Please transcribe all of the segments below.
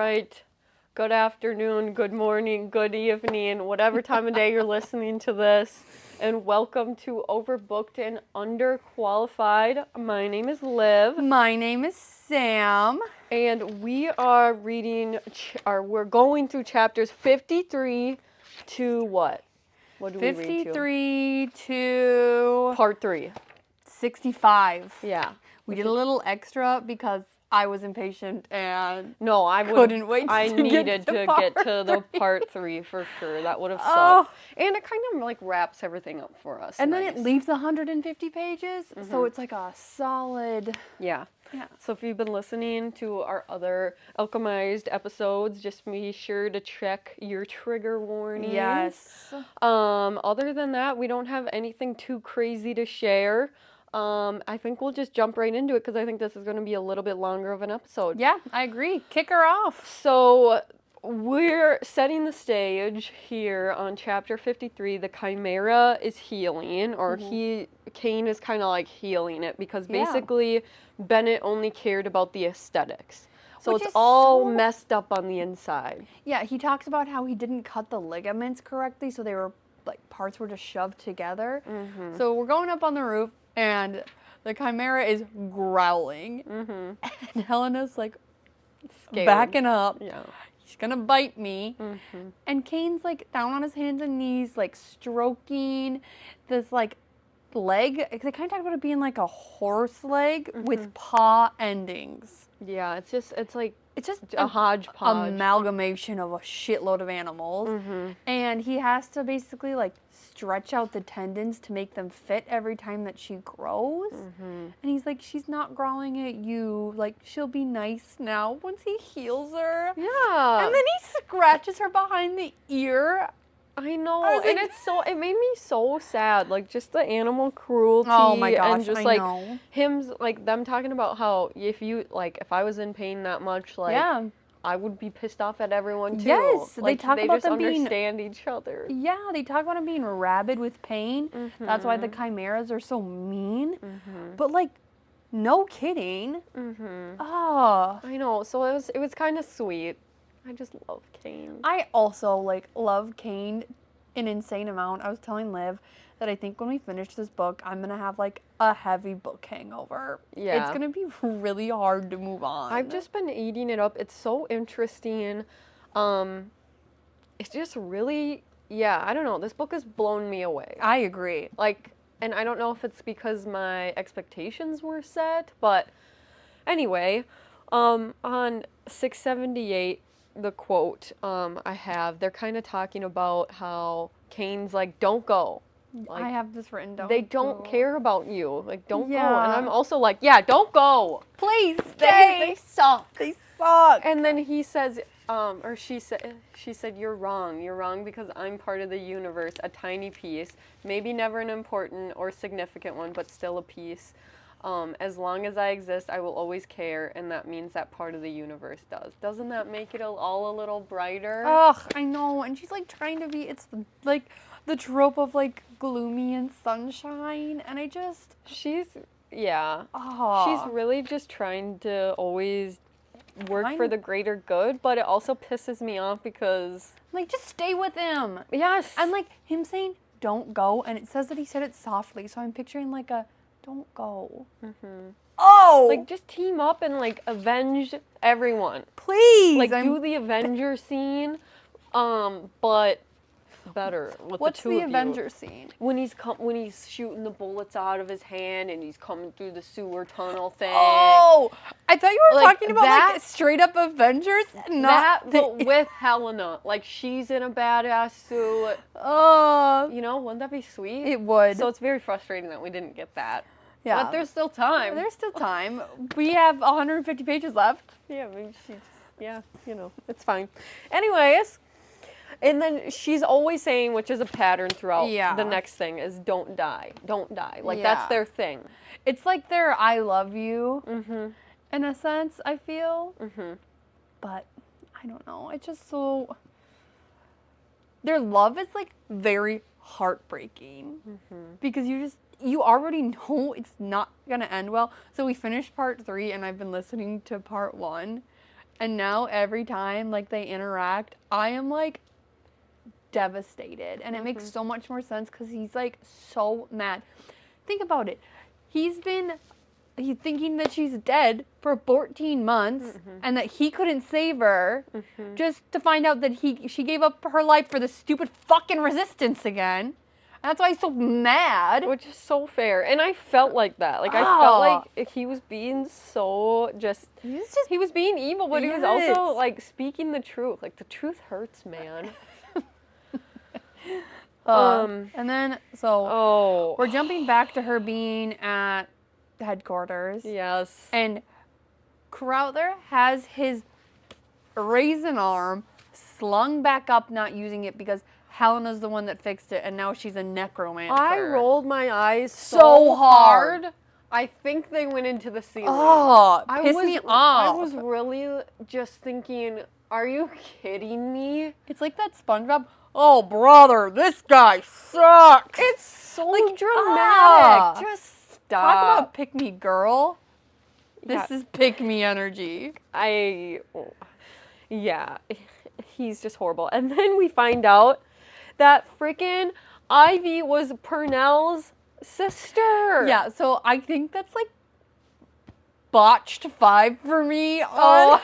right. Good afternoon, good morning, good evening, whatever time of day you're listening to this. And welcome to Overbooked and Underqualified. My name is Liv. My name is Sam. And we are reading, we're going through chapters 53 to what? What do we read to? 53 to... Part 3. 65. Yeah. We did a little extra because I was impatient and I couldn't wait I to needed get to part get to the three. part 3 for sure. That would have sucked. Oh. And it kind of like wraps everything up for us. And nice. then it leaves 150 pages, so it's like a solid... Yeah. So if you've been listening to our other Alchemised episodes, just be sure to check your trigger warnings. Yes. Other than that, we don't have anything too crazy to share. I think we'll just jump right into it because I think this is going to be a little bit longer of an episode. Yeah, I agree. Kick her off. So we're setting the stage here on chapter 53. The Chimera is healing, or Cain is kind of like healing it because basically Bennett only cared about the aesthetics. So Which it's is all so... messed up on the inside. Yeah, he talks about how he didn't cut the ligaments correctly, so they were like parts were just shoved together. So we're going up on the roof, and the Chimera is growling, and Helena's like Scared. backing up. Yeah. She's gonna bite me. And Cain's like down on his hands and knees, like stroking this like leg. They kind of talk about it being like a horse leg with paw endings. Yeah, it's just a hodgepodge. Amalgamation of a shitload of animals. And he has to basically like stretch out the tendons to make them fit every time that she grows. And he's like, she's not growling at you. Like, she'll be nice now once he heals her. Yeah. And then he scratches her behind the ear. I know, like, it made me so sad, like, just the animal cruelty. Oh my gosh, and just, I like, know. them talking about how if I was in pain that much, like, I would be pissed off at everyone, too. Yes, like, they talk about them being... They just understand each other. Yeah, they talk about them being rabid with pain. That's why the chimeras are so mean. But, like, no kidding. Oh. I know, so it was kind of sweet. I just love Cain. I also, like, love Cain an insane amount. I was telling Liv that I think when we finish this book, I'm going to have, like, a heavy book hangover. Yeah. It's going to be really hard to move on. I've just been eating it up. It's so interesting. It's just really, I don't know. This book has blown me away. I agree. Like, and I don't know if it's because my expectations were set, but anyway, on 678, the quote they're kind of talking about how Cain's like, don't go. Like, I have this written down. They don't care about you. Like, don't go. Yeah. And I'm also like, don't go. Please stay. They suck. They suck. And then he says, or she said, you're wrong. You're wrong because I'm part of the universe, a tiny piece, maybe never an important or significant one, but still a piece. As long as I exist, I will always care, and that means that part of the universe does. Doesn't that make it all a little brighter? Ugh, I know. And she's like trying to be, it's like the trope of like gloomy and sunshine, and I just... She's really just trying to always work for the greater good, but it also pisses me off because... Like, just stay with him. Yes. And like, him saying, don't go, and it says that he said it softly, so I'm picturing like a, don't go. Oh! Like, just team up and, like, avenge everyone. Please! Like, do the Avenger scene, but better with What's the two the of Avenger you. scene? When he's shooting the bullets out of his hand and he's coming through the sewer tunnel thing. Oh! I thought you were Like, talking about, like, straight up Avengers, not... but with Helena. Like, she's in a badass suit. You know, wouldn't that be sweet? It would. So it's very frustrating that we didn't get that. Yeah. But there's still time. There's still time. We have 150 pages left. Yeah, maybe she just, you know, it's fine. Anyways, and then she's always saying, which is a pattern throughout the next thing, is don't die. Don't die. Like, that's their thing. It's like their I love you, in a sense, I feel. But, I don't know. It's just so... Their love is, like, very heartbreaking. Because you already know it's not going to end well. So we finished part 3, and I've been listening to part 1. And now every time, like, they interact, I am, like, devastated. And it makes so much more sense because he's, like, so mad. Think about it. He's thinking that she's dead for 14 months and that he couldn't save her just to find out that she gave up her life for the stupid fucking resistance again. And that's why he's so mad. Which is so fair. And I felt like that. Like, I felt like he was being so he was being evil, but he was also, like, speaking the truth. Like, the truth hurts, man. And then, so we're jumping back to her being at headquarters. Yes. And Crowther has his raisin arm slung back up, not using it because Helena's the one that fixed it, and now she's a necromancer. I rolled my eyes so hard. I think they went into the ceiling. Oh, pissed me off. I was really just thinking, are you kidding me? It's like that SpongeBob. Oh, brother, this guy sucks. It's so dramatic. Just stop. Talk about pick me, girl. This is pick me energy. Yeah, he's just horrible. And then we find out that freaking Ivy was Purnell's sister. Yeah, so I think that's like botched 5 for me. Oh,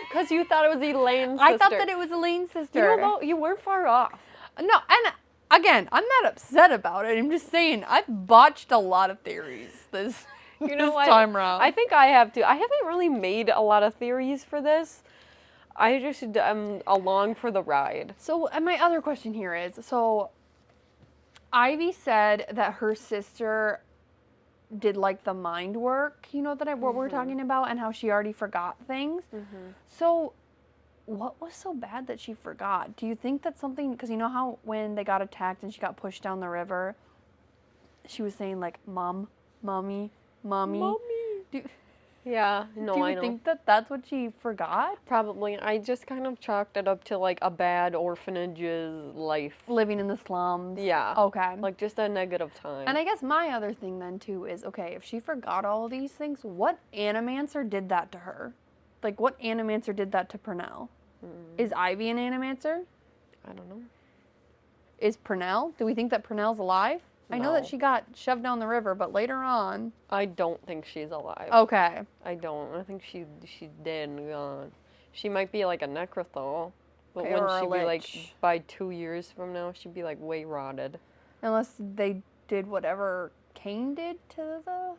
because you thought it was Elaine's sister. I thought that it was Elaine's sister. You weren't far off. No, and again, I'm not upset about it. I'm just saying I've botched a lot of theories this time around. I think I have too. I haven't really made a lot of theories for this. I just am along for the ride. So, and my other question here is, so Ivy said that her sister did like the mind work, what we're talking about, and how she already forgot things. So what was so bad that she forgot? Do you think that's something, because you know how when they got attacked and she got pushed down the river, she was saying like, mommy. Yeah, no, I know. Do you think that that's what she forgot? Probably. I just kind of chalked it up to like a bad orphanage's life. Living in the slums. Yeah. Okay. Like just a negative time. And I guess my other thing then too is, okay, if she forgot all these things, what animancer did that to her? Like, what animancer did that to Purnell? Is Ivy an animancer? I don't know. Is Purnell? Do we think that Purnell's alive? No. I know that she got shoved down the river, but later on... I don't think she's alive. Okay. I don't. I think she's dead and gone. She might be like a necrothal. But Okay, when or a she'd be like, lich. by 2 years from now, she'd be like way rotted. Unless they did whatever Cain did to the...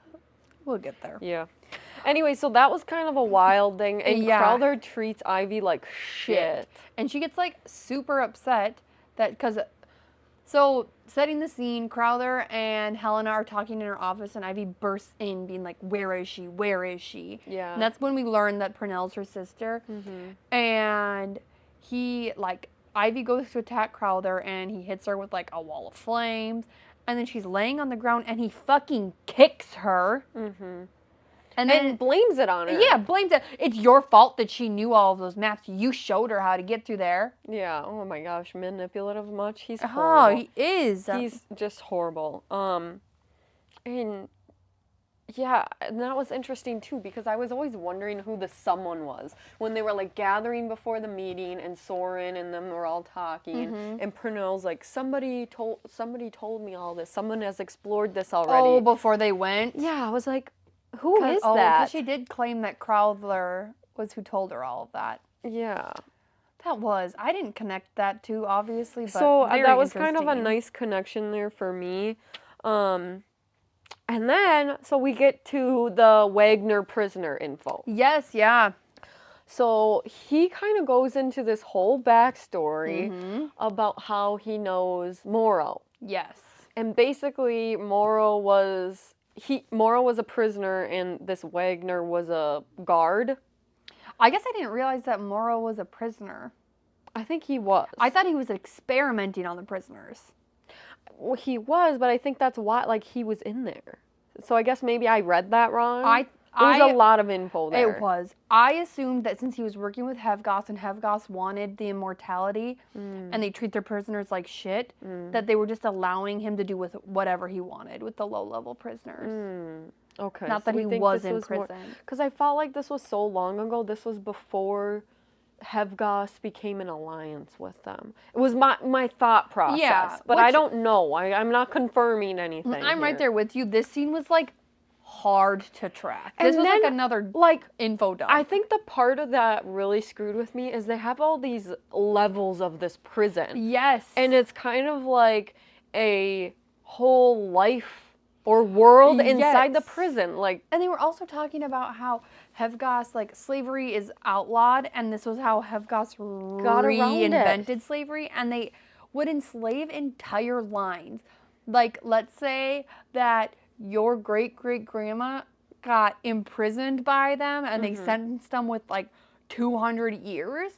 We'll get there. Yeah. Anyway, so that was kind of a wild thing. And Crowther treats Ivy like shit. And she gets like super upset that, because... So, setting the scene, Crowther and Helena are talking in her office, and Ivy bursts in, being like, where is she? Where is she? Yeah. And that's when we learn that Purnell's her sister. And Ivy goes to attack Crowther, and he hits her with, like, a wall of flames. And then she's laying on the ground, and he fucking kicks her. And then blames it on her. Yeah, blames it. It's your fault that she knew all of those maps. You showed her how to get through there. Yeah. Oh my gosh, manipulative much? He's horrible. Oh, he is. He's just horrible. And yeah, and that was interesting too, because I was always wondering who the someone was when they were like gathering before the meeting, and Soren and them were all talking, and Purnell's like, somebody told me all this. Someone has explored this already. Oh, before they went? Yeah, I was like, who is that? Because she did claim that Crowther was who told her all of that. Yeah. I didn't connect that too, obviously, but so very that was kind of a interesting. nice connection there for me. And then, so we get to the Wagner prisoner info. Yes, yeah. So he kind of goes into this whole backstory about how he knows Morrow. Yes. And basically, Morrow was a prisoner, and this Wagner was a guard. I guess I didn't realize that Morrow was a prisoner. I think he was. I thought he was experimenting on the prisoners. Well, he was, but I think that's why, like, he was in there. So I guess maybe I read that wrong. was a lot of info there. It was. I assumed that since he was working with Hevgos and Hevgos wanted the immortality and they treat their prisoners like shit, that they were just allowing him to do with whatever he wanted with the low-level prisoners. Okay. Not that he was in prison. Because I felt like this was so long ago. This was before Hevgos became an alliance with them. It was my thought process. Yeah, but I don't know. I'm not confirming anything. I'm here. right there with you. This scene was like hard to track. This was like another info dump. I think the part of that really screwed with me is they have all these levels of this prison. Yes. And it's kind of like a whole life or world inside the prison. And they were also talking about how Hevgos, like, slavery is outlawed, and this was how Hevgos reinvented slavery, and they would enslave entire lines. Like, let's say that your great-great-grandma got imprisoned by them, and they sentenced them with, like, 200 years.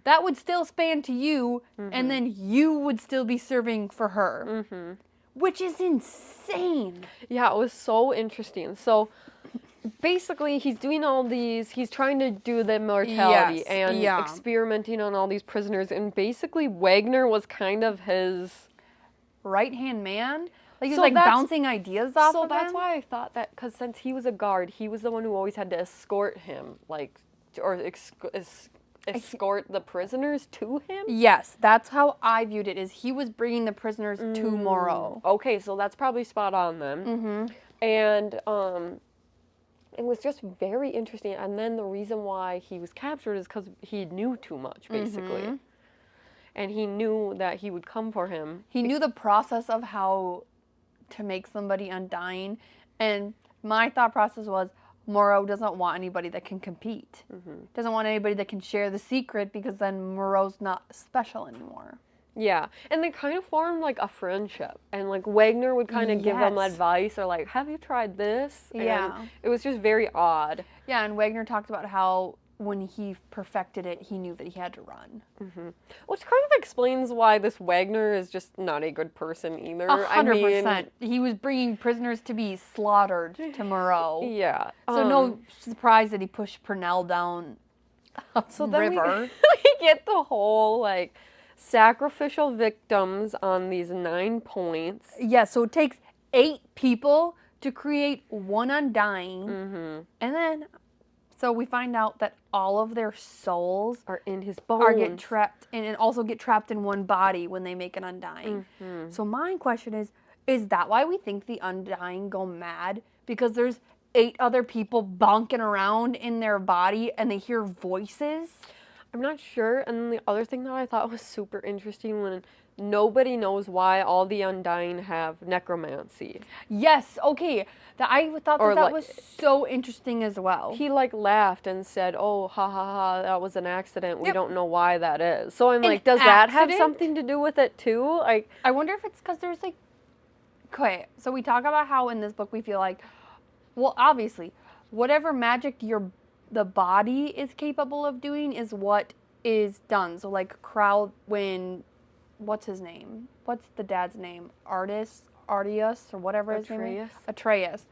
That would still span to you, and then you would still be serving for her. Which is insane. Yeah, it was so interesting. So basically, he's doing all these, he's trying to do the immortality and experimenting on all these prisoners. And basically, Wagner was kind of his right-hand man. Like, he was like bouncing ideas off of him. So that's why I thought that, because since he was a guard, he was the one who always had to escort him, like, or escort the prisoners to him? Yes, that's how I viewed it, is he was bringing the prisoners to Moreau. Okay, so that's probably spot on then. And it was just very interesting. And then the reason why he was captured is because he knew too much, basically. And he knew that he would come for him. He knew the process of how to make somebody undying. And my thought process was, Moreau doesn't want anybody that can compete. Doesn't want anybody that can share the secret, because then Moreau's not special anymore. Yeah, and they kind of formed like a friendship, and like Wagner would kind of give them advice, or like, have you tried this? And it was just very odd. Yeah, and Wagner talked about how when he perfected it, he knew that he had to run. Which kind of explains why this Wagner is just not a good person either. 100%. He was bringing prisoners to be slaughtered to Moreau. Yeah. So no surprise that he pushed Purnell down a river. We get the whole, like, sacrificial victims on these 9 points. Yeah, so it takes 8 people to create one undying. And then, so we find out that all of their souls are in his bones. Get trapped, and also get trapped in one body when they make an undying. So my question is that why we think the undying go mad? Because there's 8 other people bonking around in their body and they hear voices? I'm not sure. And the other thing that I thought was super interesting, when nobody knows why all the undying have necromancy. Yes, okay. I thought that was so interesting as well. He like laughed and said, "Oh, ha ha ha, that was an accident. We don't know why that is." So I'm like, does that have something to do with it too? Like, I wonder if it's because there's like, okay, so we talk about how in this book we feel like, well, obviously, whatever magic the body is capable of doing is what is done. So like what's his name? What's the dad's name? Artius, or whatever his name is? Atreus.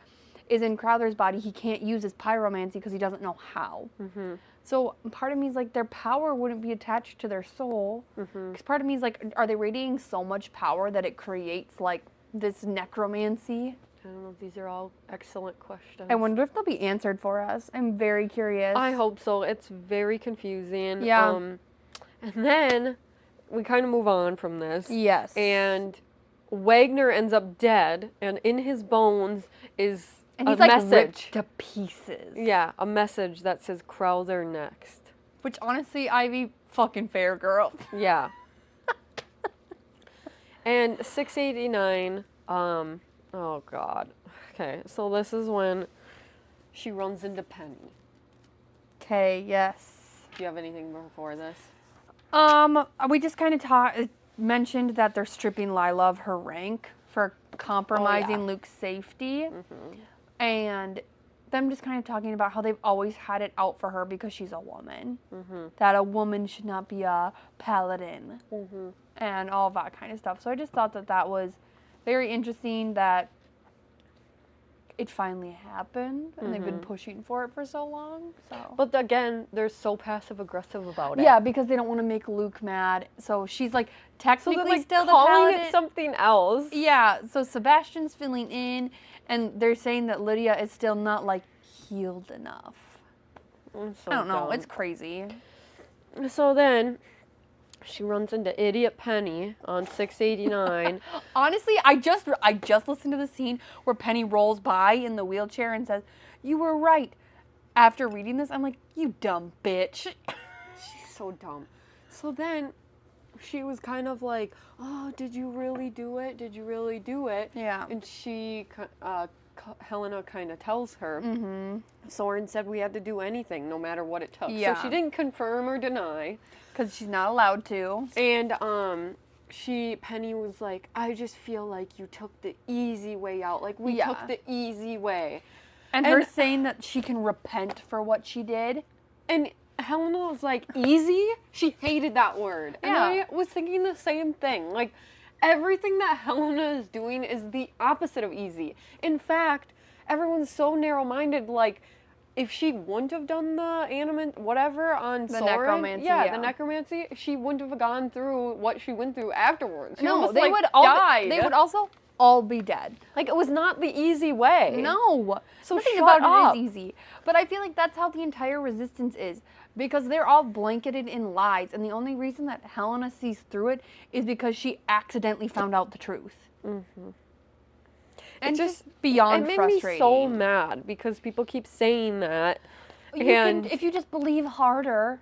Is in Crowther's body. He can't use his pyromancy because he doesn't know how. So part of me is like, their power wouldn't be attached to their soul. Because part of me is like, are they radiating so much power that it creates like this necromancy? I don't know. These are all excellent questions. I wonder if they'll be answered for us. I'm very curious. I hope so. It's very confusing. Yeah. And then we kind of move on from this. Yes. And Wagner ends up dead, and in his bones is he's a message. Ripped to pieces. Yeah, a message that says Crowther next. Which honestly, Ivy, fucking fair, girl. Yeah. And 689, oh god. Okay, so this is when she runs into Penny. Okay, yes. Do you have anything before this? We just kind of mentioned that they're stripping Lila of her rank for compromising Luke's safety. And them just kind of talking about how they've always had it out for her because she's a woman. That a woman should not be a paladin. And all that kind of stuff. So I just thought that was very interesting, that it finally happened, and they've been pushing for it for so long. So. But again, they're so passive aggressive about it. Yeah, because they don't want to make Luke mad. So she's like technically So they're like still the calling paladin. it something else. Yeah, so Sebastian's filling in, and they're saying that Lydia is still not like healed enough. So I don't know. dumb. It's crazy. So then she runs into idiot Penny on 689. Honestly, I just listened to the scene where Penny rolls by in the wheelchair and says, "You were right." After reading this, I'm like, "You dumb bitch." She's so dumb. So then she was kind of like, "Oh, did you really do it? Did you really do it?" Yeah. And she, Helena kind of tells her, Mm-hmm. Soren said we had to do anything, no matter what it took. Yeah. So she didn't confirm or deny. Because she's not allowed to. And Penny was like, I just feel like you took the easy way out. Like, we took the easy way. And her saying that she can repent for what she did. And Helena was like, easy? She hated that word. And Yeah. I was thinking the same thing. Like, everything that Helena is doing is the opposite of easy. In fact, everyone's so narrow-minded, like, if she wouldn't have done the whatever on The Soren, necromancy, the necromancy, she wouldn't have gone through what she went through afterwards. She No, almost, they like, would all died. they would also all be dead. Like, it was not the easy way. No. So nothing shut about up. it is easy. But I feel like that's how the entire resistance is. Because they're all blanketed in lies, and the only reason that Helena sees through it is because she accidentally found out the truth. Mm-hmm. And It just beyond it made frustrating. me so mad because people keep saying that. If you just believe harder.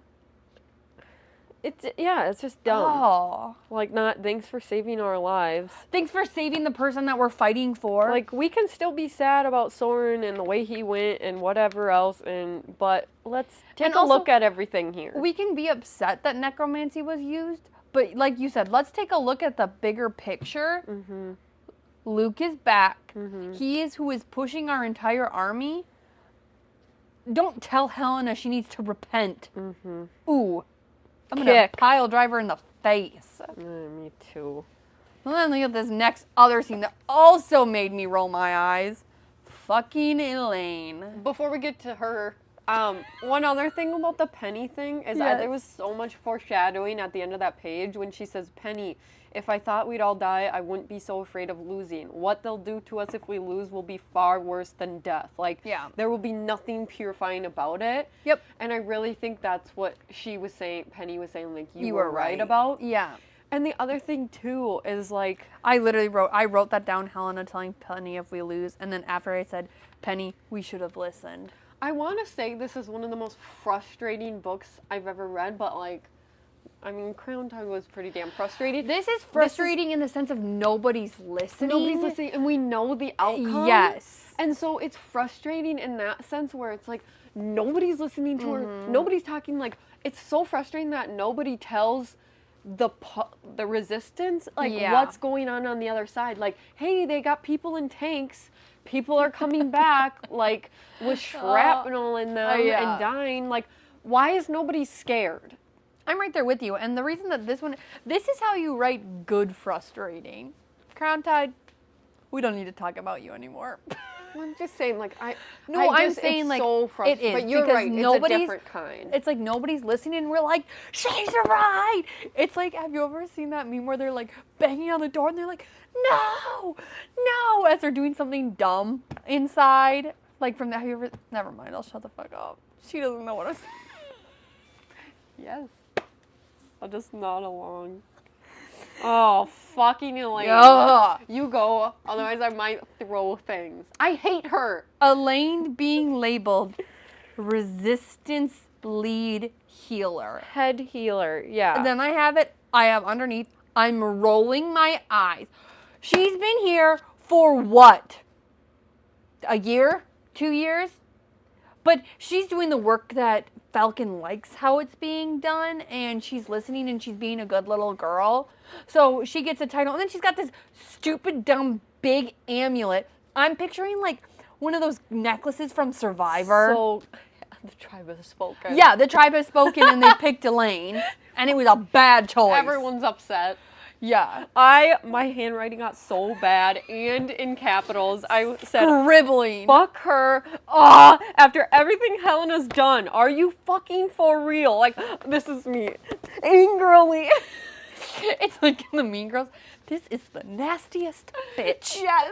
It's just dumb. Oh. Like, not thanks for saving our lives. Thanks for saving the person that we're fighting for. Like, we can still be sad about Soren and the way he went and whatever else, but let's take a look at everything here. We can be upset that necromancy was used, but like you said, let's take a look at the bigger picture. Mm-hmm. Luke is back. Mm-hmm. He is who is pushing our entire army. Don't tell Helena she needs to repent. Mm-hmm. Ooh. I'm going to pile drive her in the face. Me too. And then look at this next other scene that also made me roll my eyes. Fucking Elaine. Before we get to her, one other thing about the Penny thing is there was so much foreshadowing at the end of that page when she says, Penny, if I thought we'd all die, I wouldn't be so afraid of losing. What they'll do to us if we lose will be far worse than death. Like, there will be nothing purifying about it. Yep. And I really think that's what she was saying, Penny was saying, like, you were right about. Yeah. And the other thing, too, is, like... I wrote that down, Helena telling Penny if we lose, and then after I said, Penny, we should have listened. I want to say this is one of the most frustrating books I've ever read, but, like, I mean, Crown Tide was pretty damn frustrating. This is frustrating in the sense of nobody's listening. Nobody's listening, and we know the outcome. Yes. And so it's frustrating in that sense where it's like, nobody's listening to her. Nobody's talking, like, it's so frustrating that nobody tells the resistance, like, what's going on the other side. Like, hey, they got people in tanks. People are coming back, like, with shrapnel in them and dying. Like, why is nobody scared? I'm right there with you. And the reason that this is how you write good frustrating. Crown Tide, we don't need to talk about you anymore. I'm just saying, like, I'm saying, it's like, so frustrating. it is. But you're because right, it's a different kind. It's like nobody's listening and we're like, she's right. It's like, have you ever seen that meme where they're like banging on the door and they're like, no, as they're doing something dumb inside? Like from that, have you ever, never mind, I'll shut the fuck up. She doesn't know what I'm saying. Yes. I'll just nod along. Oh, fucking Elaine. Yeah. You go, otherwise I might throw things. I hate her. Elaine being labeled resistance lead healer. Head healer, yeah. And then I have underneath, I'm rolling my eyes. She's been here for what? A year? 2 years? But she's doing the work that Falcon likes how it's being done, and she's listening and she's being a good little girl. So she gets a title, and then she's got this stupid, dumb, big amulet. I'm picturing like one of those necklaces from Survivor. So, the tribe has spoken. Yeah, the tribe has spoken, and they picked Elaine, and it was a bad choice. Everyone's upset. Yeah. My handwriting got so bad, and in capitals, I said, Scribbling. fuck her. After everything Helena's done, are you fucking for real? Like, this is me. Angrily. It's like in the Mean Girls. This is the nastiest bitch. Yes.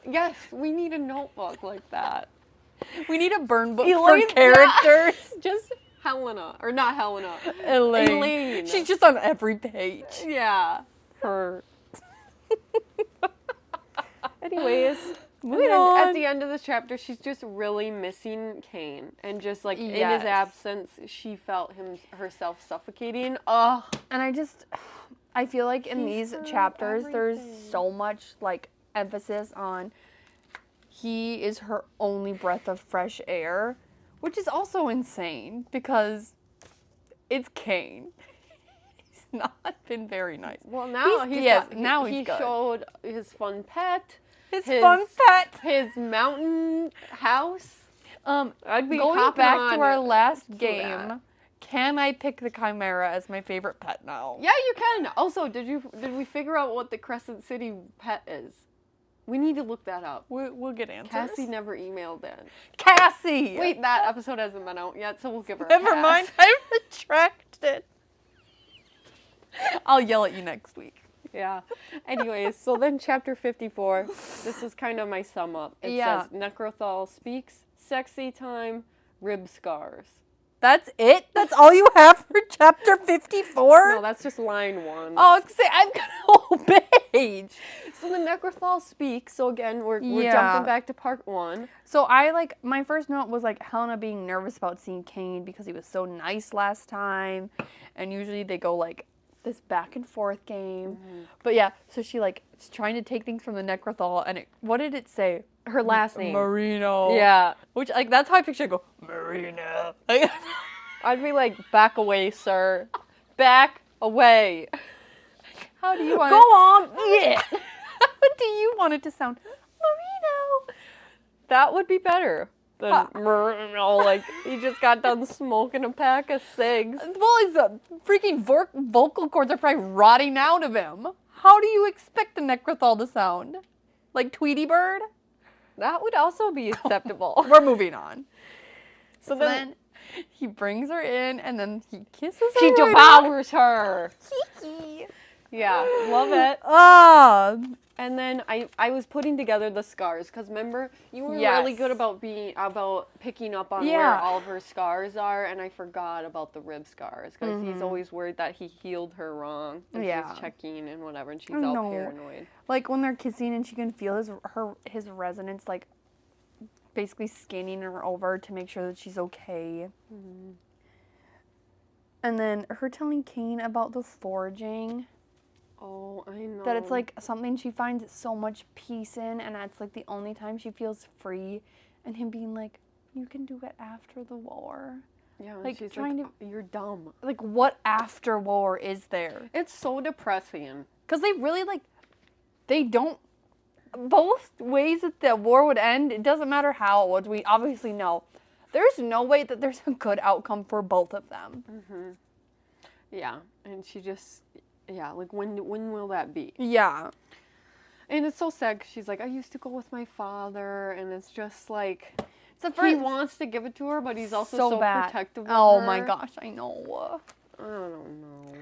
Yes, we need a notebook like that. We need a burn book Elaine, for characters. yeah. Just Helena. Or not Helena. Elaine. She's just on every page. Yeah. Her. Anyways. Moving on. At the end of this chapter, she's just really missing Kane. And just like in his Yes. absence, she felt herself suffocating. Ugh. And I feel like in He's these her chapters, there's everything. so much like emphasis on he is her only breath of fresh air, which is also insane because it's Kane. He's not been very nice. Well, now He's he good. showed his fun pet. His fun pet. His mountain house. I'd be Going hopping back on to our last to game, that. can I pick the Chimera as my favorite pet now? Yeah, you can. Also, did we figure out what the Crescent City pet is? We need to look that up. We'll get answers. Cassie never emailed in. Cassie! Wait, that episode hasn't been out yet, so we'll give her a Never pass. mind, I retracted. I'll yell at you next week. Yeah. Anyways, so then chapter 54, this is kind of my sum up. It Yeah. says, Necrothal speaks, sexy time, rib scars. That's it? That's all you have for chapter 54? No, that's just line 1. Oh, I was gonna say, I've got a whole page. So the Necrothal speaks, so again, we're Yeah. jumping back to part 1. So my first note was like Helena being nervous about seeing Kane because he was so nice last time. And usually they go like this back and forth game. Mm-hmm. But yeah, so she like is trying to take things from the Necrothal and what did it say? Her last name. Marino. Yeah. Which like that's how I picture it go, Marino. Like, I'd be like, back away, sir. Back away. how do you want Go on, eat it. How do you want it to sound? Marino. That would be better than Marino. Like, he just got done smoking a pack of cigs. Well, his freaking vocal cords are probably rotting out of him. How do you expect the Necrothal to sound? Like Tweety Bird? That would also be acceptable. We're moving on. So Then he brings her in and then he kisses her. she right devours her. Kiki. Yeah, love it. Ah, And then I was putting together the scars because remember you were Yes. really good about picking up on where Yeah. all of her scars are, and I forgot about the rib scars because he's always worried that he healed her wrong. And Yeah. she's checking and whatever, and she's I all know. paranoid. like when they're kissing and she can feel his resonance, like basically scanning her over to make sure that she's okay. Mm-hmm. And then her telling Kane about the foraging. Oh, I know. That it's like something she finds so much peace in, and that's like the only time she feels free. And him being like, you can do it after the war. yeah, like, she's trying like, you're dumb. Like, what after war is there? It's so depressing. Because they really like, they don't, both ways that the war would end, it doesn't matter how it would, we obviously know. There's no way that there's a good outcome for both of them. Yeah, and she just, yeah, like when will that be? Yeah. And it's so sad 'cause she's like, I used to go with my father, and it's just like, So he wants to give it to her, but he's also so bad. protective of Oh her. my gosh, I know. I don't know.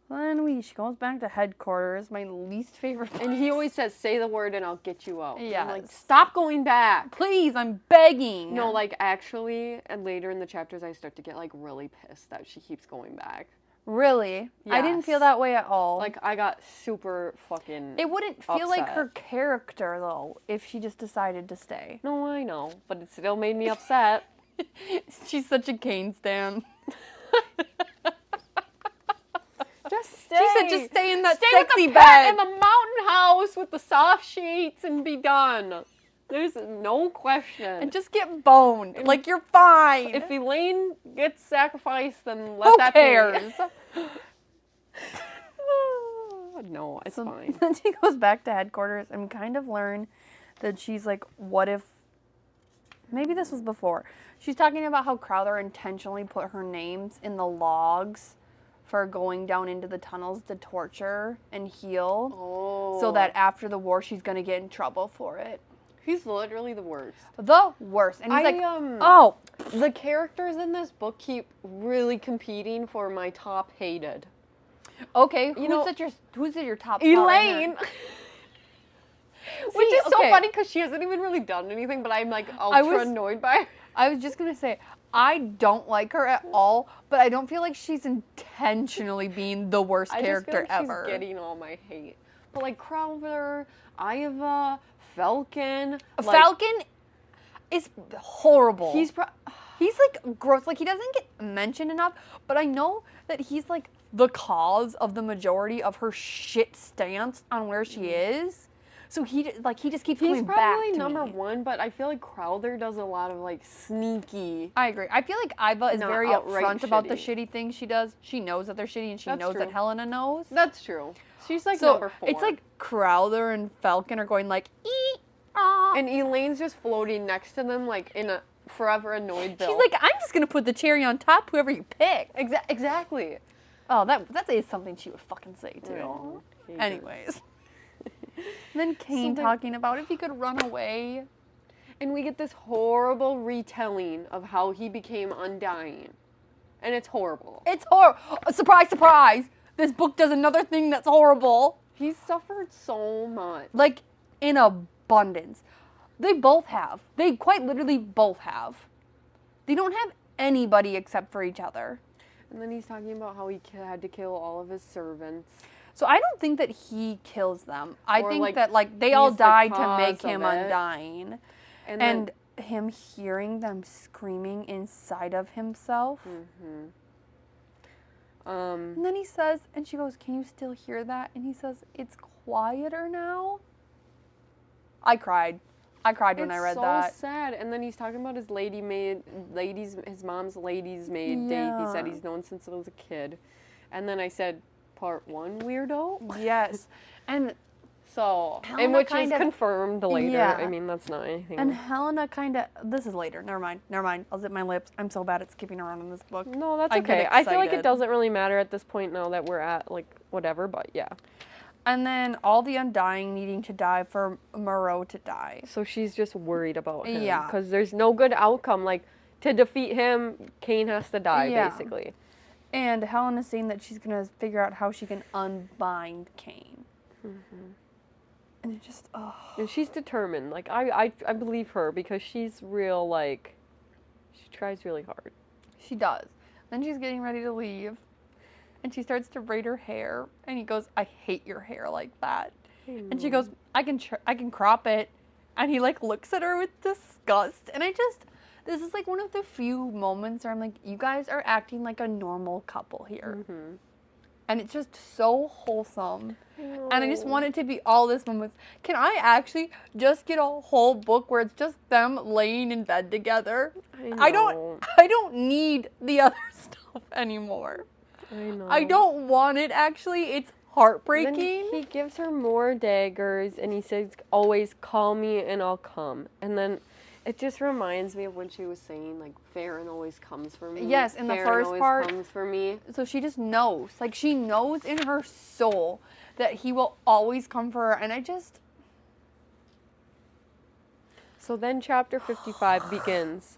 Then she goes back to headquarters, my least favorite place. And he always says, say the word and I'll get you out. Yeah. I'm like, Yes. stop going back. Please, I'm begging. No, like actually, and later in the chapters, I start to get like really pissed that she keeps going back. Really? I didn't feel Yes. that way at all. Like, I got super fucking it wouldn't feel like upset. her character, though, if she just decided to stay. No, I know, but it still made me upset. She's such a Kane stan. Just stay. She said just stay in that Stay sexy with the pet bed. in the mountain house with the soft sheets and be done. There's no question. And just get boned. Like, you're fine. If Elaine gets sacrificed, then let Who that cares? be. No, it's fine. Then she goes back to headquarters and we kind of learn that she's like, what if... Maybe this was before. She's talking about how Crowther intentionally put her names in the logs for going down into the tunnels to torture and heal. Oh. So that after the war, she's going to get in trouble for it. He's literally the worst. The worst. And he's like, oh. The characters in this book keep really competing for my top hated. Okay, who's at your top spot Elaine. right Which is so funny because she hasn't even really done anything, but I'm like ultra annoyed by her. I was just going to say, I don't like her at all, but I don't feel like she's intentionally being the worst character ever. She's getting all my hate. But like Crowther, Iva, Falcon. Falcon is horrible. He's like gross. Like he doesn't get mentioned enough, but I know that he's like the cause of the majority of her shit stance on where she is. So he just keeps coming back to me. He's probably number one, but I feel like Crowther does a lot of like sneaky. I agree. I feel like Iva is very upfront about the shitty things she does. She knows that they're shitty, and she knows that Helena knows. That's true. She's like number 4. It's like Crowther and Falcon are going like ee-ah. And Elaine's just floating next to them like in a forever annoyed Bill. She's like, I'm just gonna put the cherry on top, whoever you pick. Exactly. Oh, that is something she would fucking say too. Yeah. Anyways. And then Cain talking about if he could run away. And we get this horrible retelling of how he became undying. And it's horrible. It's horrible. Surprise, surprise. This book does another thing that's horrible. He's suffered so much. Like, in abundance. They both have. They quite literally both have. They don't have anybody except for each other. And then he's talking about how he had to kill all of his servants. So I don't think that he kills them. I think that they all died to make him undying. And him hearing them screaming inside of himself. Mm-hmm. And then he says, and she goes, can you still hear that? And he says, it's quieter now. I cried. I cried when I read that. It's so sad. And then he's talking about his his mom's lady's maid, Dave. He said he's known since he was a kid. And then I said, part 1 weirdo? Yes. And so, and which is confirmed later. Yeah. I mean, that's not anything. And Helena this is later. Never mind. I'll zip my lips. I'm so bad at skipping around in this book. No, that's okay. I feel like it doesn't really matter at this point now that we're at, like, whatever, but yeah. And then all the Undying needing to die for Moreau to die. So she's just worried about him. Yeah. Because there's no good outcome. Like, to defeat him, Cain has to die, basically. And Helen is saying that she's going to figure out how she can unbind Cain. Mm-hmm. And it just, And she's determined. Like, I believe her because she's real, like, she tries really hard. She does. Then she's getting ready to leave. And she starts to braid her hair. And he goes, I hate your hair like that. And she goes, I can crop it. And he, like, looks at her with disgust. And this is, like, one of the few moments where I'm like, you guys are acting like a normal couple here. Mm-hmm. And it's just so wholesome. And I just want it to be all this moments. Can I actually just get a whole book where it's just them laying in bed together? I don't need the other stuff anymore. I know. I don't want it, actually. It's heartbreaking. Then he gives her more daggers, and he says, always call me and I'll come. And then it just reminds me of when she was saying, like, Farron always comes for me. Yes, in the first part. Farron always comes for me. So she just knows. Like, she knows in her soul that he will always come for her. And I just... So then chapter 55 begins.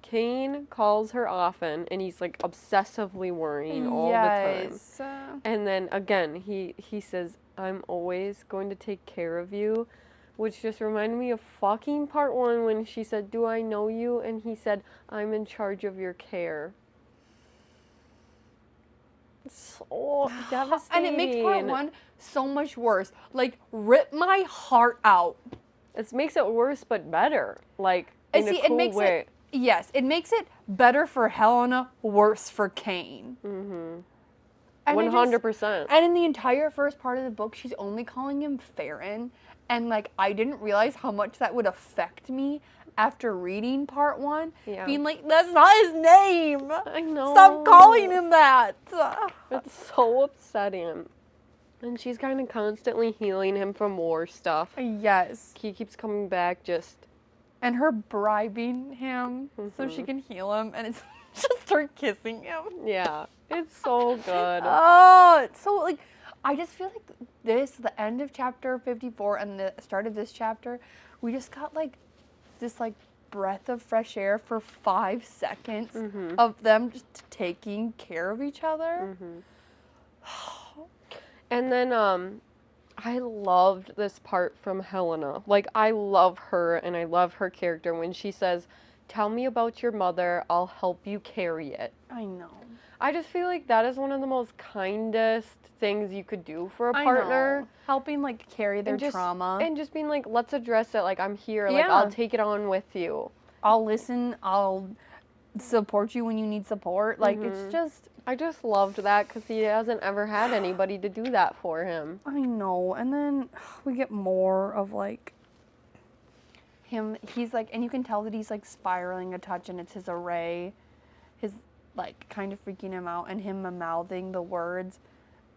Cain calls her often, and he's, like, obsessively worrying all the time. And then, again, he says, I'm always going to take care of you. Which just reminded me of fucking part 1 when she said, do I know you? And he said, I'm in charge of your care. So devastating. And it makes part 1 so much worse. Like, rip my heart out. It makes it worse, but better. Like, in a cool way. Yes, it makes it better for Helena, worse for Cain. Mm-hmm. 100%. And in the entire first part of the book, she's only calling him Farron. And, like, I didn't realize how much that would affect me after reading part 1. Yeah. Being like, that's not his name. I know. Stop calling him that. It's so upsetting. And she's kind of constantly healing him from war stuff. Yes. He keeps coming back just And her bribing him so she can heal him, and it's just her kissing him. Yeah, it's so good. Oh, it's so, like, I just feel like the end of chapter 54 and the start of this chapter, we just got, like, this, like, breath of fresh air for 5 seconds of them just taking care of each other. And then I loved this part from Helena. Like, I love her and I love her character when she says, "Tell me about your mother, I'll help you carry it." I know. I just feel like that is one of the most kindest things you could do for a partner. I know. Helping, like, carry their trauma. And just being like, let's address it, like, I'm here, like, I'll take it on with you. I'll listen, I'll support you when you need support. Like, it's just... I just loved that because he hasn't ever had anybody to do that for him. I know. And then we get more of, like, him. He's, like, and you can tell that he's, like, spiraling a touch, and it's his array. His, like, kind of freaking him out, and him mouthing the words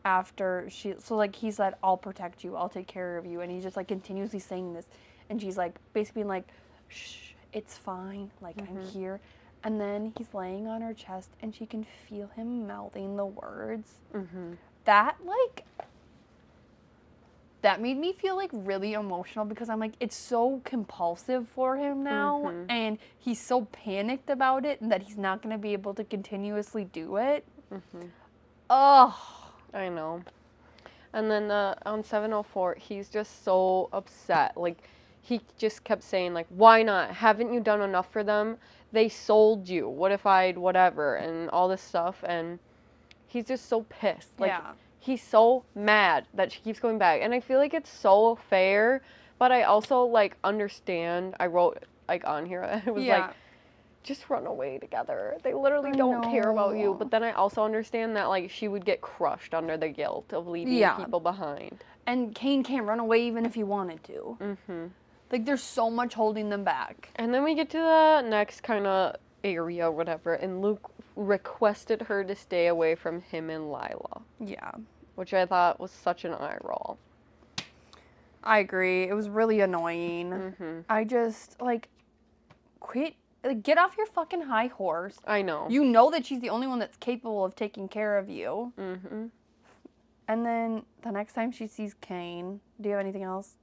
after she... So, like, he said, "I'll protect you, I'll take care of you." And he's just, like, continuously saying this. And she's, like, basically being like, "Shh, it's fine. Like, I'm here." And then he's laying on her chest, and she can feel him mouthing the words. That, like, that made me feel, like, really emotional because I'm like, it's so compulsive for him now, and he's so panicked about it and that he's not going to be able to continuously do it. Oh, I know. And then on 704, he's just so upset. Like, he just kept saying, like, "Why not? Haven't you done enough for them? They sold you. What if I'd whatever?" And all this stuff. And he's just so pissed. Like, he's so mad that she keeps going back. And I feel like it's so fair, but I also, like, understand. I wrote, like, on here, it was like, just run away together. They literally don't care about you. But then I also understand that, like, she would get crushed under the guilt of leaving people behind. And Cain can't run away even if he wanted to. Like, there's so much holding them back. And then we get to the next kind of area, whatever, and Luke requested her to stay away from him and Lila. Yeah. Which I thought was such an eye roll. I agree. It was really annoying. I just, like, quit. Like, get off your fucking high horse. I know. You know that she's the only one that's capable of taking care of you. And then the next time she sees Cain, do you have anything else?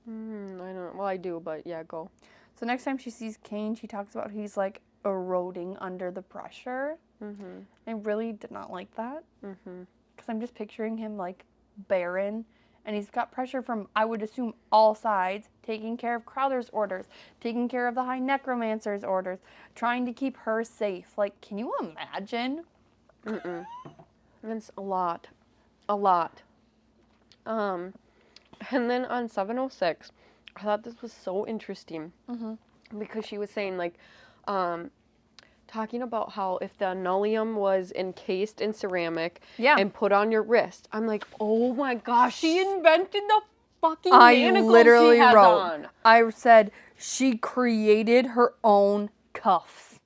I don't. Well, I do, but yeah, go. So next time she sees Cain, she talks about he's, like, eroding under the pressure. I really did not like that. Because I'm just picturing him, like, barren. And he's got pressure from, I would assume, all sides. Taking care of Crowther's orders. Taking care of the High Necromancer's orders. Trying to keep her safe. Like, can you imagine? It's a lot. A lot. And then on 706, I thought this was so interesting because she was saying, like, talking about how if the Nullium was encased in ceramic and put on your wrist, I'm like, oh my gosh, she invented the fucking manacles she has on. I said she created her own cuffs.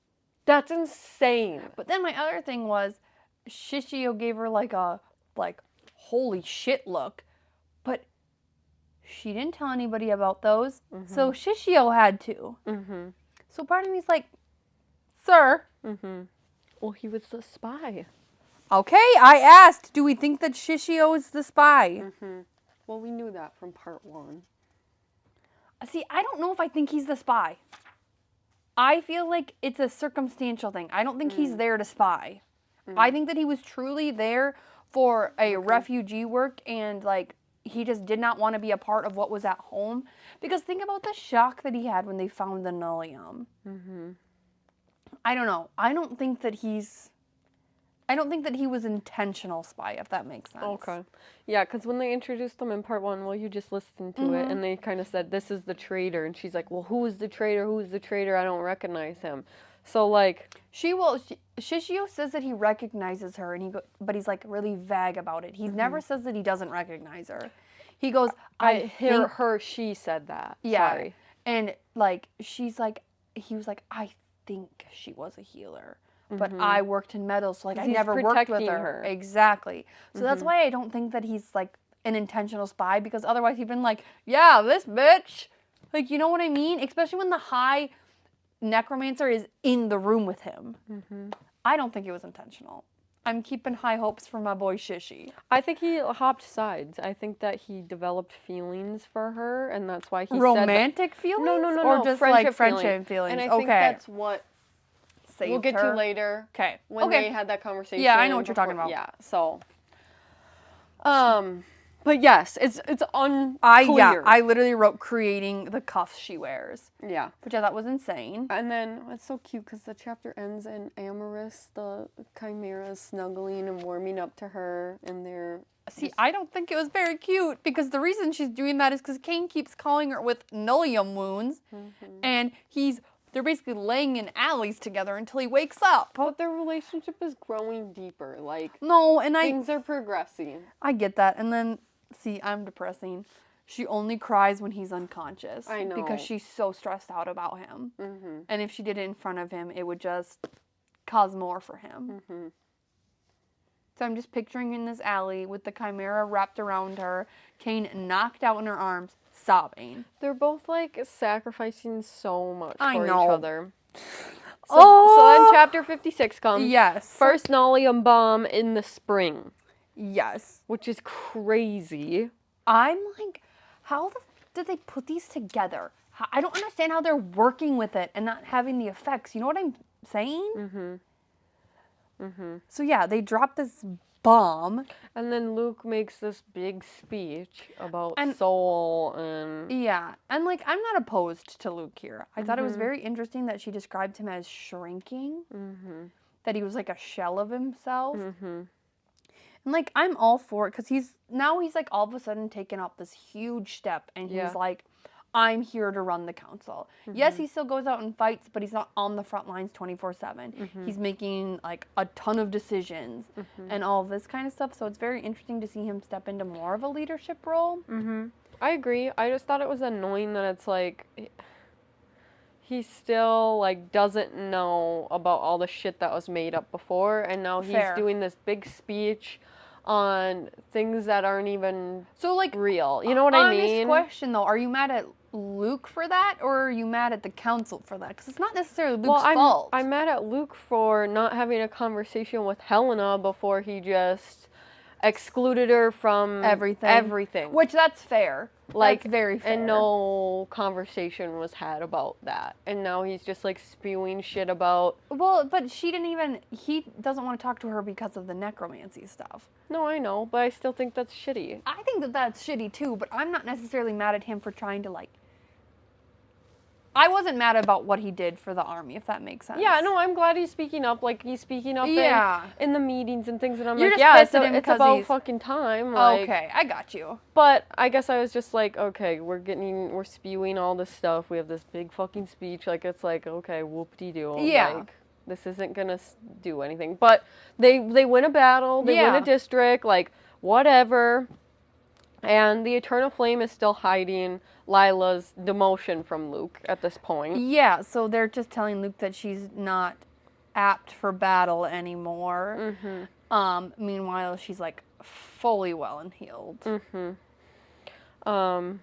That's insane. But then my other thing was, Shishio gave her like a, like, holy shit look. But she didn't tell anybody about those, so Shishio had to. So part of me's like, sir. Well, he was the spy. Okay, I asked, do we think that Shishio is the spy? Well, we knew that from part 1. See, I don't know if I think he's the spy. I feel like it's a circumstantial thing. I don't think he's there to spy. I think that he was truly there for a refugee work, and, like, he just did not want to be a part of what was at home. Because think about the shock that he had when they found the Nullium. I don't know. I don't think that he was intentional spy, if that makes sense. Okay. Yeah, because when they introduced him in part 1, well, you just listened to it, and they kind of said, "This is the traitor." And she's like, "Well, who is the traitor? Who is the traitor? I don't recognize him." So, like... Shishio says that he recognizes her, and but he's, like, really vague about it. He never says that he doesn't recognize her. He goes, I hear her, she said that. Yeah. Sorry. And, like, he was like, I think she was a healer. But I worked in metals, so, like, I never worked with her. Exactly. So that's why I don't think that he's, like, an intentional spy, because otherwise he'd been like, yeah, this bitch. Like, you know what I mean? Especially when the high necromancer is in the room with him. I don't think it was intentional. I'm keeping high hopes for my boy Shishi. I think he hopped sides. I think that he developed feelings for her, and that's why he Romantic said feelings? no, Or just like friendship feelings? And I think that's what we'll get to later. Okay. When they had that conversation. Yeah, I know what you're talking about. Yeah. So. But yes, it's unclear. I literally wrote creating the cuffs she wears. Yeah. Which I thought was insane. And then it's so cute because the chapter ends in Amorous, the chimera, snuggling and warming up to her, and they're... See, I don't think it was very cute because the reason she's doing that is because Kane keeps calling her with nullium wounds, and they're basically laying in alleys together until he wakes up. But their relationship is growing deeper. Like, no, and things are progressing. I get that. And then, see, I'm depressing. She only cries when he's unconscious. I know. Because she's so stressed out about him. And if she did it in front of him, it would just cause more for him. So I'm just picturing in this alley with the chimera wrapped around her, Kane knocked out in her arms, sobbing. They're both, like, sacrificing so much for each other. So then chapter 56 comes. Yes. First Nullium bomb in the spring. Yes. Which is crazy. I'm like, how did they put these together? I don't understand how they're working with it and not having the effects. You know what I'm saying? So yeah, they dropped this bomb. And then Luke makes this big speech about soul and... Yeah, and like, I'm not opposed to Luke here. I thought it was very interesting that she described him as shrinking. That he was like a shell of himself. And like, I'm all for it because he's like all of a sudden taken up this huge step and he's like, I'm here to run the council. Yes, he still goes out and fights, but he's not on the front lines 24/7. He's making like a ton of decisions and all of this kind of stuff. So it's very interesting to see him step into more of a leadership role. I agree. I just thought it was annoying that it's like he still like doesn't know about all the shit that was made up before, and now he's doing this big speech on things that aren't even real. You know what I mean? Honest question though, are you mad at Luke for that, or are you mad at the council for that? Because it's not necessarily Luke's fault. I'm mad at Luke for not having a conversation with Helena before he just excluded her from everything. Which that's fair. Like, that's very fair. And no conversation was had about that. And now he's just like spewing shit about... Well, but he doesn't want to talk to her because of the necromancy stuff. No, I know, but I still think that's shitty. I think that that's shitty too, but I'm not necessarily mad at him for trying to like... I wasn't mad about what he did for the army, if that makes sense. Yeah, no, I'm glad he's speaking up. Like, he's speaking up in the meetings and things, and I'm like, it's about fucking time. Like, okay, I got you. But I guess I was just like, okay, we're spewing all this stuff. We have this big fucking speech. Like, it's like, okay, whoop-de-doo. Yeah. Like, this isn't gonna do anything. But they win a battle. They win a district. Like, whatever. And the Eternal Flame is still hiding Lila's demotion from Luke at this point. Yeah, so they're just telling Luke that she's not apt for battle anymore. Meanwhile, she's like fully well and healed. And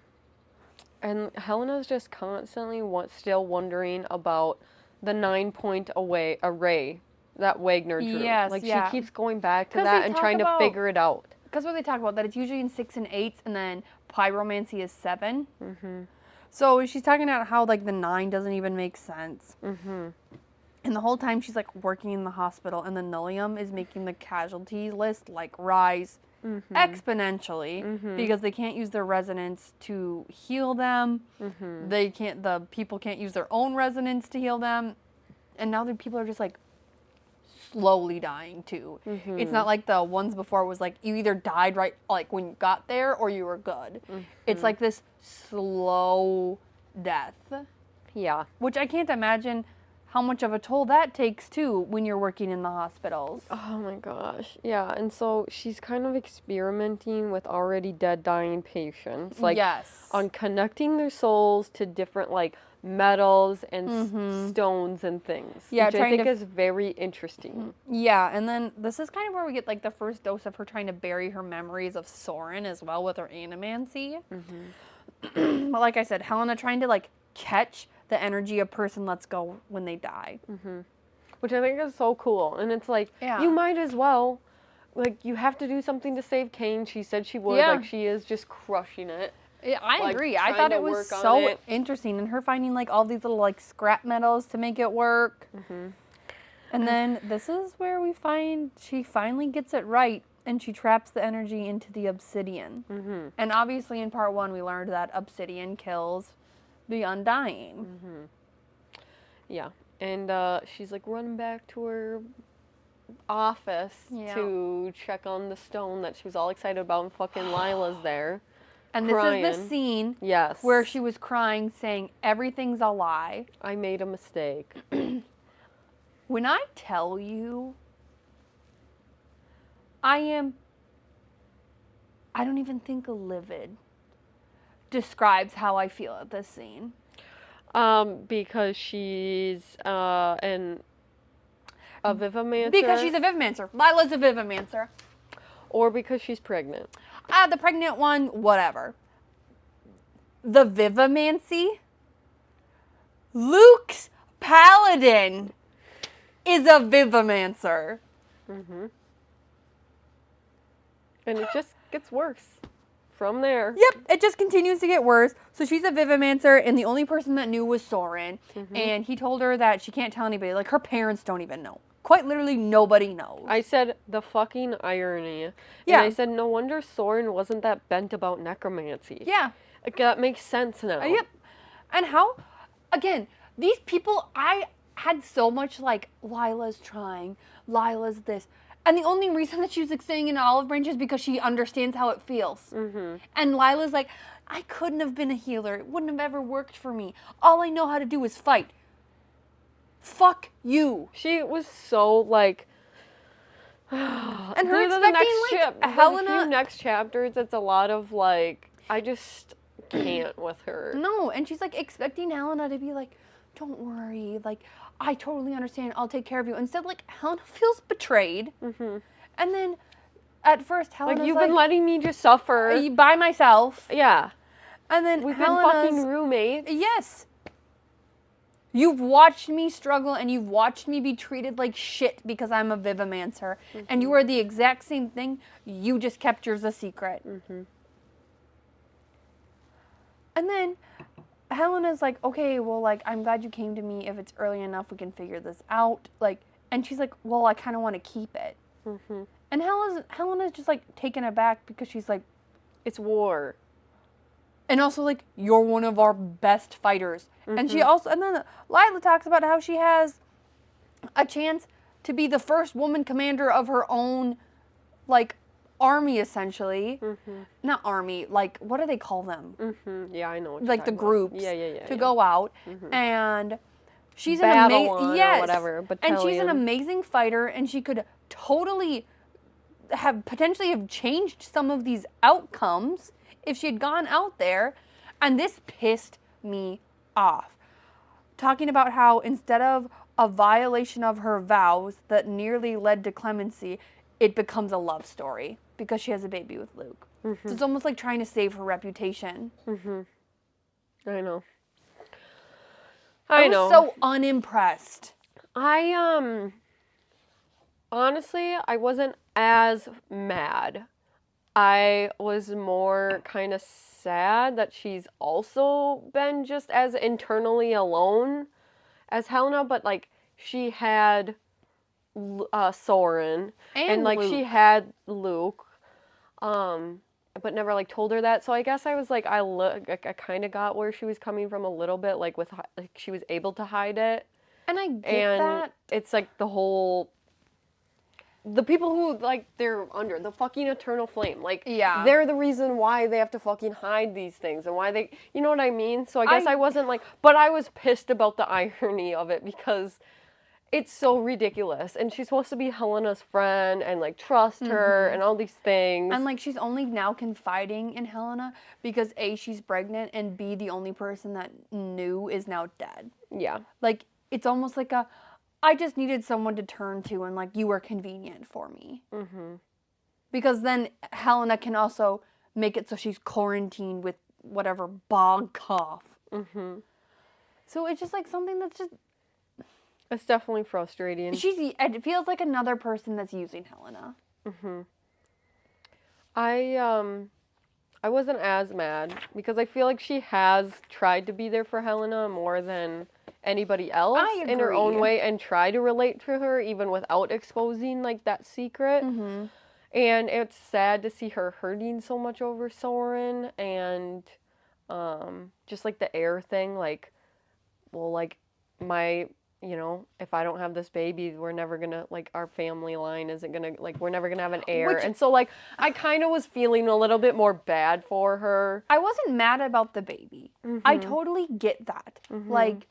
Helena's just constantly still wondering about the 9-point array that Wagner drew. Yes, like, she keeps going back to that and trying to figure it out. Because what they talk about, that it's usually in 6 and 8, and then pyromancy is 7. So she's talking about how, like, the 9 doesn't even make sense. And the whole time she's, like, working in the hospital, and the Nullium is making the casualty list, like, rise exponentially, because they can't use their resonance to heal them. The people can't use their own resonance to heal them. And now the people are just, like, slowly dying too. It's not like the ones before it was like you either died right like when you got there or you were good. It's like this slow death. Yeah. Which I can't imagine how much of a toll that takes too when you're working in the hospitals. Oh my gosh. Yeah, and so she's kind of experimenting with already dead, dying patients. Like, on connecting their souls to different, like, metals and stones and things. Yeah, which I think is very interesting. Yeah, and then this is kind of where we get, like, the first dose of her trying to bury her memories of Soren as well with her animancy. like I said, Helena trying to like catch the energy a person lets go when they die. Which I think is so cool. And it's like, Yeah. you might as well. Like, you have to do something to save Kane. She said she would. Yeah. Like, she is just crushing it. Yeah, I Like, agree. I trying thought to it was work on so it. interesting, and her finding like all these little like scrap metals to make it work. And then this is where we find she finally gets it right, and she traps the energy into the obsidian. And obviously, in part 1, we learned that obsidian kills the undying. Yeah. And she's like running back to her office Yeah. to check on the stone that she was all excited about, and fucking Lila's there. And crying. this is the scene Yes. where she was crying, saying everything's a lie. I made a mistake. When I tell you, I don't even think livid describes how I feel at this scene. Because she's a Vivamancer. Because she's a Vivamancer. Lila's a Vivamancer. Or because she's pregnant. The pregnant one, whatever. The Vivamancy? Luke's paladin is a Vivamancer. And it just gets worse from there. Yep, it just continues to get worse. So she's a Vivamancer, and the only person that knew was Soren. And he told her that she can't tell anybody. Like, her parents don't even know. Quite literally, nobody knows. I said the fucking irony. Yeah. And I said, no wonder Soren wasn't that bent about necromancy. Yeah. Like, that makes sense now. Yep. And how, again, these people, I had so much like, Lila's trying, Lila's this. And the only reason that she's like staying in an olive branch is because she understands how it feels. And Lila's like, I couldn't have been a healer. It wouldn't have ever worked for me. All I know how to do is fight. Fuck you. She was so like. And her the expecting next like Helena. The few next chapters, it's a lot of like, I just can't with her. No, and she's like expecting Helena to be like, don't worry, like, I totally understand, I'll take care of you. Instead, like, Helena feels betrayed. And then, at first, Helena's Like, you've been letting me just suffer. By myself. Yeah. And then We've Helena's, been fucking roommates. yes. You've watched me struggle, and you've watched me be treated like shit because I'm a Vivamancer. And you are the exact same thing, you just kept yours a secret. And then Helena's like, okay, well, like, I'm glad you came to me. If it's early enough, we can figure this out. Like, and she's like, well, I kind of want to keep it. And Helena's just, like, taken aback because she's like, it's war. and also, like, you're one of our best fighters. And she also, and then Lila talks about how she has a chance to be the first woman commander of her own, like, army, essentially. Not army, like, what do they call them? Yeah, I know what Like the you're talking groups about. Yeah. to go out. And she's Battle an on amazing, or whatever, and she's an battalion. amazing fighter, and she could totally potentially have changed some of these outcomes if she had gone out there. And this pissed me off. Talking about how instead of a violation of her vows that nearly led to clemency, it becomes a love story because she has a baby with Luke. So it's almost like trying to save her reputation. I know. I was so unimpressed. Honestly, I wasn't as mad. I was more kind of sad that she's also been just as internally alone as Helena, but like she had Soren and like Luke. she had Luke, but never like told her that. So I guess I was like, I kind of got where she was coming from a little bit, like with like she was able to hide it. And I get And that. it's like the people who, like, they're under the fucking eternal flame. Like, Yeah. they're the reason why they have to fucking hide these things and why they, you know what I mean? So I guess I wasn't like, but I was pissed about the irony of it because it's so ridiculous. And she's supposed to be Helena's friend and, like, trust her and all these things. And, like, she's only now confiding in Helena because A, she's pregnant, and B, the only person that knew is now dead. Yeah. Like, it's almost like I just needed someone to turn to, and, like, you were convenient for me. Because then Helena can also make it so she's quarantined with whatever bog cough. Mm-hmm. So it's just like something that's just It's definitely frustrating. it feels like another person that's using Helena. Mm-hmm. I wasn't as mad because I feel like she has tried to be there for Helena more than anybody else I in her own agree. way and try to relate to her even without exposing like that secret. Mm-hmm. And it's sad to see her hurting so much over Soren and just like the heir thing, like, well, like my, if I don't have this baby, we're never gonna, like, our family line isn't gonna, like, we're never gonna have an heir. Which- And so, like, I kind of was feeling a little bit more bad for her. I wasn't mad about the baby. I totally get that. Like,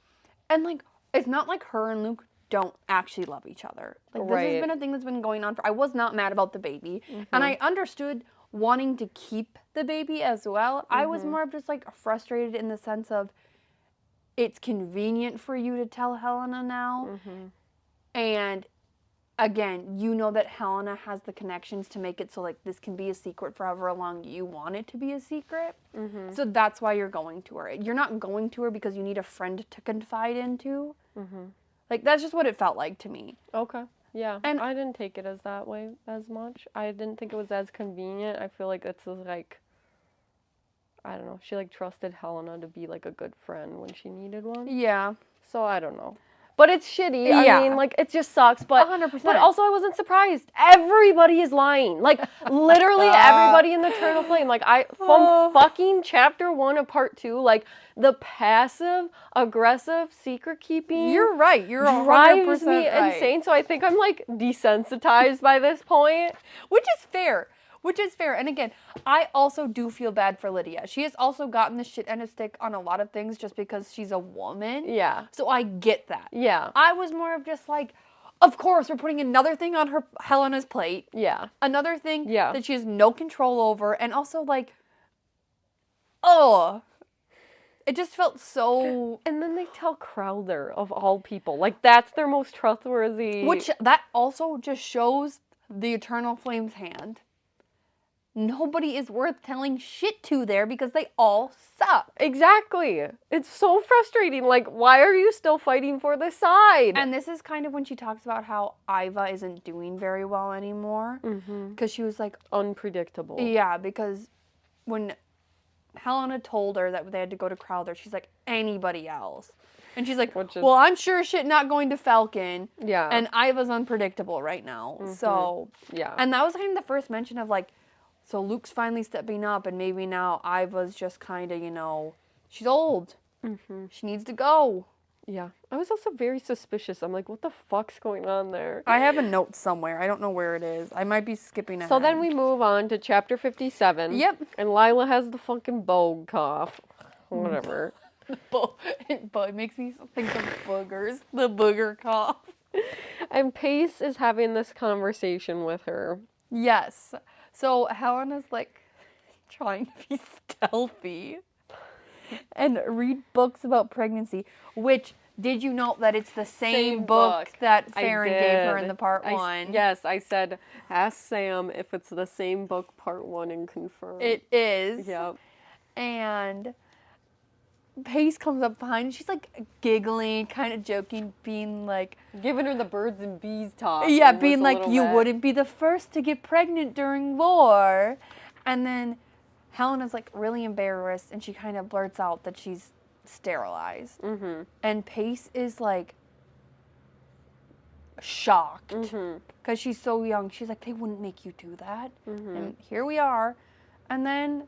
and like, it's not like her and Luke don't actually love each other. Like, this has Right. been a thing that's been going on I was not mad about the baby. And I understood wanting to keep the baby as well. I was more of just like frustrated in the sense of it's convenient for you to tell Helena now. And again, you know that Helena has the connections to make it so like this can be a secret for however long you want it to be a secret. So that's why you're going to her. You're not going to her because you need a friend to confide into. Like, that's just what it felt like to me. Okay. Yeah. And- I didn't take it as that way as much. I didn't think it was as convenient. I feel like it's like, I don't know. She like trusted Helena to be like a good friend when she needed one. Yeah. So I don't know. But it's shitty. Yeah. I mean, like, it just sucks. But 100%. But also, I wasn't surprised. Everybody is lying. Like, literally everybody in the Eternal Flame. Like, from fucking chapter 1 of part 2, like, the passive, aggressive secret keeping. You're right. You're 100% drives me right. insane. So I think I'm, like, desensitized by this point. Which is fair. And again, I also do feel bad for Lydia. She has also gotten the shit end of stick on a lot of things just because she's a woman. Yeah. So I get that. Yeah. I was more of just like, of course, we're putting another thing on Helena's plate. Yeah. Another thing Yeah. that she has no control over. And also like, oh, it just felt so... And then they tell Crowther, of all people. Like, that's their most trustworthy... Which, that also just shows the Eternal Flame's hand. Nobody is worth telling shit to there because they all suck. Exactly. It's so frustrating. Like, why are you still fighting for this side? And this is kind of when she talks about how Iva isn't doing very well anymore. Because she was like... Unpredictable. Yeah, because when Helena told her that they had to go to Crowther, she's like, anybody else. And she's like, well, I'm sure shit not going to Falcon. Yeah. And Iva's unpredictable right now. So... Yeah. And that was kind of the first mention of like, so Luke's finally stepping up, and maybe now Iva's just kind of, she's old. She needs to go. Yeah. I was also very suspicious. I'm like, what the fuck's going on there? I have a note somewhere. I don't know where it is. I might be skipping ahead. So then we move on to chapter 57. Yep. And Lila has the fucking bogue cough. Whatever. But it makes me think of boogers. The booger cough. And Pace is having this conversation with her. Yes. So Helena's like trying to be stealthy and read books about pregnancy, which, did you know that it's the same book that Farron gave her in the part 1? Yes, I said, ask Sam if it's the same book part 1 and confirm. It is. Yep. And Pace comes up behind and she's like giggling, kind of joking, being like... Giving her the birds and bees talk. Yeah, being like, you wouldn't be the first to get pregnant during war. And then Helena's like really embarrassed and she kind of blurts out that she's sterilized. And Pace is like shocked because she's so young. She's like, they wouldn't make you do that. And here we are. And then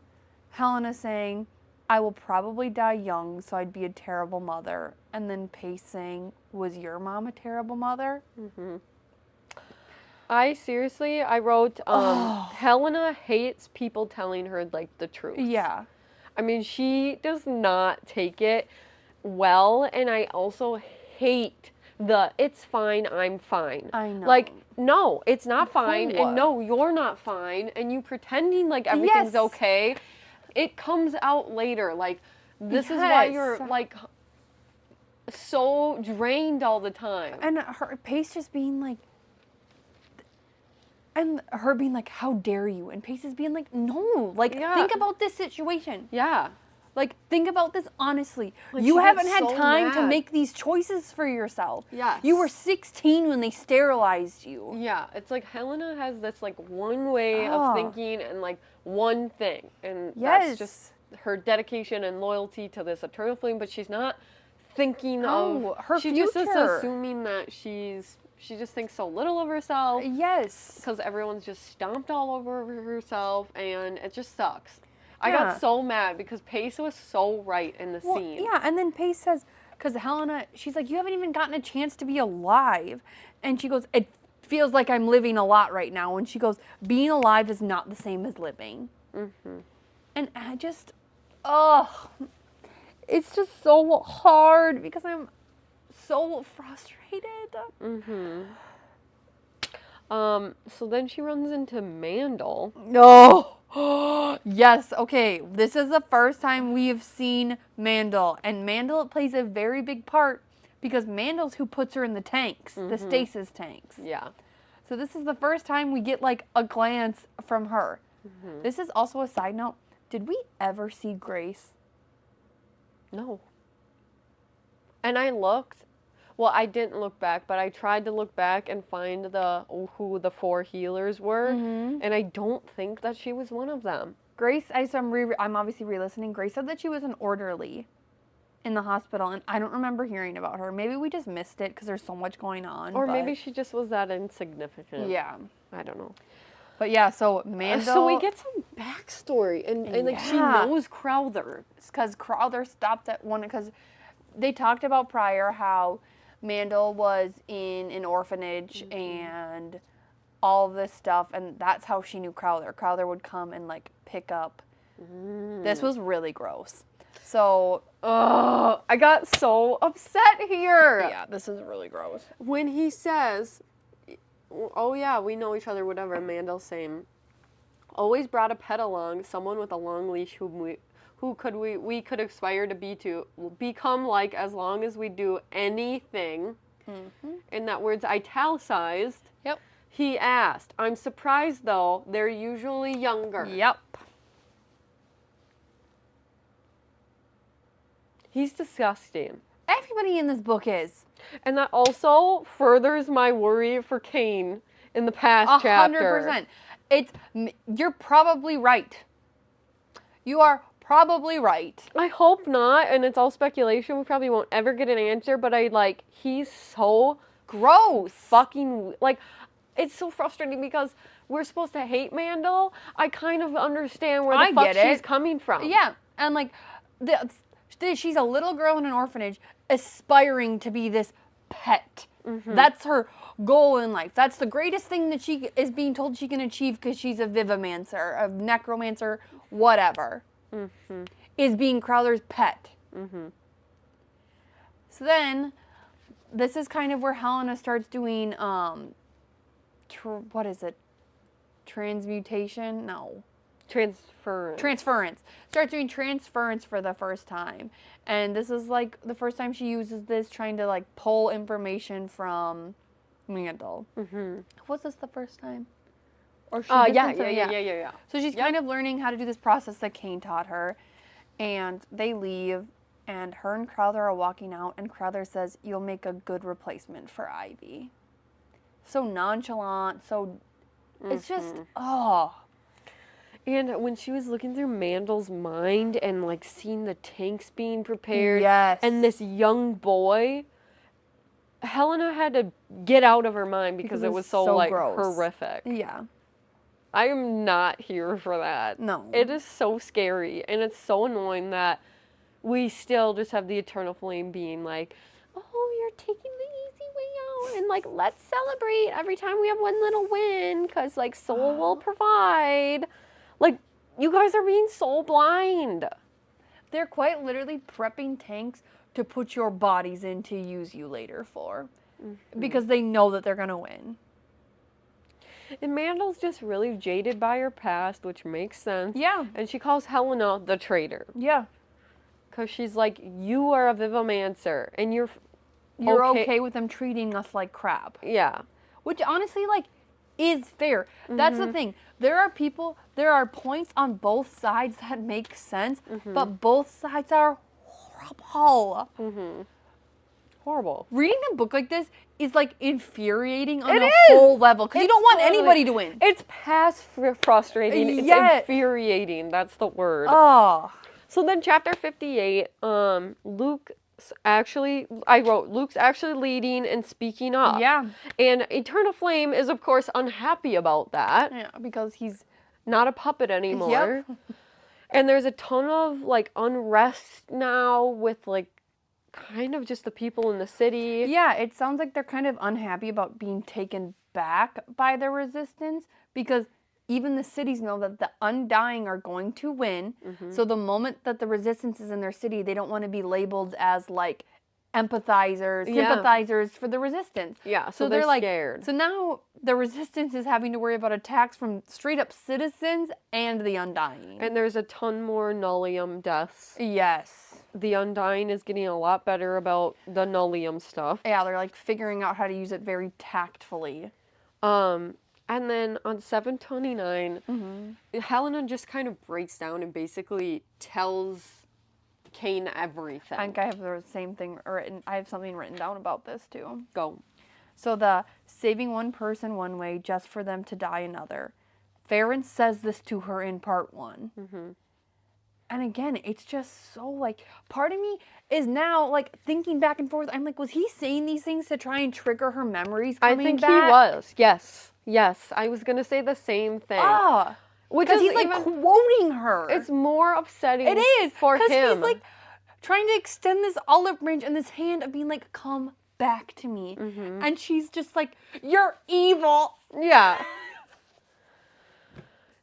Helena's saying, I will probably die young, so I'd be a terrible mother. And then Pace saying, was your mom a terrible mother? I wrote, Helena hates people telling her, like, the truth. Yeah. I mean, she does not take it well, and I also hate it's fine, I'm fine. I know. Like, no, it's not fine, No. and no, you're not fine, and you pretending like everything's Yes. okay. It comes out later. Like, this is why Yes. you're, like, so drained all the time. And her Pace just being like, and her being like, how dare you? And Pace is being like, no, like, Yeah. think about this situation. Yeah. Like, think about this honestly. Like, You she haven't gets had so time to mad. make these choices for yourself. Yes. You were 16 when they sterilized you. Yeah, it's like Helena has this like one way Oh. of thinking and like one thing, and Yes. that's just her dedication and loyalty to this eternal flame. But she's not thinking No, of her She just is future. assuming that she just thinks so little of herself Yes. because everyone's just stomped all over herself, and it just sucks. I Yeah. got so mad because Pace was so right in the scene. Yeah, and then Pace says, because Helena, she's like, you haven't even gotten a chance to be alive. And she goes, it feels like I'm living a lot right now. And she goes, being alive is not the same as living. Mm-hmm. And I just, it's just so hard because I'm so frustrated. Mm-hmm. So then she runs into Mandel. No. Yes, okay. This is the first time we have seen Mandel. And Mandel plays a very big part because Mandel's who puts her in the tanks, the stasis tanks. Yeah. So this is the first time we get like a glance from her. Mm-hmm. This is also a side note. Did we ever see Grace? No. And I looked. Well, I didn't look back, but I tried to look back and find who the 4 healers were, and I don't think that she was one of them. Grace, I'm obviously re-listening. Grace said that she was an orderly in the hospital, and I don't remember hearing about her. Maybe we just missed it because there's so much going on. Or maybe she just was that insignificant. Yeah. I don't know. But yeah, so Mandel... So we get some backstory, and like she knows Crowther. It's because Crowther stopped at one, because they talked about prior how Mandel was in an orphanage and all this stuff, and that's how she knew Crowther. Crowther would come and like pick up. This was really gross. So, I got so upset here. yeah, this is really gross. When he says, oh yeah, we know each other, whatever, Mandel's saying, always brought a pet along, someone with a long leash we could aspire to become like as long as we do anything. And that word's italicized. Yep. He asked, I'm surprised though, they're usually younger. Yep. He's disgusting. Everybody in this book is. And that also furthers my worry for Kane in the past chapter. 100%. You're probably right. You are probably right. I hope not, and it's all speculation. We probably won't ever get an answer, but he's so Gross. fucking, it's so frustrating because we're supposed to hate Mandel. I kind of understand where the fuck she's coming from. Yeah, and she's a little girl in an orphanage aspiring to be this pet. That's her goal in life. That's the greatest thing that she is being told she can achieve because she's a vivomancer, a necromancer, whatever. Is being Crowther's pet. So then, this is kind of where Helena starts doing, what is it? Transmutation? No. Transference. Starts doing transference for the first time. And this is like the first time she uses this, trying to like pull information from Mandel. Was this the first time? Or she yeah. So she's kind of learning how to do this process that Kane taught her. And they leave, and her and Crowther are walking out, and Crowther says, you'll make a good replacement for Ivy. So nonchalant, so it's just, And when she was looking through Mandel's mind and like seeing the tanks being prepared, and this young boy, Helena had to get out of her mind because it was so gross. Horrific. Yeah. I am not here for that. No. It is so scary, and it's so annoying that we still just have the Eternal Flame being like, oh, you're taking the easy way out, and like, let's celebrate every time we have one little win, because like, Soul will provide. Like, you guys are being so blind. They're quite literally prepping tanks to put your bodies in to use you later for. Because they know that they're going to win. And Mandel's just really jaded by her past, which makes sense. Yeah. And she calls Helena the traitor. Yeah. Because she's like, you are a vivomancer, and you're okay with them treating us like crap. Yeah. Which honestly, like, is fair. That's the thing. There are points on both sides that make sense, but both sides are horrible. Horrible. Reading a book like this is like infuriating on It a is! whole level because you It's don't want totally- anybody to win. It's past frustrating. It's Yeah. infuriating. That's the word. Oh. So then chapter 58, Luke's actually leading and speaking up. Yeah. And Eternal Flame is, of course, unhappy about that. Yeah, because he's Not a puppet anymore. And there's a ton of, like, unrest now with, like, kind of just the people in the city. Yeah, it sounds like they're kind of unhappy about being taken back by the resistance because even the cities know that the Undying are going to win. So the moment that the resistance is in their city, they don't want to be labeled as like empathizers, sympathizers for the resistance. Yeah, so they're like scared. So now the resistance is having to worry about attacks from straight up citizens and the Undying. And there's a ton more Nullium deaths. Yes. The Undying is getting a lot better about the Nullium stuff. Yeah, they're like figuring out how to use it very tactfully. And then on 729, Helena just kind of breaks down and basically tells Cain everything. I think I have the same thing written. I have something written down about this too. Go. So the saving one person one way just for them to die another. Farron says this to her in part 1. And again, it's just so like, part of me is now like thinking back and forth. I'm like, was he saying these things to try and trigger her memories coming I think back? he was. Yes. I was gonna say the same thing. Ah, because he's like quoting her. It's more upsetting. It is for him. because he's like trying to extend this olive branch and this hand of being like, come back to me, and she's just like, you're evil. Yeah.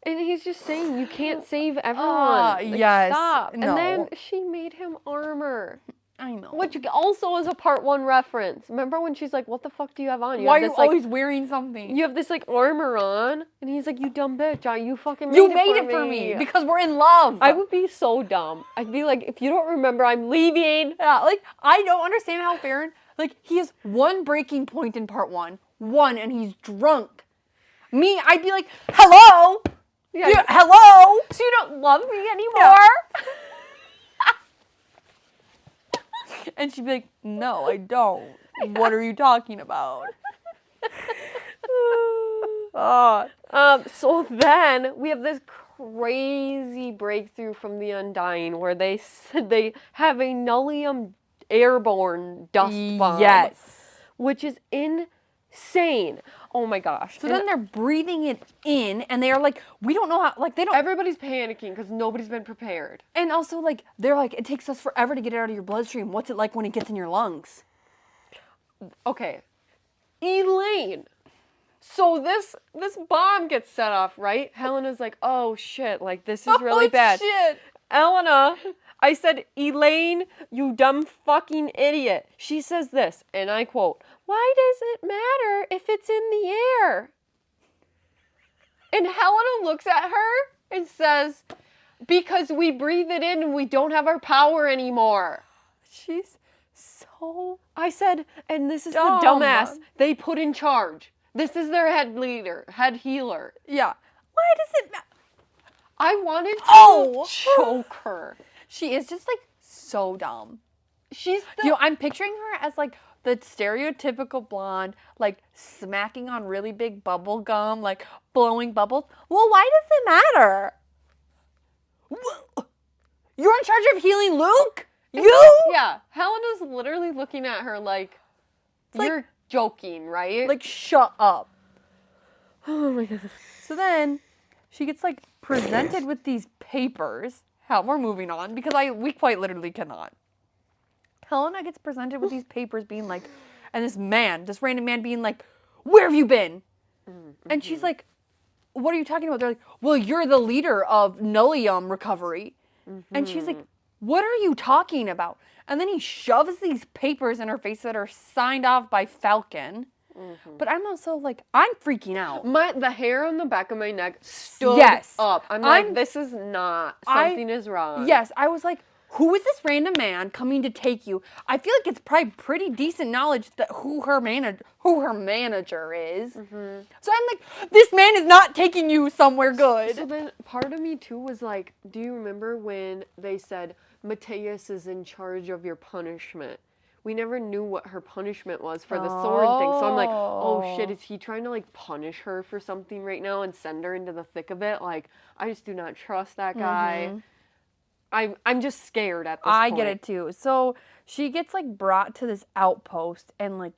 And he's just saying, you can't save everyone. Yes. Stop. No. And then she made him armor. I know. Which also is a part 1 reference. Remember when she's like, what the fuck do you have on? Why are have you this, like, always wearing something? You have this, like, armor on. And he's like, you dumb bitch. You fucking You made it for me because we're in love. I would be so dumb. I'd be like, if you don't remember, I'm leaving. Yeah, like, I don't understand how Farron, like, he has one breaking point in part 1. And he's drunk. Me, I'd be like, hello? Yeah. Hello? So you don't love me anymore? And she'd be like, no, I don't. What are you talking about? So then we have this crazy breakthrough from the Undying where they said they have a Nullium airborne dust bomb. Yes. Which is insane. Oh my gosh. So then they're breathing it in, and they're like, we don't know how, like, they don't. Everybody's panicking because nobody's been prepared. And also, like, they're like, it takes us forever to get it out of your bloodstream. What's it like when it gets in your lungs? Okay. Elaine. So this bomb gets set off, right? Helena's like, oh shit, like this is really bad. Shit. Elena, I said, Elaine, you dumb fucking idiot. She says this, and I quote, why does it matter if it's in the air? And Helena looks at her and says, because we breathe it in and we don't have our power anymore. She's so I said, and this is dumb. the dumbass they put in charge. This is their head leader, head healer. Yeah. Why does it matter? I wanted to choke her. She is just like so dumb. She's the... You know, I'm picturing her as like the stereotypical blonde, like smacking on really big bubble gum, like blowing bubbles. Well, why does it matter? You're in charge of healing Luke? You? Yeah. Helena's literally looking at her like, you're joking, right? Like, shut up. Oh my god. So then she gets like presented with these papers. Hell, we're moving on because we quite literally cannot. Helena gets presented with these papers being like, and this random man being like, where have you been? And she's like, what are you talking about? They're like, well, you're the leader of Nullium recovery. And she's like, what are you talking about? And then he shoves these papers in her face that are signed off by Falcon. But I'm also like, I'm freaking out. The hair on the back of my neck stood up. I'm like, this is not, something is wrong. Yes, I was like, who is this random man coming to take you? I feel like it's probably pretty decent knowledge that who her manager is. Mm-hmm. So I'm like, this man is not taking you somewhere good. So then part of me too was like, do you remember when they said Mateus is in charge of your punishment? We never knew what her punishment was for the sword thing. So I'm like, oh shit, is he trying to like punish her for something right now and send her into the thick of it? Like, I just do not trust that guy. I'm just scared at this point. I get it too. So she gets like brought to this outpost, and like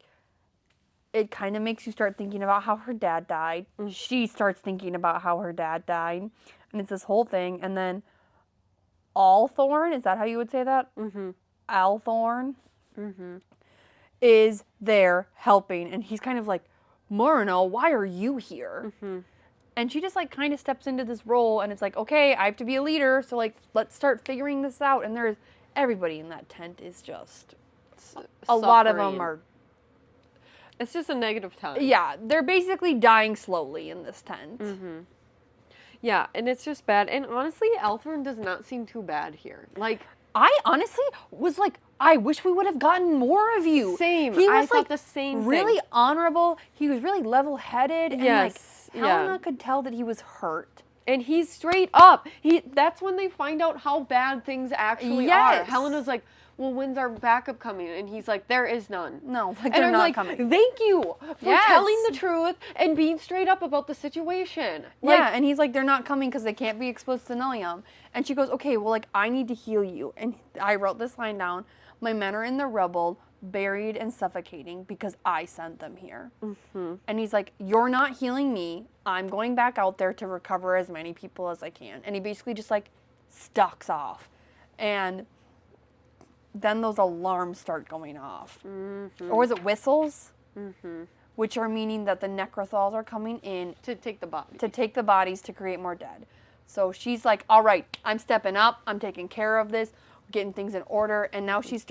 it kind of makes you start thinking about how her dad died. She starts thinking about how her dad died, and it's this whole thing. And then Althorn, is that how you would say that? Mm-hmm. Althorn is there helping, and he's kind of like, Morno, why are you here? And she just like kind of steps into this role, and it's like, okay, I have to be a leader, so like let's start figuring this out. And there's everybody in that tent is just a lot of them are. It's just a negative time. Yeah, they're basically dying slowly in this tent. Yeah, and it's just bad. And honestly, Althorn does not seem too bad here. Like, I honestly was like, I wish we would have gotten more of you. Same. He was I thought like the same really thing. honorable. He was really level-headed. Yes. And like Helena could tell that he was hurt. And he's straight up. That's when they find out how bad things actually are. Helena's like, well, when's our backup coming? And he's like, there is none. No, like and they're I'm not like, coming. thank you for telling the truth and being straight up about the situation. Like, yeah, and he's like, they're not coming because they can't be exposed to Nullium. And she goes, okay, well, like, I need to heal you. And I wrote this line down. My men are in the rubble, buried and suffocating because I sent them here. And he's like, you're not healing me. I'm going back out there to recover as many people as I can. And he basically just like stalks off. And then those alarms start going off. Or was it whistles? Which are meaning that the Necrothals are coming in to take the bodies. To take the bodies to create more dead. So she's like, all right, I'm stepping up. I'm taking care of this, getting things in order. And now she's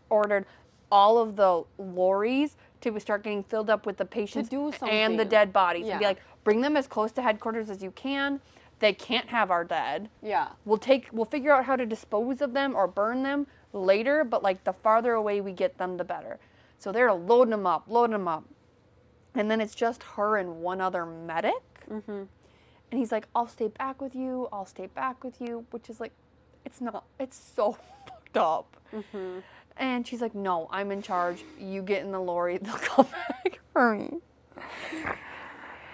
ordered all of the lorries to start getting filled up with the patients and the dead bodies. And be like, bring them as close to headquarters as you can. They can't have our dead. Yeah. We'll figure out how to dispose of them or burn them later, but like the farther away we get them, the better. So they're loading them up. And then it's just her and one other medic. And he's like, I'll stay back with you, which is like, it's not, it's so fucked up. And she's like, no, I'm in charge. You get in the lorry, they'll come back for me.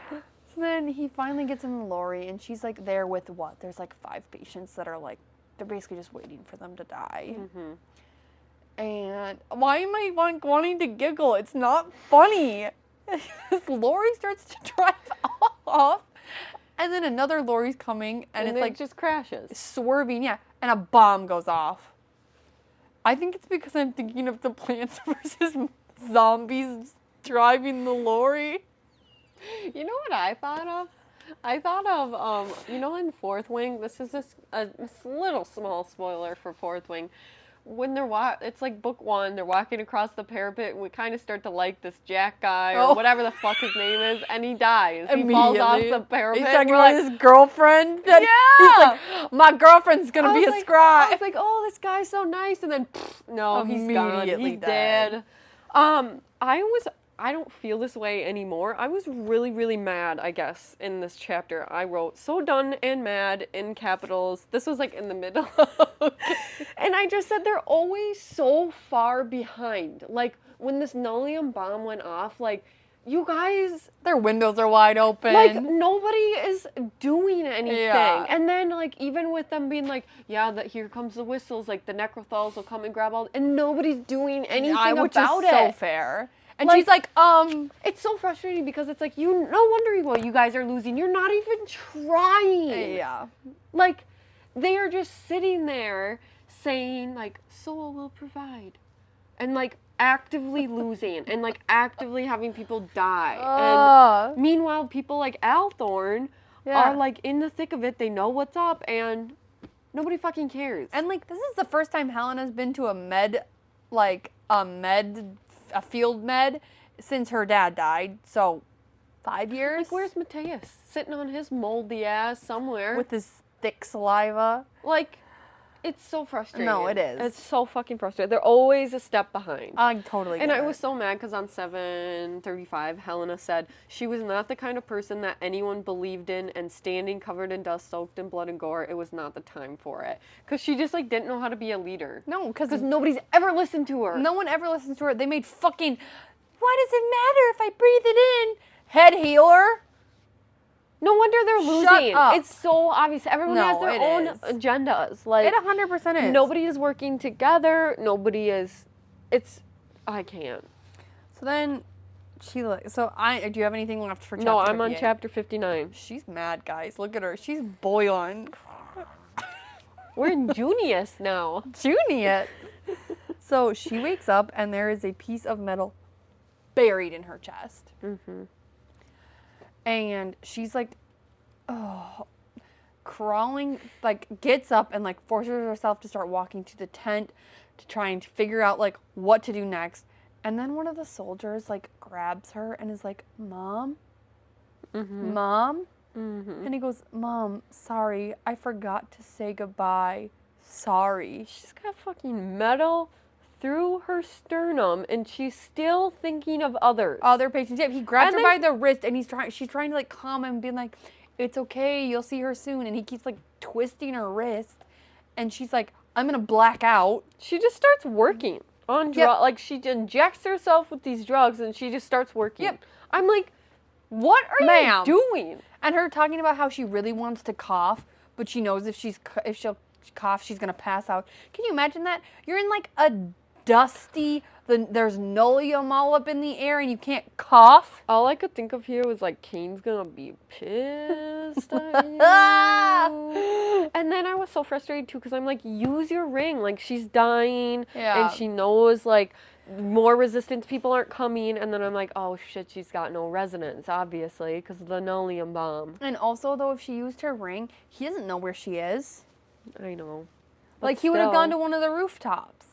So then he finally gets in the lorry, and she's like there with what? There's like 5 patients that are like, they're basically just waiting for them to die. And why am I wanting to giggle? It's not funny. This lorry starts to drive off, and then another lorry's coming, and it's like just crashes, swerving, and a bomb goes off. I think it's because I'm thinking of the Plants vs. Zombies driving the lorry. You know what I thought of? I thought of, you know, in Fourth Wing, this is a little small spoiler for Fourth Wing. When they're it's like book 1, they're walking across the parapet, and we kind of start to like this Jack guy, or whatever the fuck his name is, and he dies. He falls off the parapet. He's talking about his girlfriend. He's like, my girlfriend's gonna be a scribe. I was like, oh, this guy's so nice, and then, no, he's gone. He's dead. I don't feel this way anymore. I was really, really mad, I guess, in this chapter. I wrote, so done and mad in capitals. This was like in the middle. And I just said they're always so far behind. Like, when this Nullium bomb went off, like, you guys... Their windows are wide open. Like, nobody is doing anything. And then, like, even with them being like, here comes the whistles, like, the Necrothals will come and grab all... And nobody's doing anything about it. Which is so fair. And like, she's like, It's so frustrating because it's like, no wonder you guys are losing. You're not even trying. Yeah. Like, they are just sitting there saying, like, Soul will provide. And, like, actively losing. And, like, actively having people die. And meanwhile, people like Althorn are, like, in the thick of it. They know what's up. And nobody fucking cares. And, like, this is the first time Helena's been to a field med since her dad died. So 5 years. Like, where's Mateus? Sitting on his moldy ass somewhere. With his thick saliva. Like, It's so frustrating. No, it is. It's so fucking frustrating. They're always a step behind. I totally And get I it. was so mad because on 7:35, Helena said she was not the kind of person that anyone believed in, and standing covered in dust, soaked in blood and gore, it was not the time for it. Because she just, like, didn't know how to be a leader. No, Because nobody's ever listened to her. no one ever listens to her. They made fucking, why does it matter if I breathe it in? Head healer. No wonder they're Shut losing. up. It's so obvious. Everyone No, has their it own is. agendas. Like, It 100% is. nobody is working together. Nobody is. I can't. So then, do you have anything left for chapter No, I'm on 58? chapter 59. She's mad, guys. Look at her. She's boiling. We're in Junius now. Junior. So she wakes up and there is a piece of metal buried in her chest. Mm-hmm. And she's like, crawling, like gets up and like forces herself to start walking to the tent to try and figure out like what to do next. And then one of the soldiers like grabs her and is like, Mom? Mm-hmm. Mom? Mm-hmm. And he goes, Mom, sorry, I forgot to say goodbye. Sorry. She's got fucking metal through her sternum, and she's still thinking of others. Other patients. Yeah, he grabs And her then- by the wrist and she's trying to like calm him, being like, it's okay, you'll see her soon. And he keeps like twisting her wrist. And she's like, I'm gonna black out. She just starts working on drugs. Yep. Like, she injects herself with these drugs, and she just starts working. Yep. I'm like, what are Ma'am. you doing? And her talking about how she really wants to cough, but she knows if she'll cough, she's gonna pass out. Can you imagine that? You're in like a dusty, there's nolium all up in the air and you can't cough. All I could think of here was like, Kane's gonna be pissed at you. And then I was so frustrated too, because I'm like, use your ring. Like, she's dying, Yeah. and she knows like more resistance people aren't coming. And then I'm like, oh shit, she's got no resonance, obviously, because of the nolium bomb. And also though, if she used her ring, he doesn't know where she is. I know. Like But he would have gone to still. one of the rooftops.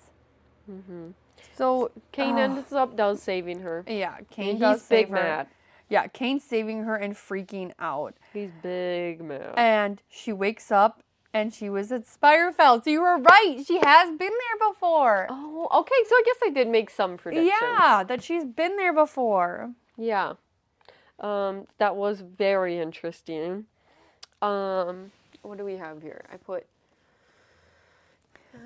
Mm-hmm. So Kane ends up does saving her. yeah, Kane And does he's big save her. mad. Yeah, Kane's saving her and freaking out. He's big mad. And she wakes up and she was at Spirefeld. So you were right. She has been there before. Oh, okay. So I guess I did make some predictions. Yeah, that she's been there before. Yeah. That was very interesting. What do we have here? I put.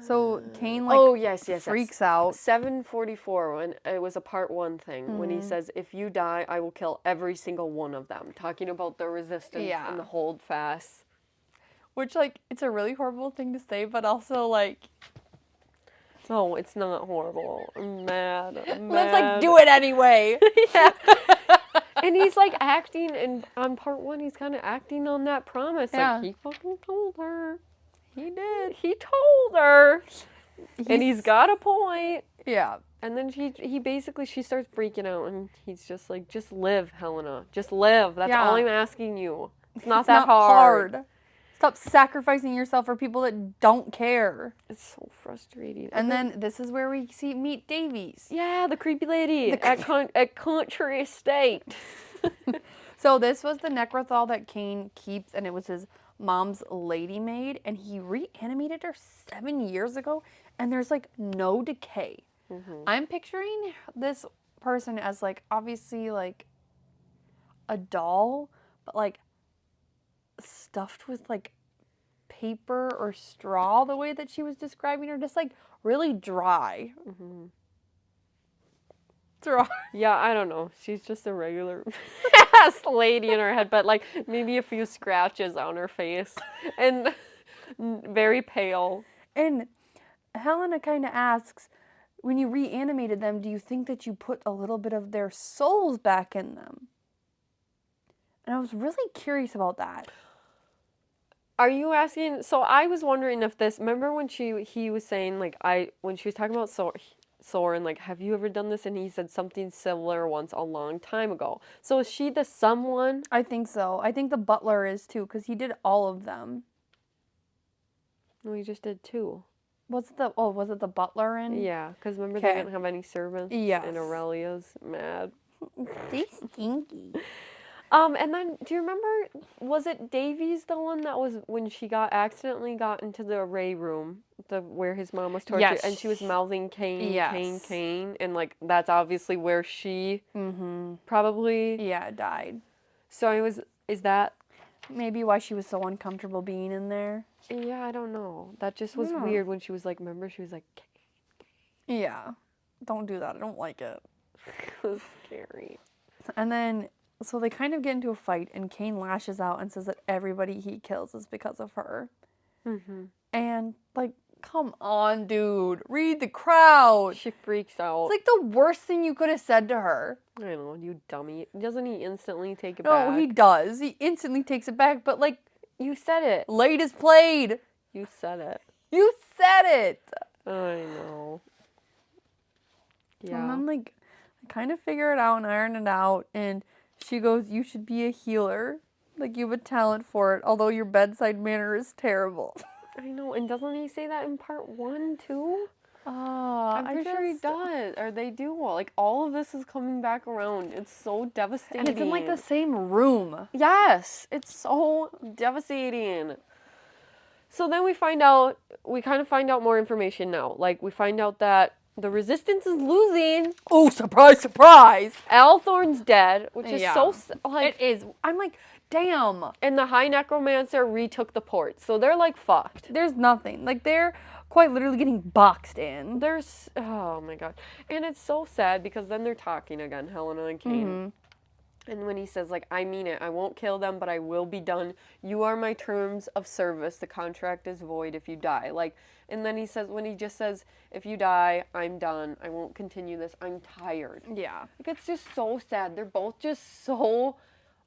So Kane like Oh yes. freaks out. 7:44 when it was a part 1 thing when Mm-hmm. he says, "If you die, I will kill every single one of them." Talking about the resistance Yeah. and the hold fast. Which like it's a really horrible thing to say, but also like No, it's not horrible. I'm mad. let's like do it anyway. Yeah. And he's like acting, and on part 1, he's kind of acting on that promise. Yeah. Like, he fucking told her. He did. He told her. And he's got a point. Yeah. And then he basically, she starts freaking out, and he's just like, just live, Helena. Just live. That's Yeah. all I'm asking you. It's not It's that not hard. Stop sacrificing yourself for people that don't care. It's so frustrating. And then this is where we meet Davies. Yeah, the creepy lady at Country Estate. So this was the Necrothal that Kane keeps, and it was his mom's lady maid, and he reanimated her 7 years ago, and there's like no decay. Mm-hmm. I'm picturing this person as like obviously like a doll, but like stuffed with like paper or straw, the way that she was describing her, just like really dry. Mm-hmm. Dry. Yeah, I don't know. She's just a regular ass lady in her head, but like maybe a few scratches on her face and very pale. And Helena kind of asks, when you reanimated them, do you think that you put a little bit of their souls back in them? And I was really curious about that. Are you asking? So I was wondering if this. Remember when he was saying like when she was talking about Soren, like, have you ever done this? And he said something similar once a long time ago. So is she the someone? I think so. I think the butler is too, because he did all of them. No, he just did 2. Was it the butler in? Yeah, because remember they Okay. didn't have any servants. Yes. And Aurelia's mad. They stinky. And then do you remember? Was it Davies the one that was when she accidentally got into the array room the where his mom was tortured, and she was Yes. mouthing Cain, Cain, Yes. Cain, and like that's obviously where she probably. Yeah, died. So is that? Maybe why she was so uncomfortable being in there. Yeah, I don't know. That just was Yeah. weird when she was like, remember, she was like, Yeah. Don't do that. I don't like it. it was scary. And then, so they kind of get into a fight, and Cain lashes out and says that everybody he kills is because of her. And, like, come on, dude. Read the crowd. She freaks out. It's like the worst thing you could have said to her. I don't know, you dummy. Doesn't he instantly take it No, back? he does. He instantly takes it back, but, like, You said it. late is played. You said it. You said it. I know. Yeah. And then, like, I kind of figure it out and iron it out, and she goes, you should be a healer. Like, you have a talent for it, although your bedside manner is terrible. I know, and doesn't he say that in part 1 too? I'm I'm pretty sure he does, or they do. Like all of this is coming back around. It's so devastating. And it's in, like, the same room. Yes, it's so devastating. So then we kind of find out more information now. Like we find out that the resistance is losing. Oh, surprise, surprise! Althorn's dead, which is Yeah. so like It is. I'm like, damn. and the High Necromancer retook the port, so they're like fucked. There's nothing. Like, they're quite literally getting boxed in. There's oh my god, and it's so sad because then they're talking again, Helena and Cain. And when he says, like, I mean it, I won't kill them, but I will be done. You are my terms of service. The contract is void if you die. Like, and then he says, when he just says, if you die, I'm done. I won't continue this. I'm tired. Yeah. Like, it's just so sad. They're both just so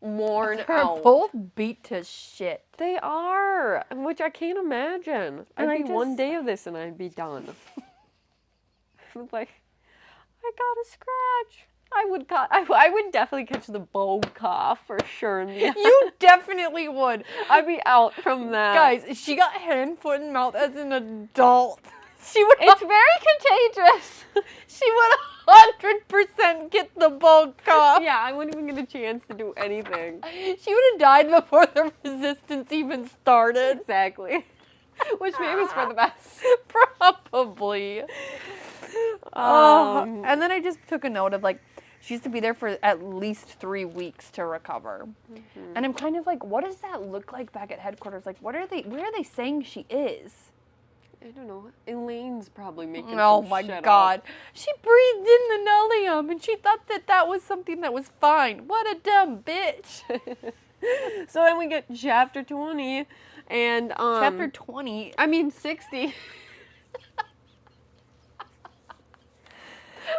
worn They're out. both beat to shit. They are, which I can't imagine. And I'd I be one just- day of this and I'd be done. Like, I got a scratch. I would definitely catch the bone cough for sure. In the You definitely would. I'd be out from that. Guys, she got hand, foot, and mouth as an adult. She would It's very contagious. she would 100% get the bug cough. Yeah, I wouldn't even get a chance to do anything. She would have died before the resistance even started. Exactly. Which maybe is for the best. Probably. And then I just took a note of, like, she used to be there for at least 3 weeks to recover. And I'm kind of like, what does that look like back at headquarters? Like, where are they saying she is? I don't know. Elaine's probably making Oh some my shit god. up. She breathed in the Nellium and she thought that that was something that was fine. What a dumb bitch. So then we get chapter 20 and Chapter 20. I mean 60.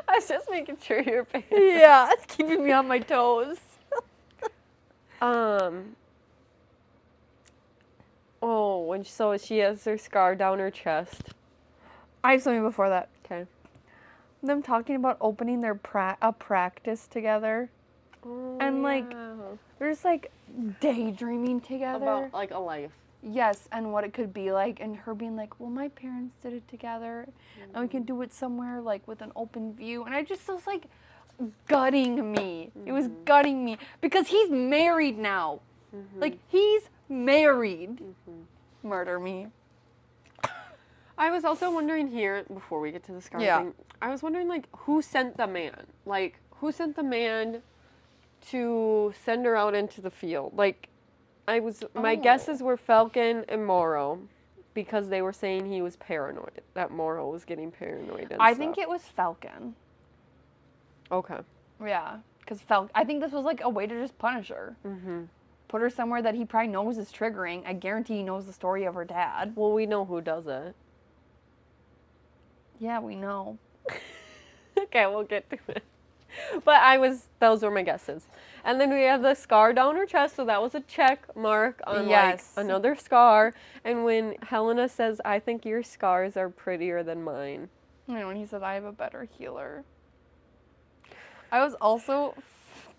I was just making sure you're paying. Yeah, it's keeping me on my toes. Oh, so she has her scar down her chest. I have something before that. Okay. Them talking about opening their practice together. Oh, And, like, yeah. They're just, like, daydreaming together. About like a life. Yes, and what it could be like, and her being like, well, my parents did it together, and we can do it somewhere, like, with an open view. And I just was, like, gutting me. It was gutting me. Because he's married now. Like, he's married. Murder me. I was also wondering here, before we get to the scar Yeah. thing, I was wondering, like, who sent the man? Like, who sent the man to send her out into the field? Like, my guesses were Falcon and Morrow, because they were saying he was paranoid, that Morrow was getting paranoid and I think it was Falcon. Okay. Yeah. Because I think this was, like, a way to just punish her. Put her somewhere that he probably knows is triggering. I guarantee he knows the story of her dad. Well, we know who does it. Yeah, we know. Okay, we'll get to it. But those were my guesses. And then we have the scar down her chest, so that was a check mark on Yes. like another scar. And when Helena says, I think your scars are prettier than mine. You know, when he said, I have a better healer. I was also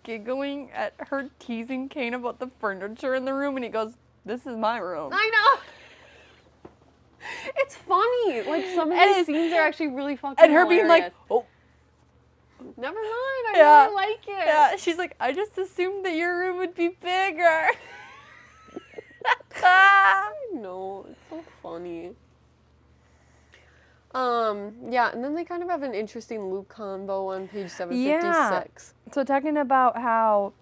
giggling at her teasing Cain about the furniture in the room, and he goes, this is my room. I know! It's funny. Like, some of these scenes are actually really fucking And her being like, hilarious. oh. Never mind, I Yeah. really like it. Yeah, she's like, I just assumed that your room would be bigger. I know, it's so funny. Yeah, and then they kind of have an interesting Luke convo on page 756. Yeah. So talking about how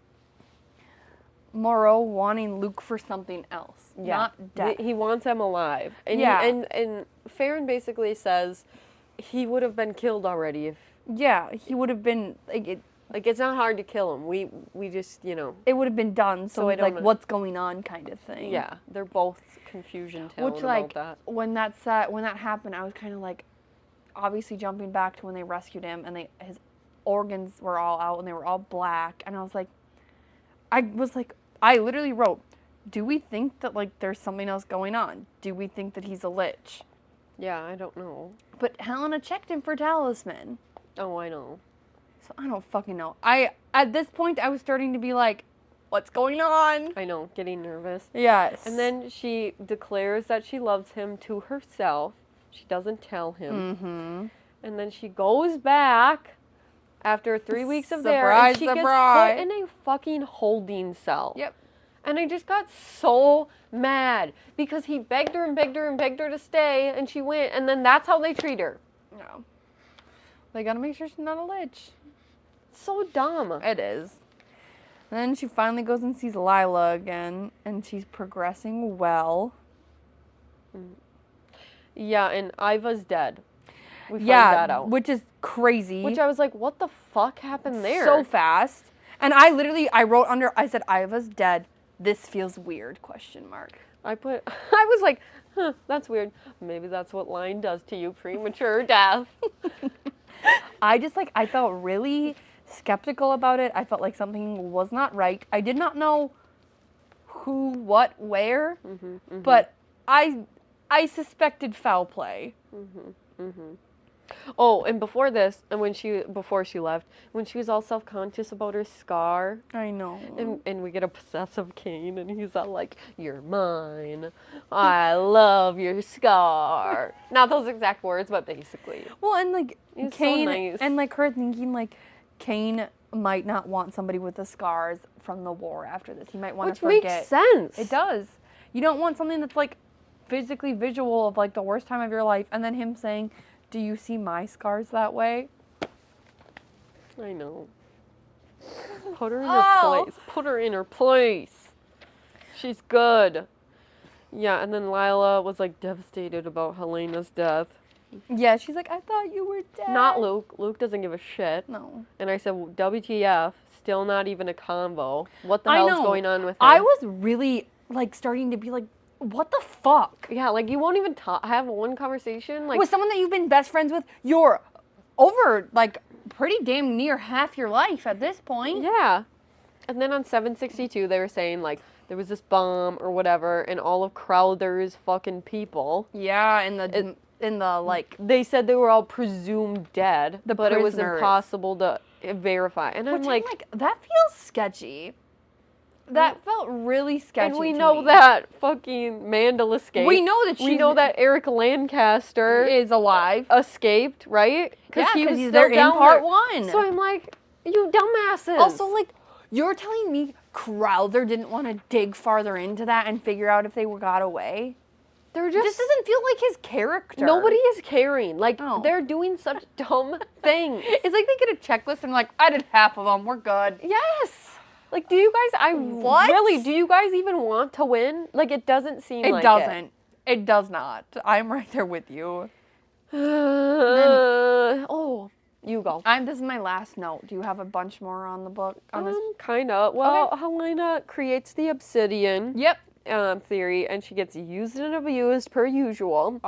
Moreau wanting Luke for something else, not death. He wants him alive. And Yeah. and Farron basically says he would have been killed already if... Yeah, he would have been, Like, it's not hard to kill him. We just, you know... it would have been done, so I don't like, know. what's going on kind of thing. Yeah, they're both confusion telling about that. When that happened, I was kind of like, obviously jumping back to when they rescued him and his organs were all out and they were all black, and I literally wrote, do we think that like there's something else going on? Do we think that he's a lich? Yeah, I don't know. But Helena checked him for talisman. Oh, I know. So I don't fucking know. At this point I was starting to be like, what's going on? I know, getting nervous. Yes. And then she declares that she loves him to herself. She doesn't tell him. Mm-hmm. And then she goes back after 3 weeks of there, and she surprise. gets put in a fucking holding cell. Yep. And I just got so mad because he begged her and begged her and begged her to stay, and she went, and then that's how they treat her. No. They gotta make sure she's not a lich. So dumb. It is. And then she finally goes and sees Lila again, and she's progressing well. Yeah, and Iva's dead. We find that out. Which is crazy. Which I was like, what the fuck happened there? So fast. And I wrote under, I said, Iva's dead. This feels weird, question mark. I was like, huh, that's weird. Maybe that's what line does to you, premature death. I felt really skeptical about it. I felt like something was not right. I did not know who, what, where, but I suspected foul play. Oh, and before this, and before she left, when she was all self-conscious about her scar, I know. and we get a possessive Cain, and he's all like, "You're mine. I love your scar." Not those exact words, but basically. Well, and like He's Cain, so nice. and like her thinking like Cain might not want somebody with the scars from the war after this. He might want to forget. Which makes sense. It does. You don't want something that's like physically visual of like the worst time of your life, and then him saying, "Do you see my scars that way?" I know. Put her in her place. Put her in her place. She's good. Yeah, and then Lila was like devastated about Helena's death. Yeah, she's like, "I thought you were dead." Not Luke. Luke doesn't give a shit. No. And I said, well, WTF? Still not even a convo. What the hell's going on with her? I was really like starting to be like, what the fuck? Yeah, like you won't even have one conversation like with someone that you've been best friends with. You're over like pretty damn near half your life at this point. Yeah. And then on 762 they were saying like there was this bomb or whatever and all of Crowther's fucking people. Yeah, in the like they said they were all presumed dead, but prisoners. it was impossible to verify. And I'm like that feels sketchy. That felt really sketchy. And we know that fucking Mandel escaped. We know that we know that Eric Lancaster is alive, escaped, right? Because he he's there in part 1. So I'm like, you dumbasses. Also, like, you're telling me Crowther didn't want to dig farther into that and figure out if they got away? They're just. This doesn't feel like his character. Nobody is caring. Like they're doing such dumb things. It's like they get a checklist and like, I did half of them. We're good. Yes. Like, do you guys? Do you guys even want to win? Like, it doesn't seem. It doesn't. It does not. I'm right there with you. You go. This is my last note. Do you have a bunch more on the book? On this? Kind of. Well, okay. Helena creates the obsidian. Yep. Theory, and she gets used and abused per usual.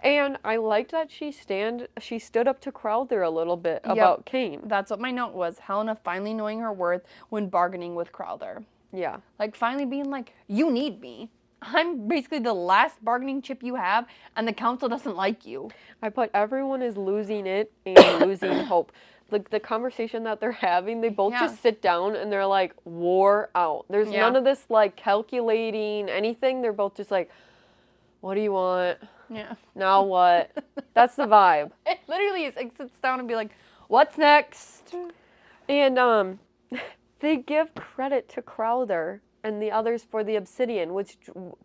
And I liked that she stood up to Crowther a little bit about Cain. That's what my note was. Helena finally knowing her worth when bargaining with Crowther. Yeah. Like finally being like, you need me. I'm basically the last bargaining chip you have, and the council doesn't like you. I put everyone is losing it and losing hope. Like the conversation that they're having, they both just sit down and they're like wore out. There's none of this like calculating anything. They're both just like, what do you want? Yeah. Now what? That's the vibe. It literally is. It sits down and be like, what's next? And they give credit to Crowther and the others for the obsidian, which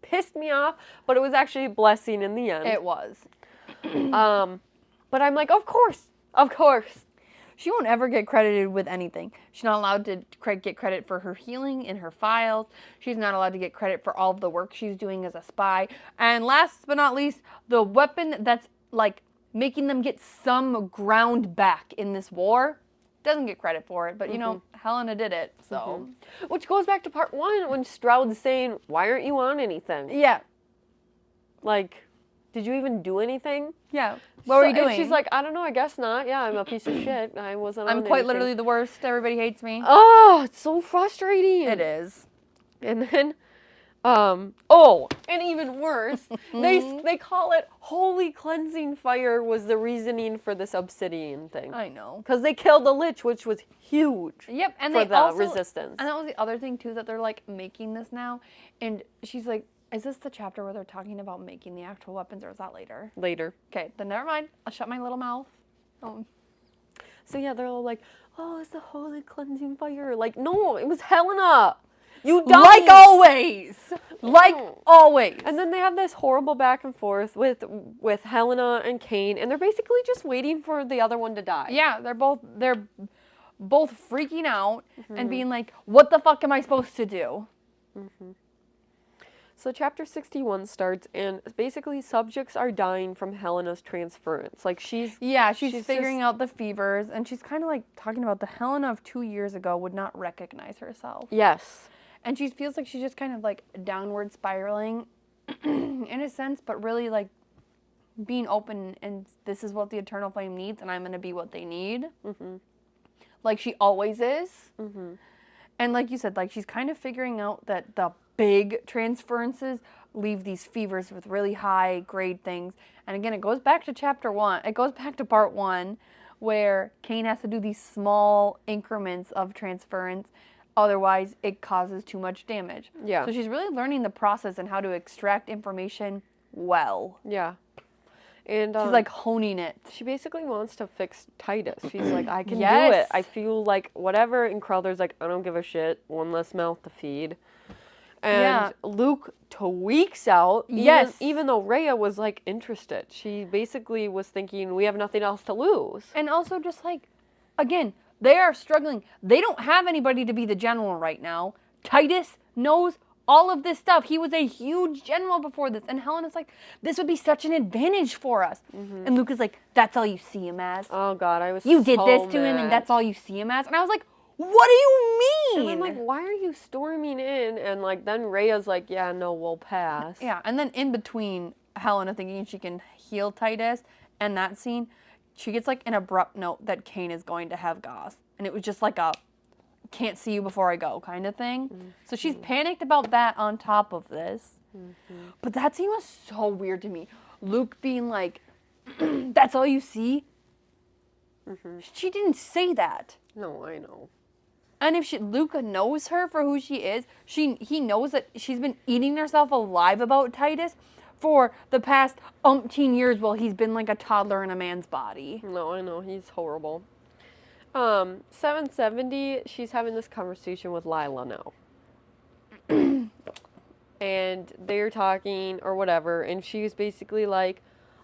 pissed me off, but it was actually a blessing in the end. It was. But I'm like, of course. She won't ever get credited with anything. She's not allowed to get credit for her healing in her files. She's not allowed to get credit for all of the work she's doing as a spy. And last but not least, the weapon that's like making them get some ground back in this war doesn't get credit for it. But you know, Helena did it. So, Which goes back to part 1 when Stroud's saying, "Why aren't you on anything?" yeah. Like, did you even do anything? Yeah. What were you doing? And she's like, I don't know, I guess not. Yeah, I'm a piece of shit. I wasn't on I'm quite anything. literally the worst. Everybody hates me. Oh, it's so frustrating. It is. And then, and even worse, they call it holy cleansing fire was the reasoning for this obsidian thing. I know. Because they killed the Lich, which was huge. Yep, and for they the also, resistance. And that was the other thing too, that they're like making this now, and she's like, "Is this the chapter where they're talking about making the actual weapons, or is that later?" Later. Okay, then never mind. I'll shut my little mouth. Oh. So yeah, they're all like, "Oh, it's the holy cleansing fire." Like, no, it was Helena. You dummy. Like always. Like always. And then they have this horrible back and forth with Helena and Kane, and they're basically just waiting for the other one to die. Yeah, they're both freaking out and being like, "What the fuck am I supposed to do?" So chapter 61 starts, and basically subjects are dying from Helena's transference. Like, she's figuring out the fevers, and she's kind of like talking about the Helena of 2 years ago would not recognize herself. Yes. And she feels like she's just kind of like downward spiraling in a sense, but really like being open, and this is what the Eternal Flame needs, and I'm going to be what they need. Like she always is. And like you said, like she's kind of figuring out that the big transferences leave these fevers with really high grade things. And again, it goes back to chapter 1. It goes back to part 1 where Kane has to do these small increments of transference. Otherwise, it causes too much damage. Yeah. So she's really learning the process and how to extract information well. Yeah. And she's like honing it. She basically wants to fix Titus. She's like, I can do Yes. it. I feel like whatever. And Crowther's like, I don't give a shit. One less mouth to feed. And Luke tweaks out. Even though Rhea was like interested. She basically was thinking, we have nothing else to lose. And also just like, again, they are struggling. They don't have anybody to be the general right now. Titus knows all of this stuff. He was a huge general before this. And Helena's like, this would be such an advantage for us. And Luke is like, that's all you see him as. Oh, God, I was You did this to mad. him and that's all you see him as? And I was like, what do you mean? And I'm like, why are you storming in? And like, then Rhea's like, yeah, no, we'll pass. Yeah, and then in between Helena thinking she can heal Titus and that scene, she gets like an abrupt note that Kane is going to have Goss. And it was just like a can't see you before I go kind of thing. So she's panicked about that on top of this. But that scene was so weird to me. Luke being like, that's all you see? She didn't say that. No, I know. And if Luca knows her for who she is, he knows that she's been eating herself alive about Titus for the past umpteen years while he's been like a toddler in a man's body. No, I know. He's horrible. 770, she's having this conversation with Lila now. And they're talking or whatever, and she's basically like,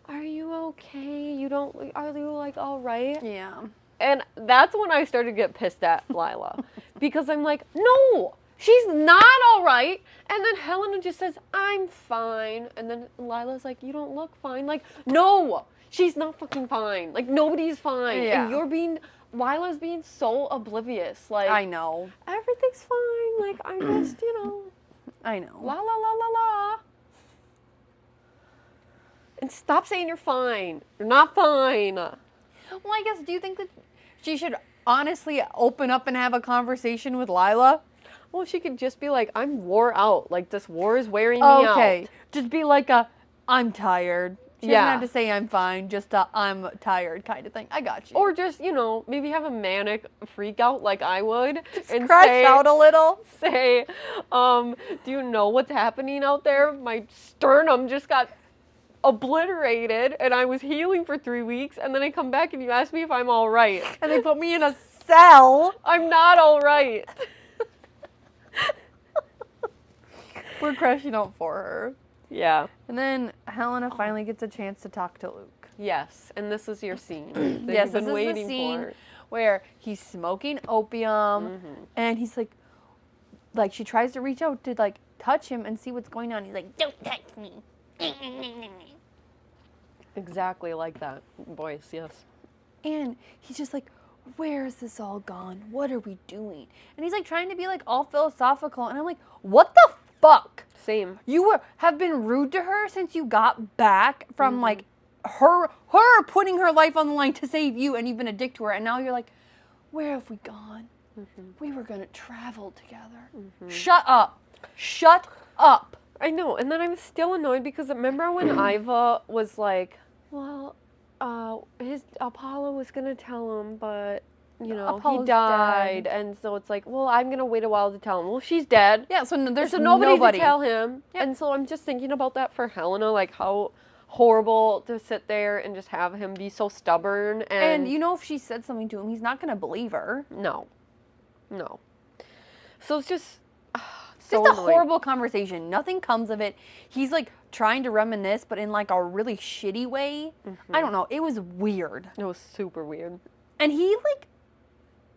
are you okay? Are you like all right? Yeah. And that's when I started to get pissed at Lila. Because I'm like, no, she's not all right. And then Helena just says, I'm fine. And then Lila's like, you don't look fine. Like, no, she's not fucking fine. Like, nobody's fine. Yeah. And Lila's being so oblivious. Like, I know. Everything's fine. Like, I'm just, I know. la la la la la. And stop saying you're fine. You're not fine. Well, I guess, do you think that she should honestly open up and have a conversation with Lila? Well, she could just be like, I'm wore out. Like, this war is wearing me out. Okay. Just be like I'm tired. She doesn't have to say I'm fine, just I'm tired kind of thing. I got you. Or just, maybe have a manic freak out like I would. And crash out a little. Say, do you know what's happening out there? My sternum just got obliterated and I was healing for 3 weeks, and then I come back and you ask me if I'm all right. And they put me in a cell. I'm not all right. We're crashing out for her. Yeah. And then Helena finally gets a chance to talk to Luke. Yes, and this is your scene that Yes, you've been this is the waiting scene for. where he's smoking opium, and he's like she tries to reach out to like touch him and see what's going on. He's like, "Don't touch me." Exactly like that voice, yes. And he's just like, where is this all gone? What are we doing? And he's like trying to be like all philosophical, and I'm like, what the fuck? Same. You have been rude to her since you got back from like her putting her life on the line to save you, and you've been a dick to her, and now you're like, where have we gone? We were gonna travel together. Shut up. Shut up. I know, and then I'm still annoyed because remember when Iva was like, well, his Apollo was gonna tell him, but Apollo's he died, dead. and so it's like, well, I'm gonna wait a while to tell him. Well, she's dead. Yeah, so there's So nobody nobody. to tell him, and so I'm just thinking about that for Helena, like how horrible to sit there and just have him be so stubborn And you know, if she said something to him, he's not gonna believe her. no. So it's just It's so just a annoying. horrible conversation. Nothing comes of it. He's like trying to reminisce, but in like a really shitty way. I don't know. It was weird. It was super weird. And he like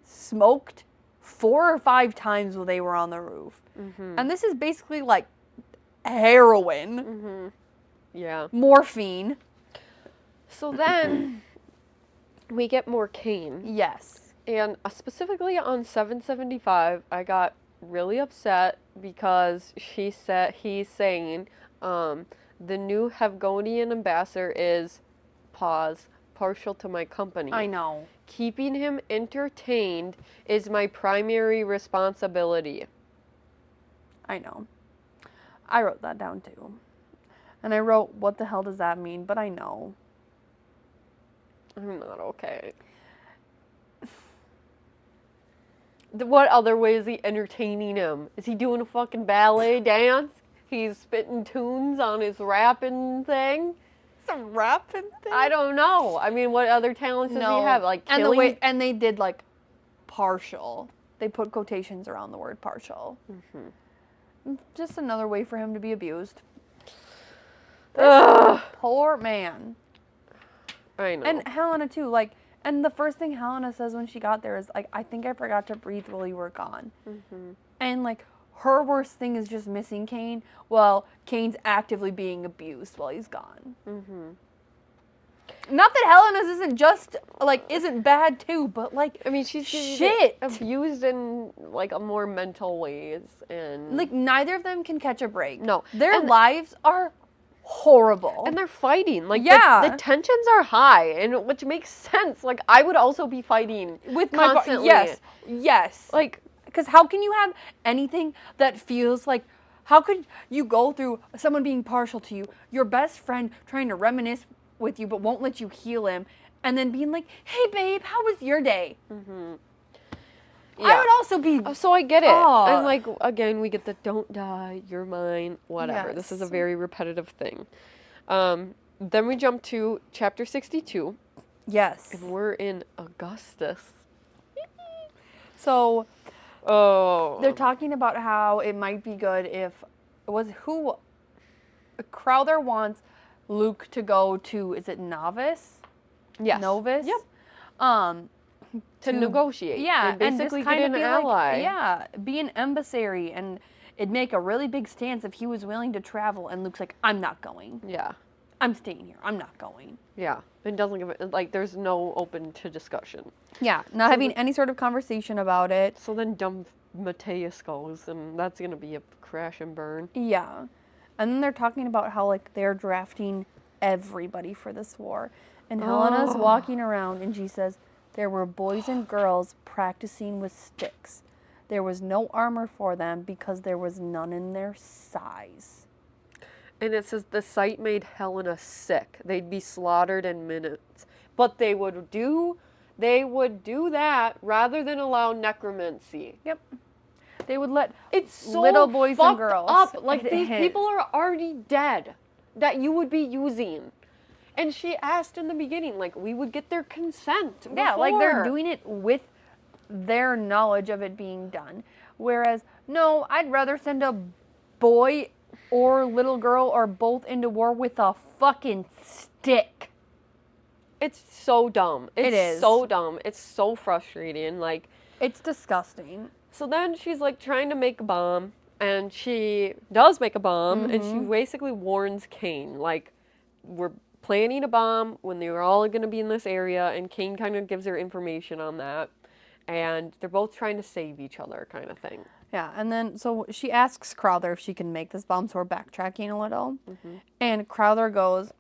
smoked 4 or 5 times while they were on the roof. And this is basically like heroin, Yeah. morphine. So then we get more Kane. Yes. And specifically on 775, I got really upset because he's saying the new Hevgonian ambassador is, partial to my company. I know. Keeping him entertained is my primary responsibility. I know. I wrote that down too. And I wrote, what the hell does that mean? But I know. I'm not okay. What other way is he entertaining him? Is he doing a fucking ballet dance? He's spitting tunes on his rapping thing? Some rapping thing? I don't know. I mean, what other talents does he have? Like killing? And they did like partial. They put quotations around the word partial. Just another way for him to be abused. Ugh. Poor man. I know. And Helena too, like, and the first thing Helena says when she got there is like, I think I forgot to breathe while you were gone. And like, her worst thing is just missing Kane. Well, Kane's actively being abused while he's gone. Not that Helena's isn't bad too, but like, I mean, she's shit. abused in like a more mental ways, and Like, neither of them can catch a break. No. Their lives are horrible. and they're fighting. Like, Yeah. the tensions are high, and which makes sense. Like, I would also be fighting with constantly. Yes. Like, Because how can you have anything that feels like, how could you go through someone being partial to you, your best friend trying to reminisce with you but won't let you heal him, and then being like, hey babe, how was your day? I would also be, So I get it. Oh. And like, again, we get the don't die, you're mine, whatever. This is a Yes. very repetitive thing. Then we jump to chapter 62, yes. and we're in Augustus. So Oh. they're talking about how it might be good if, Crowther wants Luke to go to, is it Novice? Yes. Novus? Yep. To negotiate. Yeah, And basically just kind get of an be ally. like, yeah, be an emissary, and it'd make a really big stance if he was willing to travel. And Luke's like, I'm not going. Yeah. I'm staying here. I'm not going. Yeah. It doesn't give it, like, there's no open to discussion. Yeah, not having any sort of conversation about it. So then dumb Mateus goes, and that's going to be a crash and burn. Yeah, and then they're talking about how like they're drafting everybody for this war, and Helena's walking around, and she says there were boys and girls practicing with sticks. There was no armor for them because there was none in their size. And it says the sight made Helena sick. They'd be slaughtered in minutes. But they would do that rather than allow necromancy. Yep. They would let It's so little boys and fucked girls. up. Like, It these is. people are already dead that you would be using. And she asked in the beginning, like, we would get their consent Yeah, like they're before. doing it with their knowledge of it being done. Whereas, no, I'd rather send a boy or little girl or both into war with a fucking stick. It's so dumb. It is. So dumb. It's so frustrating. Like, It's disgusting. so then she's like trying to make a bomb, and she does make a bomb, and she basically warns Kane, like, we're planning a bomb when they were all going to be in this area, and Kane kind of gives her information on that, and they're both trying to save each other, kind of thing. Yeah, and then so she asks Crowther if she can make this bomb, so we're backtracking a little. And Crowther goes,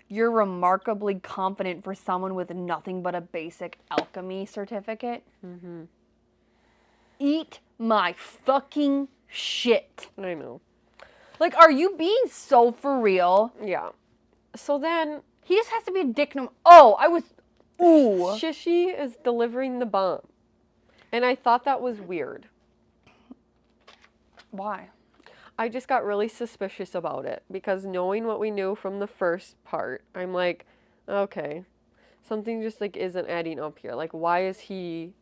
"You're remarkably confident for someone with nothing but a basic alchemy certificate." Eat my fucking shit. I know. Like, are you being so for real? Yeah. So then He just has to be a dick. Oh, I was. Ooh. Shishi is delivering the bomb, and I thought that was weird. Why? I just got really suspicious about it because knowing what we knew from the first part, I'm like, okay, something just like isn't adding up here. Like, why is he?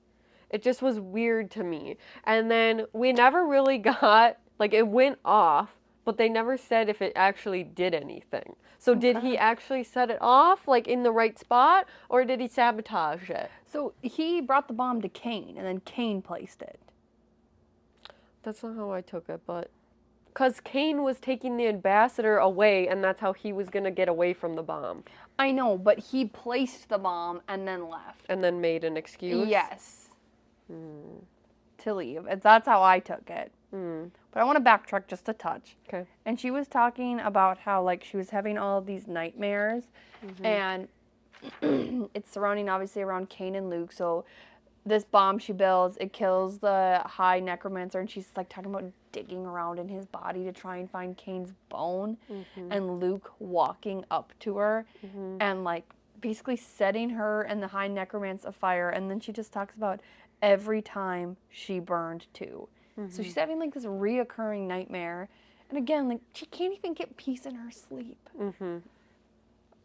It just was weird to me. And then we never really got, like, it went off, but they never said if it actually did anything. So did he actually set it off, like, in the right spot, or did he sabotage it? So he brought the bomb to Kane, and then Kane placed it. That's not how I took it, but because Kane was taking the ambassador away, and that's how he was going to get away from the bomb. I know, but he placed the bomb and then left. And then made an excuse? Yes. To leave. That's how I took it. But I want to backtrack just a touch. Okay. And she was talking about how, like, she was having all of these nightmares, and it's surrounding, obviously, around Kane and Luke. So this bomb she builds, it kills the high necromancer, and she's, like, talking about digging around in his body to try and find Kane's bone, and Luke walking up to her and, like, basically setting her and the high necromancer afire. And then she just talks about every time she burned too. So she's having, like, this reoccurring nightmare. And again, like, she can't even get peace in her sleep.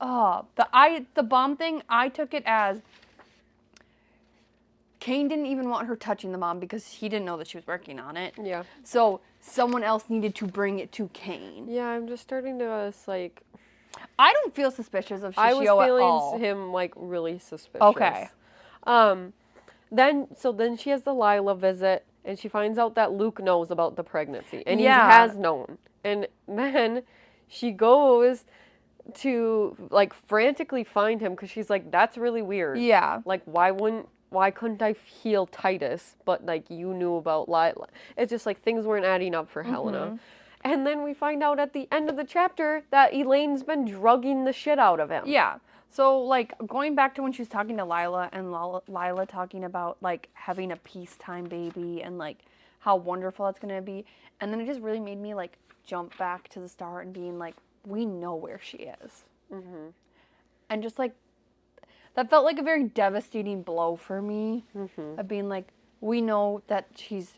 Oh, the bomb thing, I took it as Kane didn't even want her touching the bomb because he didn't know that she was working on it. Yeah. So someone else needed to bring it to Kane. Yeah, I'm just starting to, like... I don't feel suspicious of Shishio I was at all. feeling him, like, really suspicious. Okay. Then she has the Lila visit, and she finds out that Luke knows about the pregnancy, and Yeah. he has known. And then she goes to, like, frantically find him because she's like, that's really weird. Yeah. Like, why couldn't I heal Titus, but, like, you knew about Lila? It's just, like, things weren't adding up for Helena. And then we find out at the end of the chapter that Elaine's been drugging the shit out of him. Yeah. So, like, going back to when she was talking to Lila, and Lila talking about, like, having a peacetime baby and, like, how wonderful it's going to be. And then it just really made me, like, jump back to the start and being like, we know where she is. And just, like, that felt like a very devastating blow for me. Of being like, we know that she's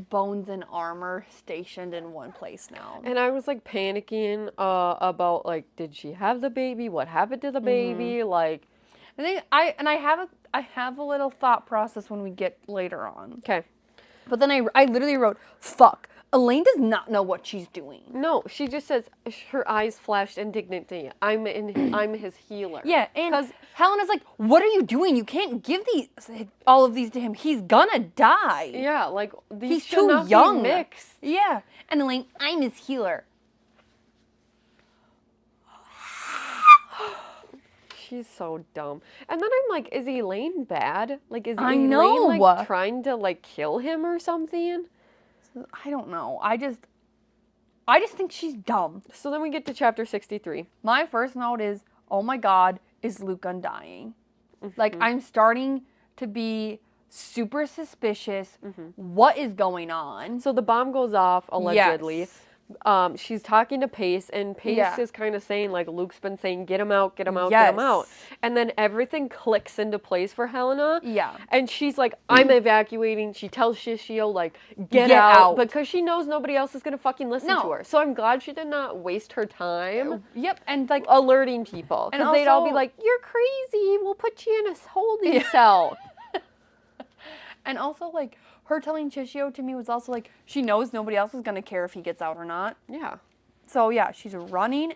bones and armor stationed in one place now. And I was, like, panicking about, like, did she have the baby? What happened to the baby? Like, I have a little thought process when we get later on. okay. But then I literally wrote, fuck, Elaine does not know what she's doing. No, she just says, her eyes flashed indignantly. I'm his healer. Yeah, and Helena's like, what are you doing? You can't give all of these to him. He's gonna die. Yeah, like, these He's should too not young. be mixed. Yeah, and Elaine, I'm his healer. She's so dumb. And then I'm like, is Elaine bad? Like, is I Elaine, know. like, trying to, like, kill him or something? I don't know. I just think she's dumb. So then we get to chapter 63. My first note is, oh my God, is Luke undying? Like, I'm starting to be super suspicious. What is going on? So the bomb goes off, allegedly. Yes. She's talking to Pace, and Pace is kind of saying, like, Luke's been saying, get him out, get him out, Yes. get him out. And then everything clicks into place for Helena. Yeah. And she's like, I'm evacuating. She tells Shishio, like, get Get out. out. Because she knows nobody else is going to fucking listen to her. So I'm glad she did not waste her time Yep, and like, alerting people. And Because they'd all be also- like, you're crazy. We'll put you in a holding cell. and also like, her telling Shishio to me was also like, she knows nobody else is gonna care if he gets out or not. Yeah. So yeah, she's running,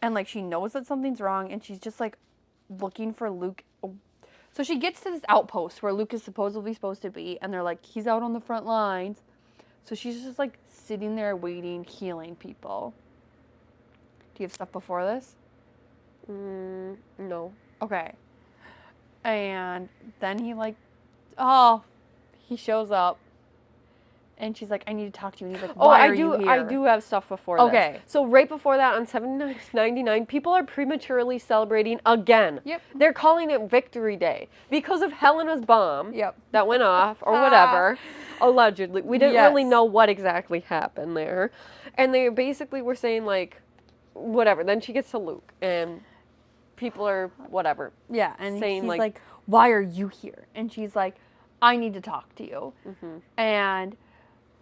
and like she knows that something's wrong, and she's just like looking for Luke. So she gets to this outpost where Luke is supposedly supposed to be, and they're like, he's out on the front lines. So she's just like sitting there waiting, healing people. Do you have stuff before this? No. Okay. And then he shows up. And she's like, I need to talk to you. And he's like, why are you here? I do have stuff before this. Okay. So right before that, on 799, people are prematurely celebrating again. Yep. They're calling it Victory Day because of Helena's bomb Yep. that went off or whatever, allegedly. We didn't really know what exactly happened there. And they basically were saying, like, whatever. Then she gets to Luke, and people are whatever. Yeah, and saying, he's like, why are you here? And she's like, I need to talk to you. And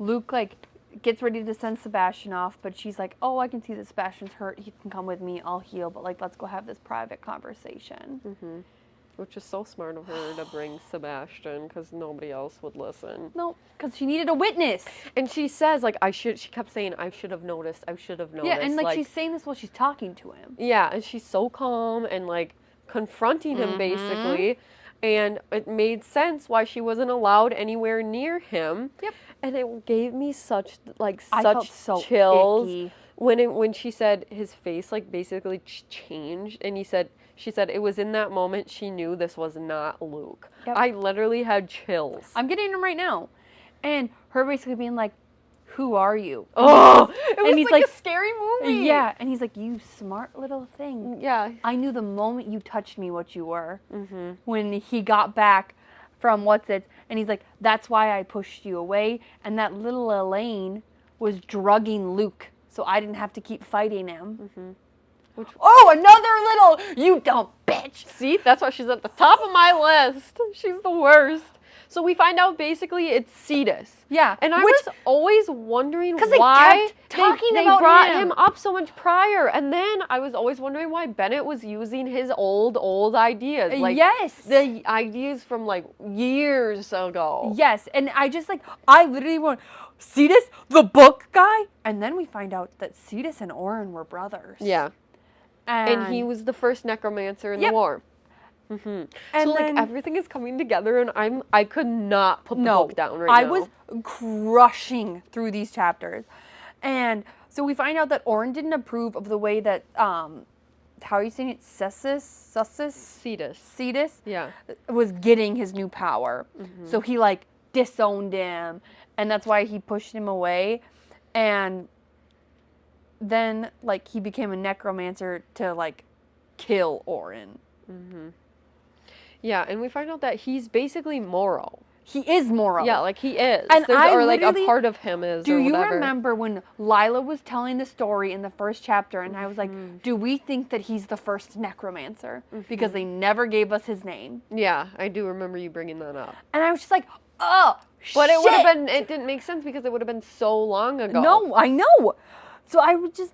Luke, like, gets ready to send Sebastian off, but she's like, oh, I can see that Sebastian's hurt. He can come with me. I'll heal. But, like, let's go have this private conversation. Which is so smart of her to bring Sebastian, because nobody else would listen. No, because she needed a witness. And she says, like, she kept saying, I should have noticed. Yeah, and, like, she's saying this while she's talking to him. Yeah, and she's so calm and, like, confronting him, basically. And it made sense why she wasn't allowed anywhere near him. Yep. And it gave me such I felt so chills icky. when she said his face, like, basically changed. And she said it was in that moment she knew this was not Luke. Yep. I literally had chills. I'm getting them right now. And her basically being like, who are you? Oh, it was he's like a scary movie. Yeah, and he's like, you smart little thing. Yeah. I knew the moment you touched me what you were. When he got back from and he's like, that's why I pushed you away. And that little Elaine was drugging Luke, so I didn't have to keep fighting him. Oh, another little, you dumb bitch. See, that's why she's at the top of my list. She's the worst. So we find out basically it's Cetus. Yeah. And I was always wondering why they kept talking they about brought him up so much prior. And then I was always wondering why Bennett was using his old ideas. Like, yes. The ideas from, like, years ago. Yes. And I literally went, Cetus, the book guy? And then we find out that Cetus and Orin were brothers. Yeah. And he was the first necromancer in the war. And so, like, everything is coming together, and I could not put the book down right now. I was crushing through these chapters. And so we find out that Orin didn't approve of the way that, how are you saying it? Cetus? Yeah. Was getting his new power. So he, like, disowned him, and that's why he pushed him away. And then, like, he became a necromancer to, like, kill Orin. Yeah, and we find out that he's basically Moro. He is Moro. Yeah, like, he is. And or, like, a part of him is, do or you whatever. remember when Lila was telling the story in the first chapter, and I was like, do we think that he's the first necromancer? Because they never gave us his name. Yeah, I do remember you bringing that up. And I was just like, oh, But it would have been, it didn't make sense because it would have been so long ago. No, I know. So I would just,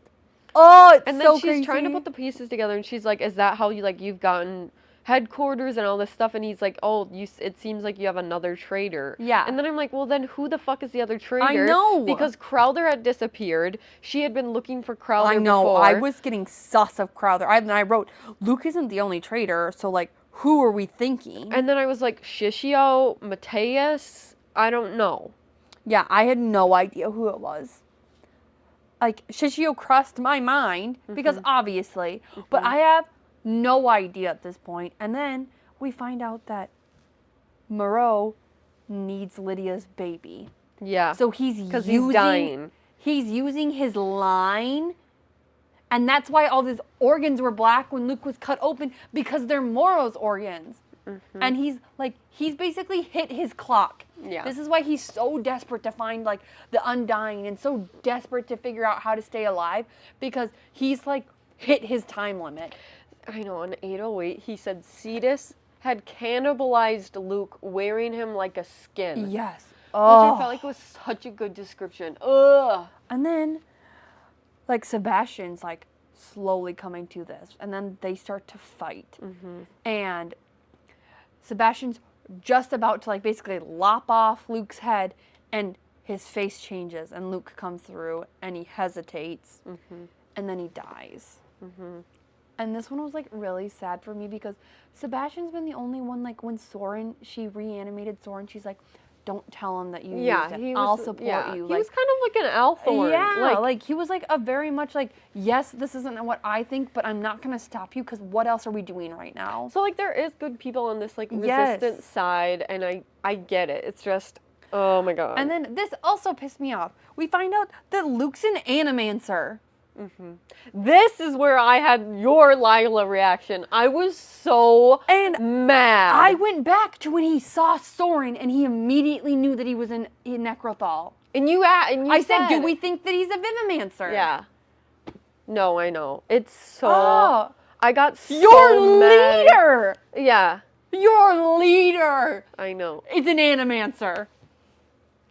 it's and then so she's crazy. trying to put the pieces together, and she's like, is that how you've gotten headquarters and all this stuff? And he's like, oh, it seems like you have another traitor. Yeah. And then I'm like, well, then who the fuck is the other traitor? I know. Because Crowther had disappeared. She had been looking for Crowther I know. before. I was getting sus of Crowther. I wrote, Luke isn't the only traitor, so, like, who are we thinking? And then I was like, Shishio, Mateus, I don't know. Yeah, I had no idea who it was. Like, Shishio crossed my mind, because obviously, but I have no idea at this point. And then we find out that Moreau needs Lydia's baby. Yeah. So he's dying. He's using his line, and that's why all his organs were black when Luke was cut open, because they're Moreau's organs. And he's basically hit his clock. Yeah. This is why he's so desperate to find, like, the Undying, and so desperate to figure out how to stay alive, because he's, like, hit his time limit. I know, on 808, he said Cetus had cannibalized Luke, wearing him like a skin. Yes. Which I felt like was such a good description. Ugh. And then, like, Sebastian's, like, slowly coming to this, and then they start to fight. And Sebastian's just about to, like, basically lop off Luke's head, and his face changes, and Luke comes through, and he hesitates, and then he dies. And this one was like really sad for me because Sebastian's been the only one, like when she reanimated Soren, she's like, don't tell him that you used him. I'll support you. He was kind of like an Althorn. Yeah, like he was like a very much like, yes, this isn't what I think, but I'm not going to stop you because what else are we doing right now? So like there is good people on this like resistant side, and I get it. It's just, oh my god. And then this also pissed me off. We find out that Luke's an animancer. This is where I had your Lila reaction. I was so mad. I went back to when he saw Soren and he immediately knew that he was a Necrothal. And you I said, do we think that he's a Vivimancer? Yeah. No, I know. It's so... I got so Your mad. leader! Yeah. Your leader! I know. It's an animancer.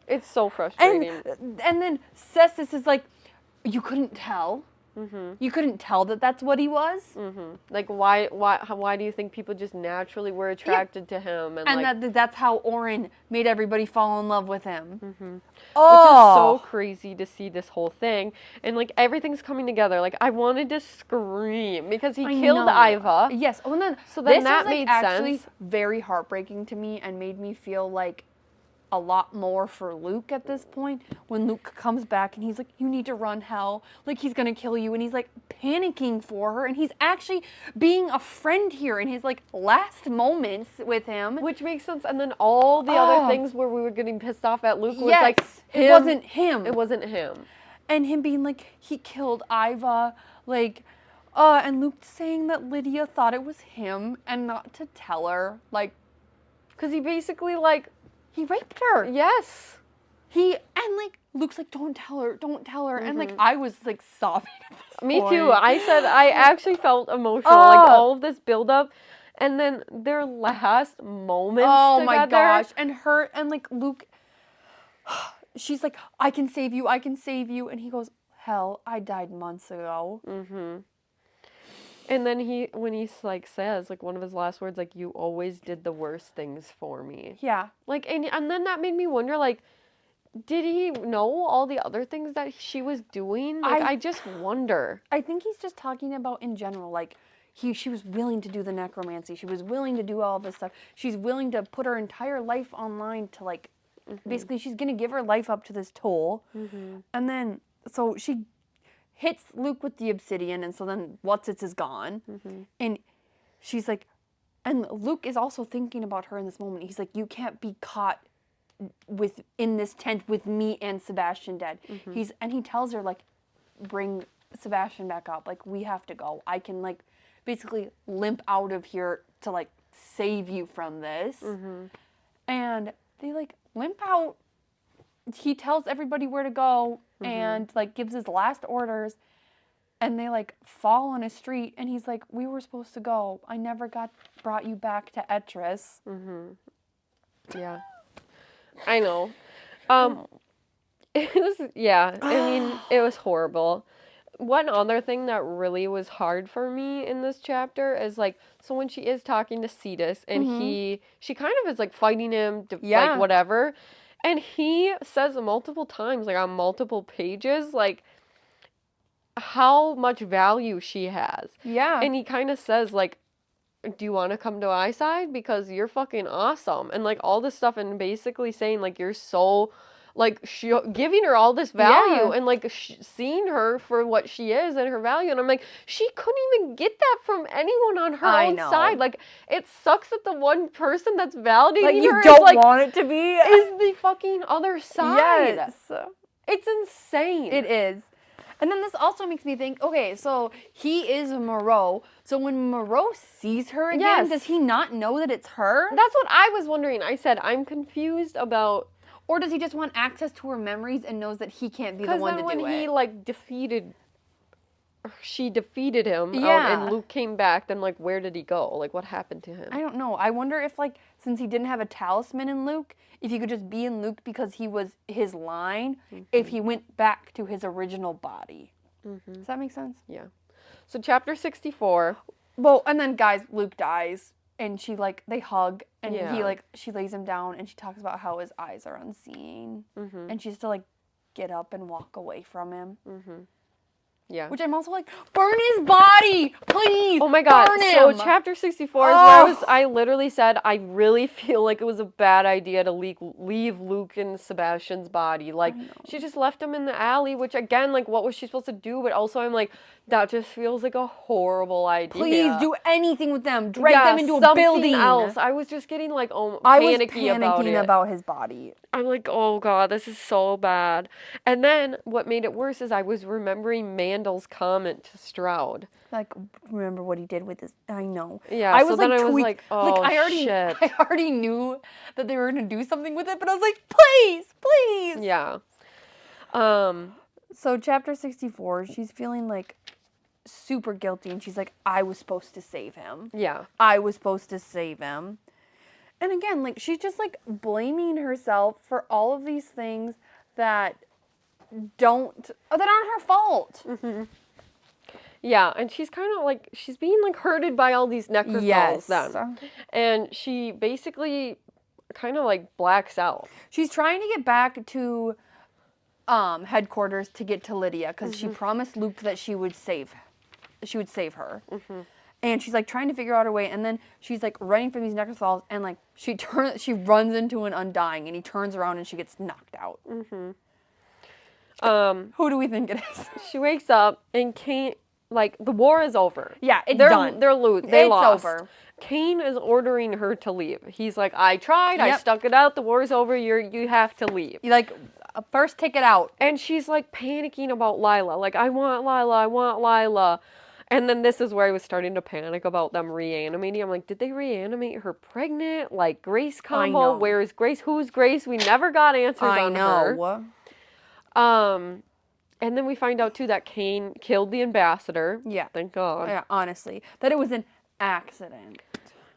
It's so frustrating. And then Cestus is like, you couldn't tell? You couldn't tell that that's what he was? Like, why do you think people just naturally were attracted to him? And like, that's how Oren made everybody fall in love with him. Which is so crazy to see this whole thing. And, like, everything's coming together. Like, I wanted to scream because he killed Iva. Yes. Well, then, so then this that was, like, made actually sense. Very heartbreaking to me and made me feel like a lot more for Luke at this point when Luke comes back and he's like, you need to run, Hell. Like, he's gonna kill you. And he's like panicking for her. And he's actually being a friend here in his like last moments with him. Which makes sense. And then all the other things where we were getting pissed off at Luke was like, it wasn't him. It wasn't him. And him being like, he killed Iva. Like, and Luke saying that Lydia thought it was him and not to tell her. Like, because he basically like, he raped her. Yes. And like, Luke's like, don't tell her. And like, I was like sobbing at this Me point. too. I said, I actually felt emotional. Like all of this buildup. And then their last moments together. My gosh. And like Luke, she's like, I can save you. And he goes, Hell, I died months ago. And then when he like says, like one of his last words, like, you always did the worst things for me. Yeah. Like, and then that made me wonder, like, did he know all the other things that she was doing? Like, I just wonder. I think he's just talking about in general, like, she was willing to do the necromancy. She was willing to do all this stuff. She's willing to put her entire life online to, like, basically she's going to give her life up to this toll. And then, so she hits Luke with the obsidian, and so then Whatsits is gone. And she's like, and Luke is also thinking about her in this moment. He's like, you can't be caught in this tent with me and Sebastian dead. And he tells her, like, bring Sebastian back up. Like, we have to go. I can, like, basically limp out of here to, like, save you from this. And they, like, limp out. He tells everybody where to go and, like, gives his last orders. And they, like, fall on a street. And he's like, we were supposed to go. I never brought you back to Etris. Yeah. I know. It was, yeah. I mean, it was horrible. One other thing that really was hard for me in this chapter is, like, so when she is talking to Cetus and she kind of is, like, fighting him, like, whatever. And he says multiple times, like, on multiple pages, like, how much value she has. Yeah. And he kind of says, like, do you want to come to my side? Because you're fucking awesome. And, like, all this stuff, and basically saying, like, you're so, like, giving her all this value and, like, seeing her for what she is and her value. And I'm like, she couldn't even get that from anyone on her own side. Like, it sucks that the one person that's validating like, you her don't is, like, want it to be. Is the fucking other side. Yes. It's insane. It is. And then this also makes me think, okay, so he is Moreau. So when Moreau sees her again, does he not know that it's her? That's what I was wondering. I said, I'm confused about... Or does he just want access to her memories and knows that he can't be the one to do it? Because then when he, like, she defeated him and Luke came back, then, like, where did he go? Like, what happened to him? I don't know. I wonder if, like, since he didn't have a talisman in Luke, if he could just be in Luke because he was his line, if he went back to his original body. Does that make sense? Yeah. So chapter 64. Well, and then, guys, Luke dies. And she, like, they hug, and he, like, she lays him down, and she talks about how his eyes are unseeing. And she's to, like, get up and walk away from him. Yeah. Which I'm also like, burn his body, please. Oh my god. Burn So him. chapter 64 is where I literally said I really feel like it was a bad idea to leave Luke and Sebastian's body. Like she just left him in the alley, which again, like what was she supposed to do? But also I'm like, that just feels like a horrible idea. Please do anything with them. Drag them into a building. Else. I was just getting like I was panicky panicking about about his body. I'm like, oh god, this is so bad. And then what made it worse is I was remembering Mandel's comment to Stroud. Like, remember what he did with his? I know. Yeah, I so was then like, I was like, oh shit. I already knew that they were gonna do something with it, but I was like, please, please. Yeah. So chapter 64, she's feeling like super guilty, and she's like, I was supposed to save him. Yeah. I was supposed to save him. And again, like, she's just like blaming herself for all of these things that aren't her fault. Mm-hmm. Yeah, and she's kind of like, she's being like hurted by all these Necrothals then. And she basically kind of like blacks out. She's trying to get back to headquarters to get to Lydia because she promised Luke that she would save her. Mm-hmm. And she's like trying to figure out her way, and then she's like running from these Necrothals, and like she runs into an Undying, and he turns around and she gets knocked out. Mm-hmm. Who do we think it is? She wakes up and Kane, like the war is over. Yeah, they're done. They lost. Over. Kane is ordering her to leave. He's like, I tried, I stuck it out. The war's over. You have to leave. You like first take it out. And she's like panicking about Lila. Like, I want Lila. And then this is where I was starting to panic about them reanimating. I'm like, did they reanimate her pregnant? Like, Grace combo? Where is Grace? Who's Grace? We never got answers on her. And then we find out, too, that Kane killed the ambassador. Yeah. Thank God. Yeah, honestly. That it was an accident.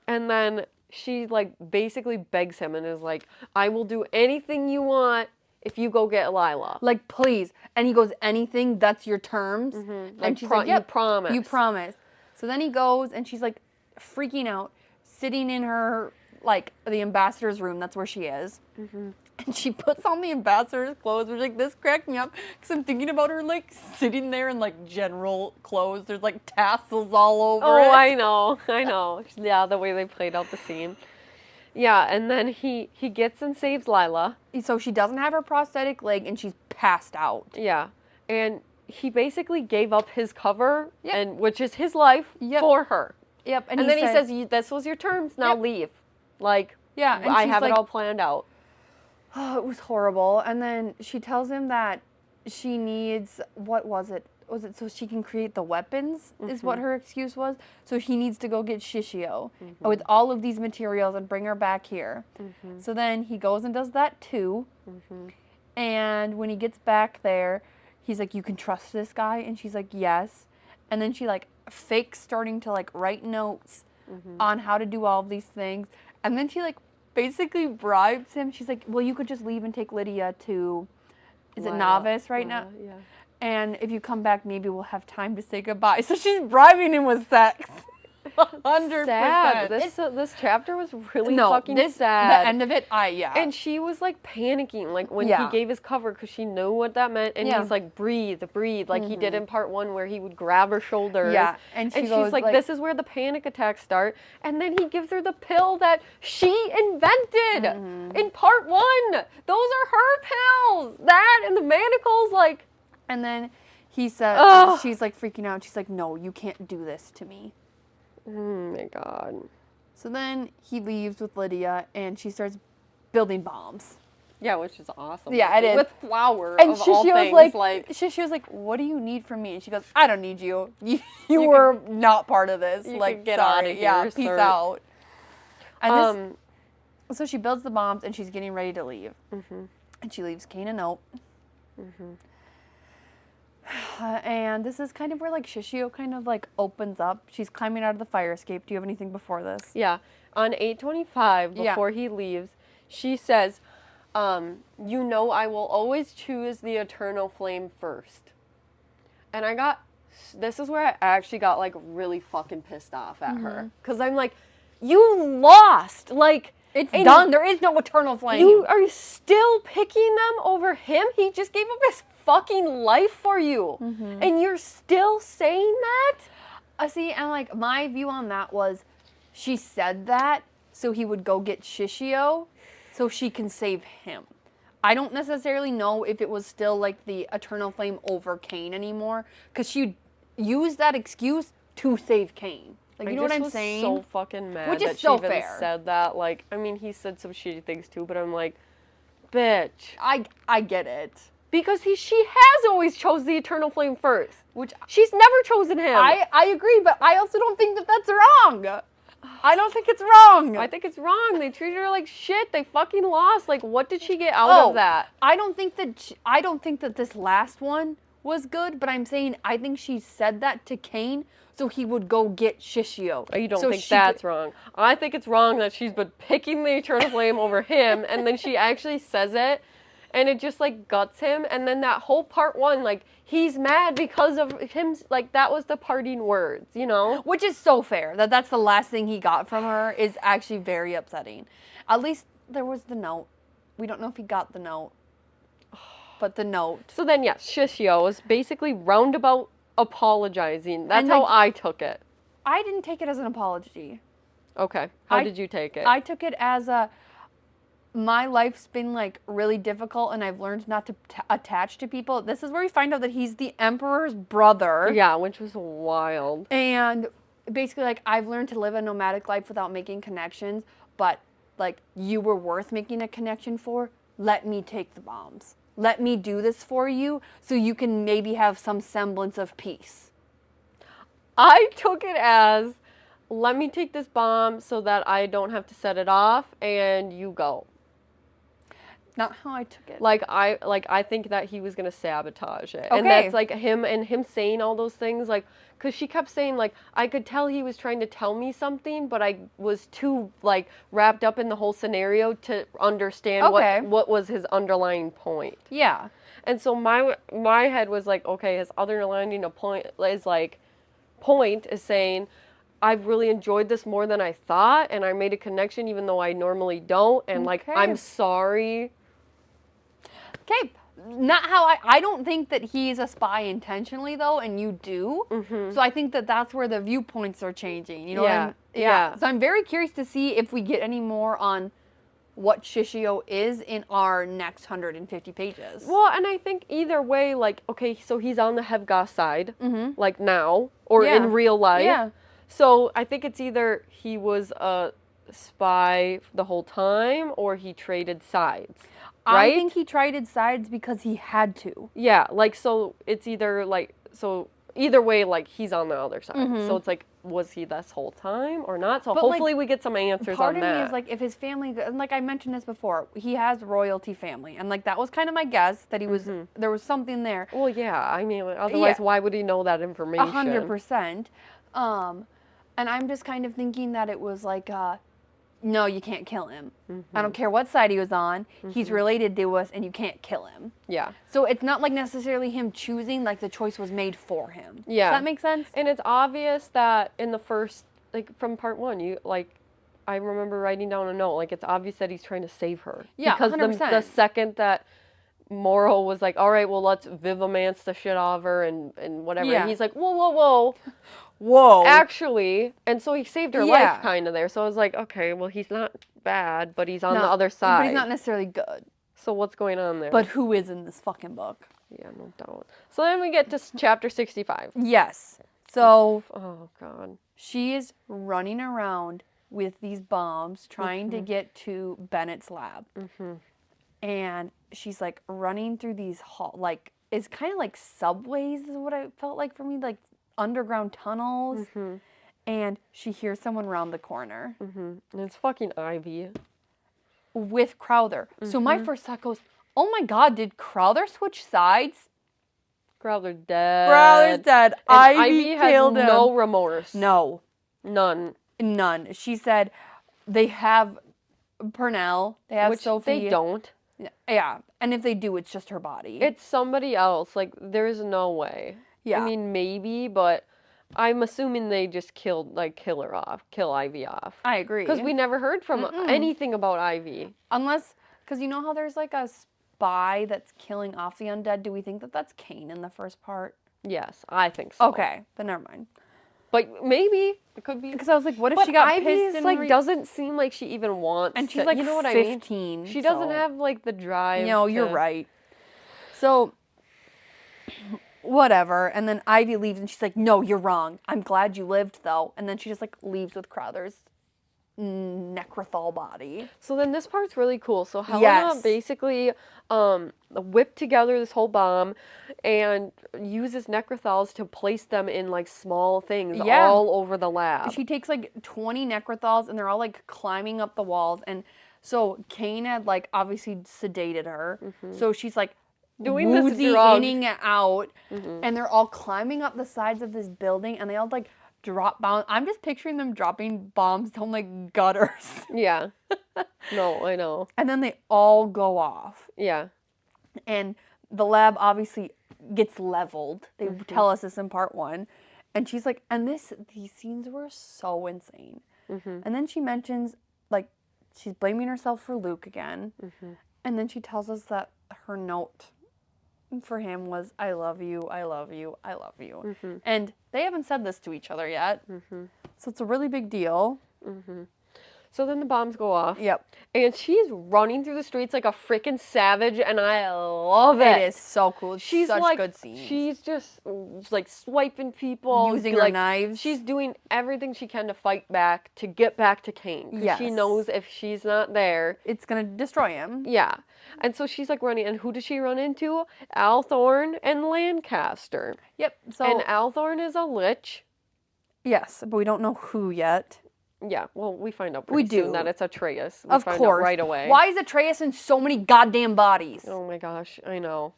And then she, like, basically begs him and is like, I will do anything you want if you go get Lila. Like, please. And he goes, anything? That's your terms? Mm-hmm. And she's like, yep, you promise. You promise. So then he goes, and she's, like, freaking out, sitting in her, like, the ambassador's room. That's where she is. Mm-hmm. And she puts on the ambassador's clothes, which, like, this cracked me up. Because I'm thinking about her, like, sitting there in, like, general clothes. There's, like, tassels all over it. Oh, I know. Yeah, the way they played out the scene. Yeah, and then he gets and saves Lila. So she doesn't have her prosthetic leg, and she's passed out. Yeah, and he basically gave up his cover, and which is his life, for her. Yep. And then he says, this was your terms, now leave. Like, yeah, and I have it all planned out. Oh, it was horrible. And then she tells him that she needs, what was it? Was it so she can create the weapons, is what her excuse was? So he needs to go get Shishio with all of these materials and bring her back here. So then he goes and does that too. And when he gets back there, he's like, you can trust this guy? And she's like, yes. And then she like fakes starting to like write notes on how to do all of these things. And then she like basically bribes him. She's like, well, you could just leave and take Lydia to, is it Novice right now? Yeah. And if you come back, maybe we'll have time to say goodbye. So she's bribing him with sex. 100%. Sad. This chapter was really fucking sad. The end of it, And she was like panicking, like when he gave his cover, because she knew what that meant. And he's like, breathe, like he did in part 1, where he would grab her shoulders. Yeah, and she's like, this is where the panic attacks start. And then he gives her the pill that she invented in part 1. Those are her pills. That and the manacles, like. And then he said, she's like freaking out. She's like, no, you can't do this to me. Oh my God. So then he leaves with Lydia, and she starts building bombs. Yeah, which is awesome. Yeah, it is. With flour, and of all things. She was like, what do you need from me? And she goes, I don't need you. You were not part of this. You like, get sorry. out of here, yeah, peace sir. out. And so she builds the bombs, and she's getting ready to leave. And she leaves Kane a note. And this is kind of where, like, Shishio kind of, like, opens up. She's climbing out of the fire escape. Do you have anything before this? Yeah. On 8:25, before he leaves, she says, you know I will always choose the eternal flame first. And this is where I actually got, like, really fucking pissed off at her. Because I'm like, you lost! Like, it's done. There is no eternal flame. You are still picking them over him? He just gave up his fucking life for you. And you're still saying that? See, and like my view on that was she said that so he would go get Shishio so she can save him. I don't necessarily know if it was still like the eternal flame over Cain anymore, because she used that excuse to save Cain. Like, you know what I'm saying? So fucking mad Which is that so she even fair. said that. Like, I mean, he said some shitty things too, but I'm like, bitch. I get it. Because she has always chose the eternal flame first. Which She's never chosen him. I agree, but I also don't think that that's wrong. I don't think it's wrong. I think it's wrong. They treated her like shit. They fucking lost. Like, what did she get out of that? I don't think that this last one was good, but I'm saying I think she said that to Cain so he would go get Shishio. You don't think that's wrong? I think it's wrong that she's been picking the eternal flame over him, and then she actually says it, and it just like guts him, and then that whole part one, like, he's mad because of him, like, that was the parting words, you know? Which is so fair. That's the last thing he got from her is actually very upsetting. At least there was the note. We don't know if he got the note. But the note. So then, yes, Shishio was basically roundabout apologizing. That's how I took it. I didn't take it as an apology. Okay. How did you take it? I took it as my life's been like really difficult and I've learned not to attach to people. This is where we find out that he's the emperor's brother. Yeah, which was wild. And basically, like, I've learned to live a nomadic life without making connections, but like, you were worth making a connection for. Let me take the bombs. Let me do this for you so you can maybe have some semblance of peace. I took it as, let me take this bomb so that I don't have to set it off and you go. Not how I took it. I think that he was gonna sabotage it, Okay. and that's like him saying all those things, like, cause she kept saying, like, I could tell he was trying to tell me something, but I was too like wrapped up in the whole scenario to understand what was his underlying point. Yeah. And so my head was like, okay, his underlining point is saying, I've really enjoyed this more than I thought, and I made a connection even though I normally don't, and like, I'm sorry. Okay, not how I don't think that he's a spy intentionally though, and you do. So I think that that's where the viewpoints are changing. You know what I mean? Yeah. So I'm very curious to see if we get any more on what Shishio is in our next 150 pages. Well, and I think either way, like, okay, so he's on the Hevgas side, like now, or in real life. Yeah. So I think it's either he was a spy the whole time, or he traded sides. Right? I think he traded sides because he had to. Yeah, like, so it's either like, so either way, like, he's on the other side. So it's like, was he this whole time or not? So but hopefully we get some answers on that. Part of me is like, if his family, and like I mentioned this before, he has royalty family, and like that was kind of my guess that he was, there was something there. Well, yeah, I mean, otherwise why would he know that information? 100%. And I'm just kind of thinking that it was like, no, you can't kill him. I don't care what side he was on. He's related to us, and you can't kill him. Yeah. So it's not like necessarily him choosing, like the choice was made for him. Yeah. Does that make sense? And it's obvious that in the first, like, from part one, I remember writing down a note, like, it's obvious that he's trying to save her. Yeah, because 100%. the second that Moro was like, all right, well, let's Vivamance the shit out of her and whatever. Yeah. And he's like, whoa. Whoa. Actually, and so he saved her life kind of there. So I was like, okay, well, he's not bad, but he's on the other side. But he's not necessarily good. So what's going on there? But who is in this fucking book? Yeah, no doubt. So then we get to chapter 65. Yes. So. Oh, God. She is running around with these bombs trying to get to Bennett's lab. And she's like running through these like, it's kind of like subways is what I felt like for me, like underground tunnels. And she hears someone round the corner. And it's fucking Ivy. With Crowther. So my first thought goes, oh my God, did Crowther switch sides? Crowther's dead. Crowther's dead. And Ivy killed has him. no remorse. No. None. She said they have Purnell. They have Which Sophie. They don't. Yeah. And if they do, it's just her body. It's somebody else. Like, there's no way. Yeah. I mean, maybe, but I'm assuming they just kill Ivy off. I agree. Because we never heard from anything about Ivy. Unless, because you know how there's like spy that's killing off the undead, do we think that that's Cain in the first part? Yes, I think so. Okay, then never mind. But maybe it could be. Because I was like, what if But she got Ivy's pissed like doesn't seem like she even wants and she's to, like you know what 15. I mean? She doesn't so- have like the drive. No, you're right. So, whatever. And then Ivy leaves and she's like, no, you're wrong. I'm glad you lived though. And then she just like leaves with Crowther's Necrothal body. So then this part's really cool. So Helena Yes. basically whipped together this whole bomb and uses Necrothals to place them in like small things Yeah. all over the lab. She takes like 20 Necrothals and they're all like climbing up the walls. And so Cain had like obviously sedated her. So she's like Doing this woozy drug. inning it out. And they're all climbing up the sides of this building and they all like drop bombs. I'm just picturing them dropping bombs down like gutters. Yeah. No, I know. And then they all go off. Yeah. And the lab obviously gets leveled. They tell us this in part 1. And she's like, and these scenes were so insane. And then she mentions, like, she's blaming herself for Luke again. And then she tells us that her note for him was, I love you, I love you, I love you. And they haven't said this to each other yet. So it's a really big deal. So then the bombs go off. Yep. And she's running through the streets like a freaking savage, and I love it. It is so cool. It's She's such like, good scenes. she's just like swiping people, Using her like, knives. She's doing everything she can to fight back, to get back to Cain. 'Cause she Yes. knows if she's not there, It's going to destroy him. yeah. And so she's like running, and who does she run into? Althorn and Lancaster. Yep. So And Althorn is a lich. yes, but we don't know who yet. Yeah, well, we find out We pretty soon do. that it's Atreus. We Of find course. out right away. Why is Atreus in so many goddamn bodies? Oh my gosh, I know.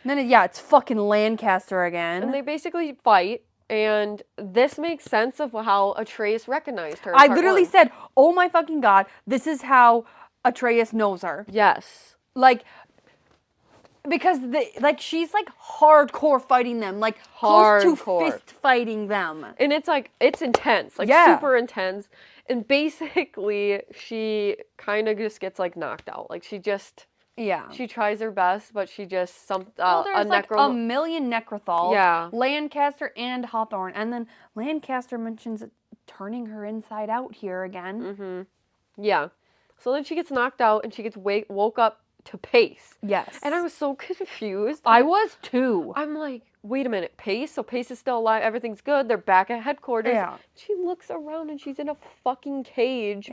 And then, it's fucking Lancaster again. And they basically fight, and this makes sense of how Atreus recognized her. in I part literally 1. said, oh my fucking god, this is how Atreus knows her. Yes. Like, because she's like hardcore fighting them, like close to Hardcore. fist fighting them. And it's like, it's intense, like Yeah. super intense. And basically, she kind of just gets like knocked out. Like she tries her best, but she just Well, there's like a million Necrothals. Yeah. Lancaster and Hawthorne. And then Lancaster mentions turning her inside out here again. Yeah. So then she gets knocked out, and she gets woke up to Pace. Yes. And I was so confused. I was too. I'm like, wait a minute, Pace? So Pace is still alive, everything's good, they're back at headquarters. Yeah. She looks around and she's in a fucking cage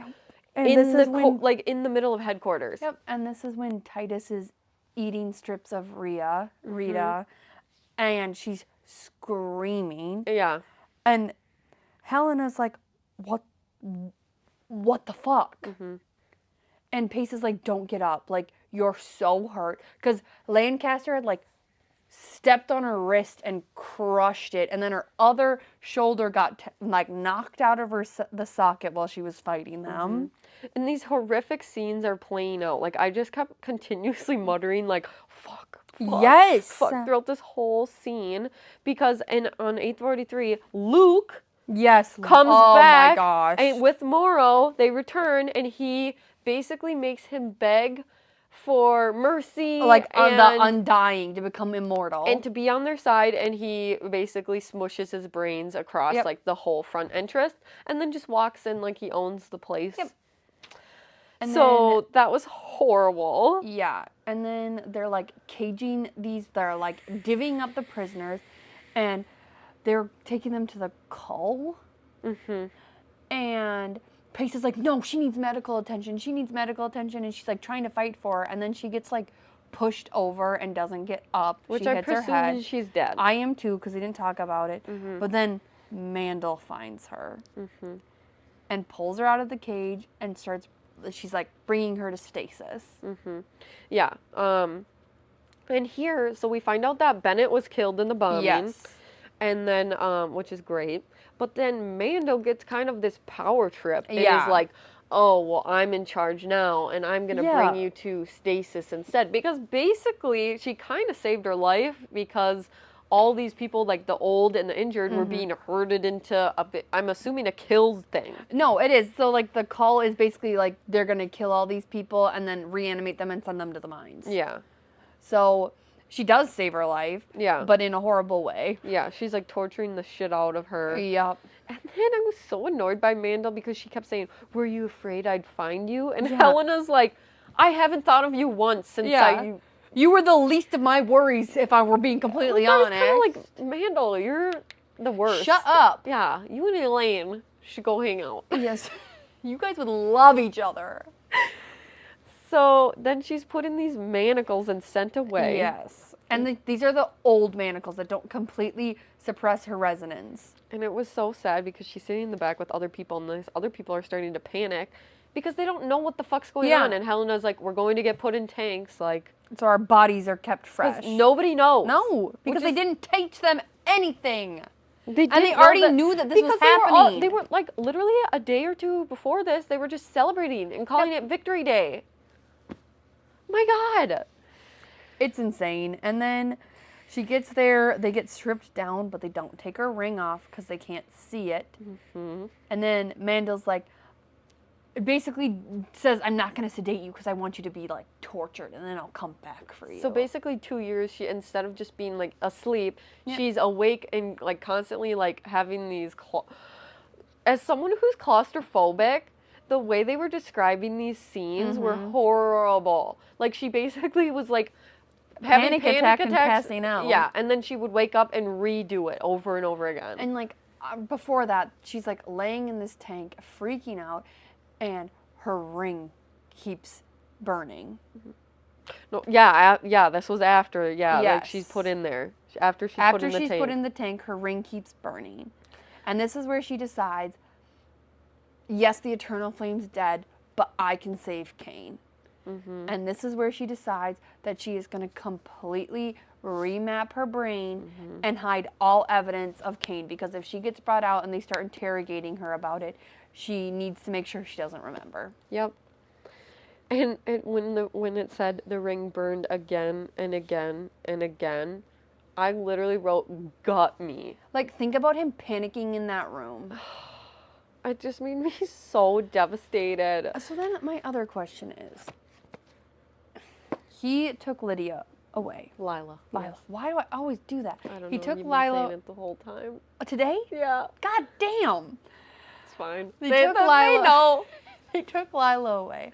And in this the is when, like in the middle of headquarters. Yep, and this is when Titus is eating strips of Rita, and she's screaming. Yeah. And Helena's like, what the fuck? And Pace is like, don't get up. Like, you're so hurt. Because Lancaster had, like, stepped on her wrist and crushed it. And then her other shoulder got, knocked out of the socket while she was fighting them. And these horrific scenes are playing out. Like, I just kept continuously muttering, like, fuck, Yes. fuck, throughout this whole scene. Because on 843, Luke Yes. comes oh back. my gosh. And with Morrow, they return, and he basically makes him beg for mercy. Like, and the undying to become immortal. and to be on their side, and he basically smushes his brains across like the whole front entrance, and then just walks in like he owns the place. Yep. And So that was horrible. Yeah, and then they're like caging they're like divvying up the prisoners, and they're taking them to the cull. And Pace is like, no, she needs medical attention. She needs medical attention, and she's like trying to fight for her, and then she gets like pushed over and doesn't get up. Which she I hits her head. presume she's dead. I am too, because they didn't talk about it. But then Mandel finds her and pulls her out of the cage and she's like bringing her to stasis. Yeah. And here, so we find out that Bennett was killed in the bombing. Yes. And then, which is great. But then Mando gets kind of this power trip. And Yeah. is like, oh, well, I'm in charge now, and I'm going to Yeah. bring you to stasis instead. Because basically, she kind of saved her life because all these people, like the old and the injured, were being herded into I'm assuming a kills thing. No, it is. So, like, the call is basically, like, they're going to kill all these people and then reanimate them and send them to the mines. Yeah. So she does save her life. Yeah. But in a horrible way. Yeah, she's like torturing the shit out of her. Yep. And then I was so annoyed by Mandel because she kept saying, "Were you afraid I'd find you?" And Yeah. Helena's like, "I haven't thought of you once since You were the least of my worries, if I were being completely honest. I was kind of like, Mandel, you're the worst. Shut up. Yeah, you and Elaine should go hang out. Yes. You guys would love each other. So then she's put in these manacles and sent away. Yes. And these are the old manacles that don't completely suppress her resonance. And it was so sad because she's sitting in the back with other people, and these other people are starting to panic because they don't know what the fuck's going on. And Helena's like, we're going to get put in tanks, like... So our bodies are kept fresh. Nobody knows. No, because they didn't teach them anything. They already knew that this was happening. They were like, literally a day or two before this, they were just celebrating and calling it Victory Day. My God. It's insane. And then she gets there, they get stripped down, but they don't take her ring off because they can't see it. Mm-hmm. And then Mandel's like, basically says, I'm not going to sedate you because I want you to be like tortured and then I'll come back for you. So basically 2 years, she, instead of just being like asleep, she's awake and like constantly like having these, as someone who's claustrophobic, the way they were describing these scenes were horrible. Like she basically was like having panic attacks and passing out. Yeah, and then she would wake up and redo it over and over again. And like before that, she's like laying in this tank, freaking out, and her ring keeps burning. No, yeah, this was after, Yes. like she's put in there. After she's put in the tank, her ring keeps burning. And this is where she decides, yes, the Eternal Flame's dead, but I can save Cain. Mm-hmm. And this is where she decides that she is going to completely remap her brain and hide all evidence of Cain. Because if she gets brought out and they start interrogating her about it, she needs to make sure she doesn't remember. Yep. And when it said the ring burned again and again and again, I literally wrote, got me. Like, think about him panicking in that room. It just made me so devastated. So then my other question is, he took Lydia away. Lila. Yes. Why do I always do that? I don't know. He took You've been Lila saying it the whole time. Today? Yeah. God damn. It's fine. They took Lila. No. They took Lila away.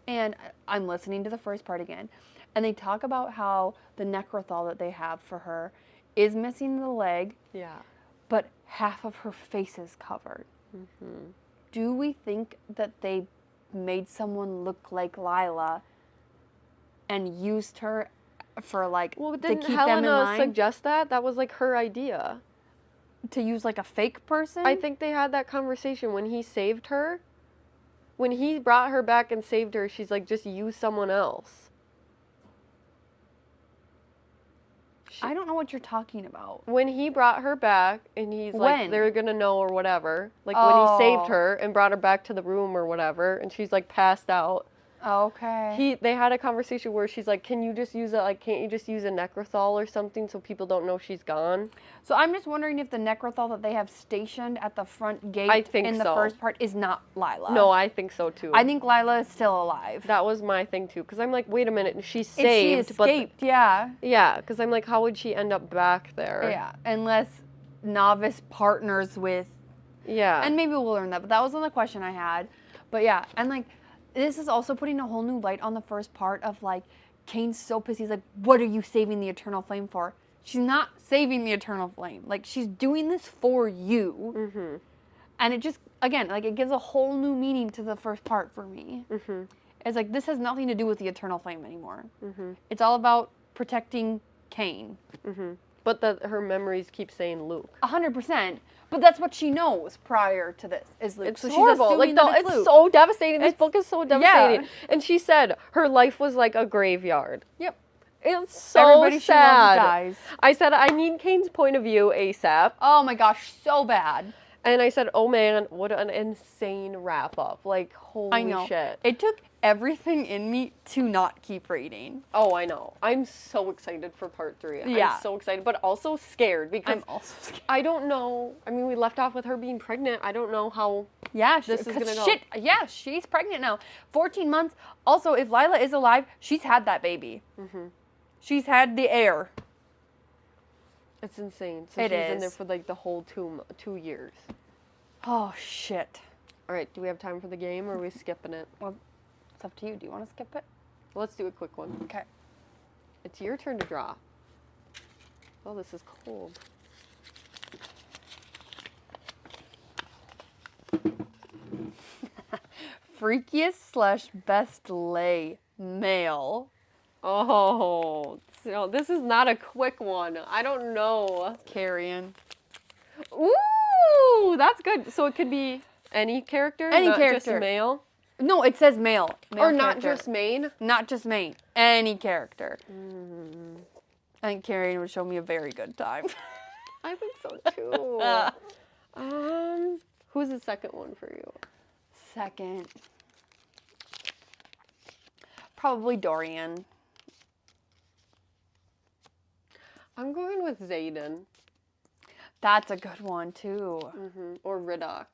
And I'm listening to the first part again. And they talk about how the Necrothal that they have for her is missing the leg. Yeah. But half of her face is covered. Mm-hmm. Do we think that they made someone look like Lila and used her for like to keep them in Helena line? suggest that? That was like her idea. To use like a fake person? I think they had that conversation when he saved her. When he brought her back and saved her, she's like, just use someone else. I don't know what you're talking about. When he brought her back and he's like, they're going to know or whatever. Like when he saved her and brought her back to the room or whatever. And she's like passed out. Okay. They had a conversation where she's like, can't you just use a Necrothal or something so people don't know she's gone? So I'm just wondering if the Necrothal that they have stationed at the front gate in the first part is not Lila. No, I think so too. I think Lila is still alive. That was my thing too, because I'm like, wait a minute, she's If saved. she escaped, yeah. Yeah, because I'm like, how would she end up back there? Yeah, unless Novice partners with... Yeah. And maybe we'll learn that, but that wasn't the question I had. But yeah, and like, this is also putting a whole new light on the first part of like, Cain's so pissed. He's like, what are you saving the Eternal Flame for? She's not saving the Eternal Flame. Like, she's doing this for you. Mm-hmm. And it just, again, like, it gives a whole new meaning to the first part for me. Mm-hmm. It's like, this has nothing to do with the Eternal Flame anymore. Mm-hmm. It's all about protecting Cain. Mm-hmm. But her memories keep saying Luke. 100%. But that's what she knows prior to this, is Luke. It's so horrible. She's assuming It's Luke. So devastating. This book is so devastating. Yeah. And she said her life was like a graveyard. Yep. It's so Everybody sad. She loves dies. I said, I need Cain's point of view ASAP. Oh my gosh, so bad. And I said, oh man, what an insane wrap up. Like, holy shit. It took everything in me to not keep reading. Oh, I know. I'm so excited for part 3. Yeah. I'm so excited, but also scared because I'm also scared. I don't know. I mean, we left off with her being pregnant. I don't know how this is going to go. Shit, yeah, she's pregnant now. 14 months. Also, if Lila is alive, she's had that baby. Mm-hmm. She's had the heir. It's insane. So It she's in there is. for like the whole 2 years. Oh, shit. All right, do we have time for the game or are we skipping it? Well, it's up to you. Do you want to skip it? Let's do a quick one. Okay. It's your turn to draw. Oh, this is cold. Freakiest / best lay male. Oh, so this is not a quick one. I don't know. Carrion. Ooh, that's good. So it could be any character, Any not character. just male, No, it says male. or not character. just main. Not just main. Any character. I think Carrion would show me a very good time. I think so too. Who's the second one for you? Second. Probably Dorian. I'm going with Zayden. That's a good one, too. Or Riddock.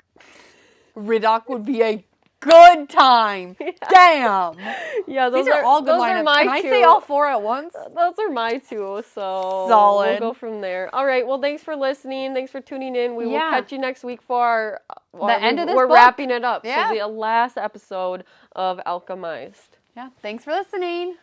Riddock would be a good time. Damn. Yeah, These are all good those lineups. are my Can I two. say all four at once? Those are my two, so Solid. we'll go from there. All right, well, thanks for listening. Thanks for tuning in. We will Yeah. catch you next week for our... end of this We're book. wrapping it up. Yeah. So the last episode of Alchemised. Yeah. Thanks for listening.